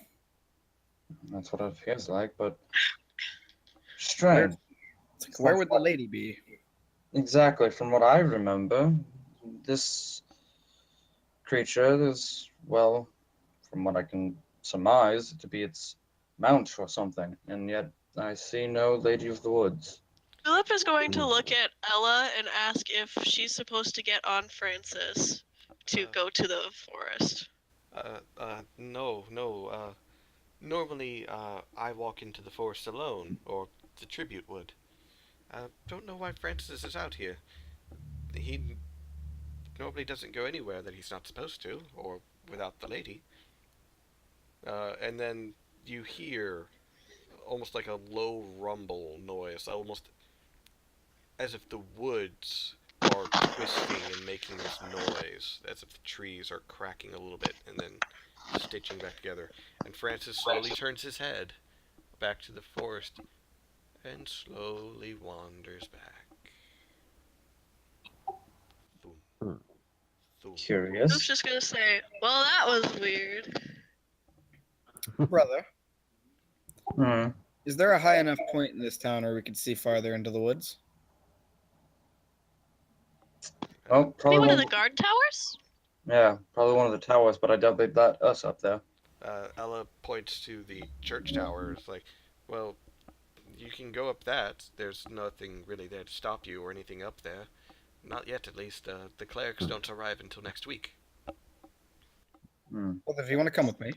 That's what it feels like, but strange. Where would the lady be? Exactly, from what I remember, this creature is, well, from what I can surmise, to be its mount or something, and yet I see no Lady of the Woods. Philip is going to look at Ella and ask if she's supposed to get on Francis to go to the forest. No. Normally, I walk into the forest alone, or the tribute would. Don't know why Francis is out here. He normally doesn't go anywhere that he's not supposed to, or without the lady. And then you hear almost like a low rumble noise, almost as if the woods are twisting and making this noise, as if the trees are cracking a little bit and then stitching back together. And Francis slowly turns his head back to the forest and slowly wanders back. Boom. Boom. I was Curious. just gonna say, well, that was weird. Brother, Hmm. is there a high enough point in this town where we can see farther into the woods? Oh, Maybe probably one of one. the guard towers? Yeah, probably one of the towers, but I doubt they'd let us up there. Ella points to the church tower. It's like, well, you can go up that. There's nothing really there to stop you or anything up there. Not yet, at least. The clerics don't arrive until next week. Hmm. Well, if you want to come with me.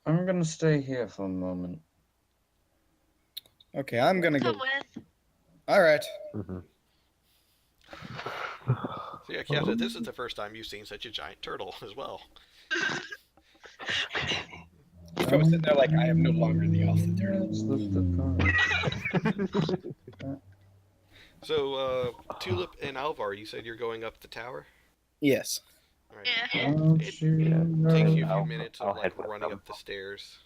I'm gonna stay here for a moment. Okay, I'm gonna go. Come with. All right. So yeah, Kiata, this is the first time you've seen such a giant turtle as well. He's probably sitting there like, I am no longer the elf. Let's lift the car. So, Tulip and Alvar, you said you're going up the tower? Yes. All right. Yeah. Don't It you takes you a few I'll- minutes I'll of like head with running them. up the stairs.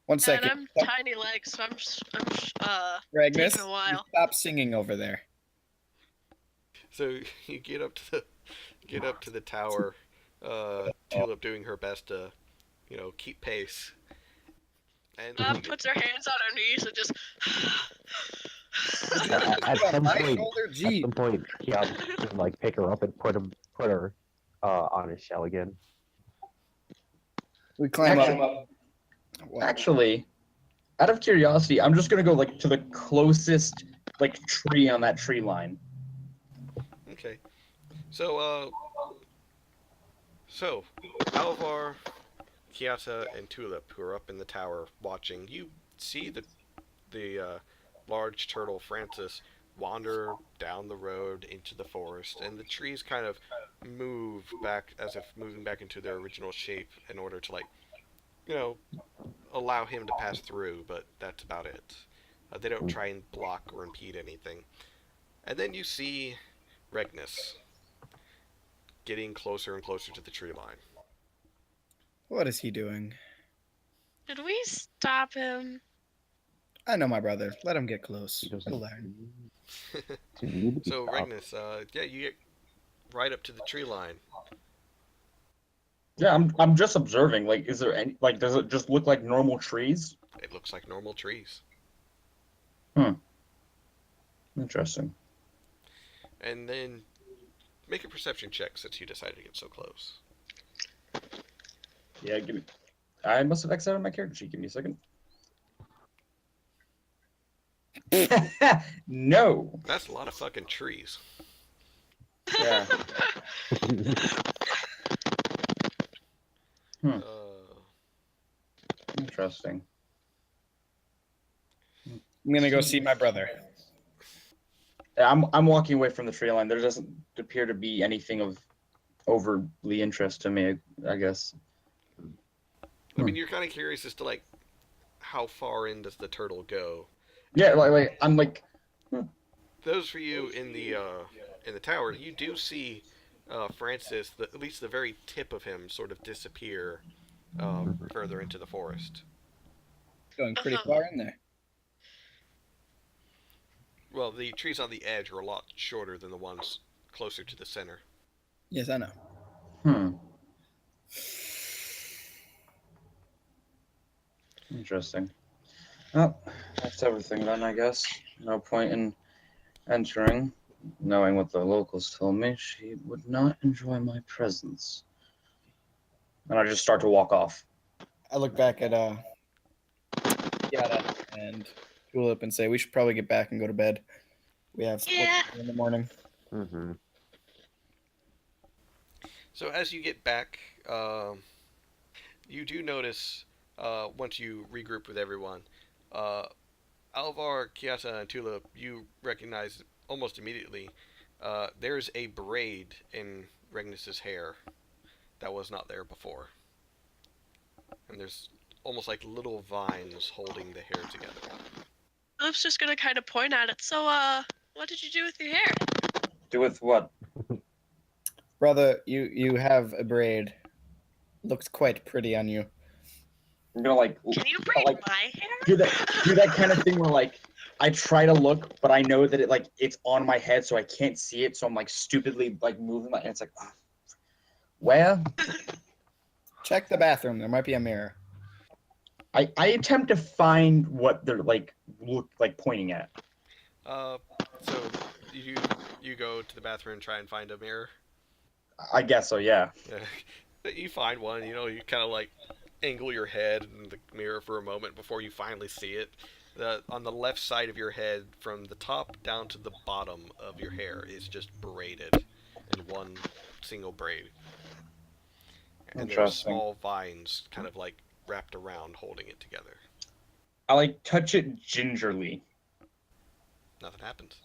One And second. I'm tiny legs, so I'm Ragnus, taking a while. you stop singing over there. So you get up to the tower. Tulip doing her best to, keep pace. And Puts her hands on her knees and just. At some My point, shoulder, at gee. some point, Keanu can like pick her up and put her on his shell again. We climb up. What? Actually, out of curiosity, I'm just gonna go like to the closest like tree on that tree line. okay. So Alvar, Kiata, and Tulip, who are up in the tower watching, you see the large turtle Francis wander down the road into the forest, and the trees kind of move back as if moving back into their original shape in order to allow him to pass through, but that's about it. They don't try and block or impede anything. And then you see Regnus getting closer and closer to the tree line. What is he doing? Did we stop him? I know my brother. Let him get close. He doesn't He'll learn. need to be So stopped. Regnus, you get right up to the tree line. Yeah, I'm just observing. Like, is there any like? Does it just look like normal trees? It looks like normal trees. Interesting. And then Make a perception check since you decided to get so close. Yeah, give me. I must have exited my character sheet. Give me a second. No. That's a lot of fucking trees. Yeah. Uh, Interesting. I'm gonna go see my brother. Yeah, I'm walking away from the tree line. There doesn't appear to be anything of overly interest to me, I guess. I mean, you're kind of curious as to like how far in does the turtle go? Yeah, like I'm like, Those for you in the tower, you do see Francis, at least the very tip of him, sort of disappear further into the forest. Going pretty Uh-huh. far in there. Well, the trees on the edge are a lot shorter than the ones closer to the center. Yes, I know. Interesting. Well, that's everything then, I guess. No point in entering, knowing what the locals told me. She would not enjoy my presence. And I just start to walk off. I look back at Yada and Tulip and say we should probably get back and go to bed. We have work Yeah. in the morning. Mm-hmm. So as you get back, you do notice once you regroup with everyone, Alvar, Kiata, and Tulip, you recognize almost immediately. There's a braid in Regnus's hair that was not there before, and there's almost like little vines holding the hair together. Philip's just gonna kind of point at it. So, what did you do with your hair? Do with what? Brother, you have a braid. Looks quite pretty on you. I'm gonna like Can you braid like my hair? do that kind of thing where like I try to look, but I know that it's on my head, so I can't see it. So I'm like stupidly like moving my, and it's like, where? Check the bathroom. There might be a mirror. I attempt to find what they're like pointing at. So you go to the bathroom and try and find a mirror. I guess so, yeah. You find one. You know, you kind of like angle your head in the mirror for a moment before you finally see it. On the left side of your head, from the top down to the bottom of your hair, is just braided in one single braid. And there's Interesting. small vines kind of like wrapped around holding it together. I like touch it gingerly. Nothing happens.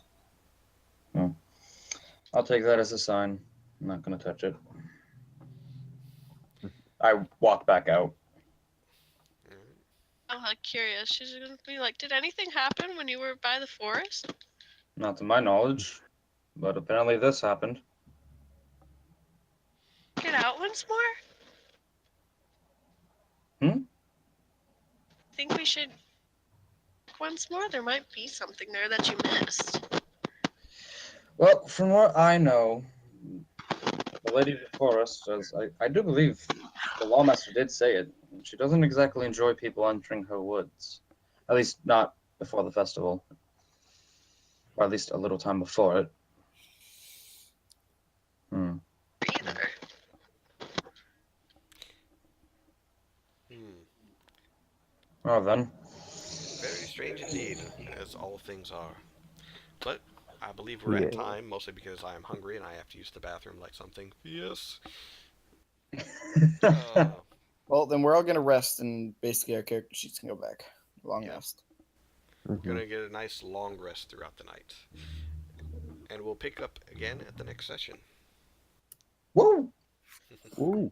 I'll take that as a sign. I'm not gonna touch it. I walk back out. I'm like curious. She's gonna be like, did anything happen when you were by the forest? Not to my knowledge, but apparently this happened. Get out once more? Hmm? Think we should once more? There might be something there that you missed. Well, from what I know, the Lady of the Forest, as I do believe the Lawmaster did say it, she doesn't exactly enjoy people entering her woods. At least not before the festival. Or at least a little time before it. Either. Well then. Very strange indeed, as all things are. But I believe we're at time, mostly because I am hungry and I have to use the bathroom like something. Yes. Well, then we're all gonna rest, and basically our character sheets can go back. Long rest. Gonna get a nice long rest throughout the night. And we'll pick up again at the next session. Woo! Ooh.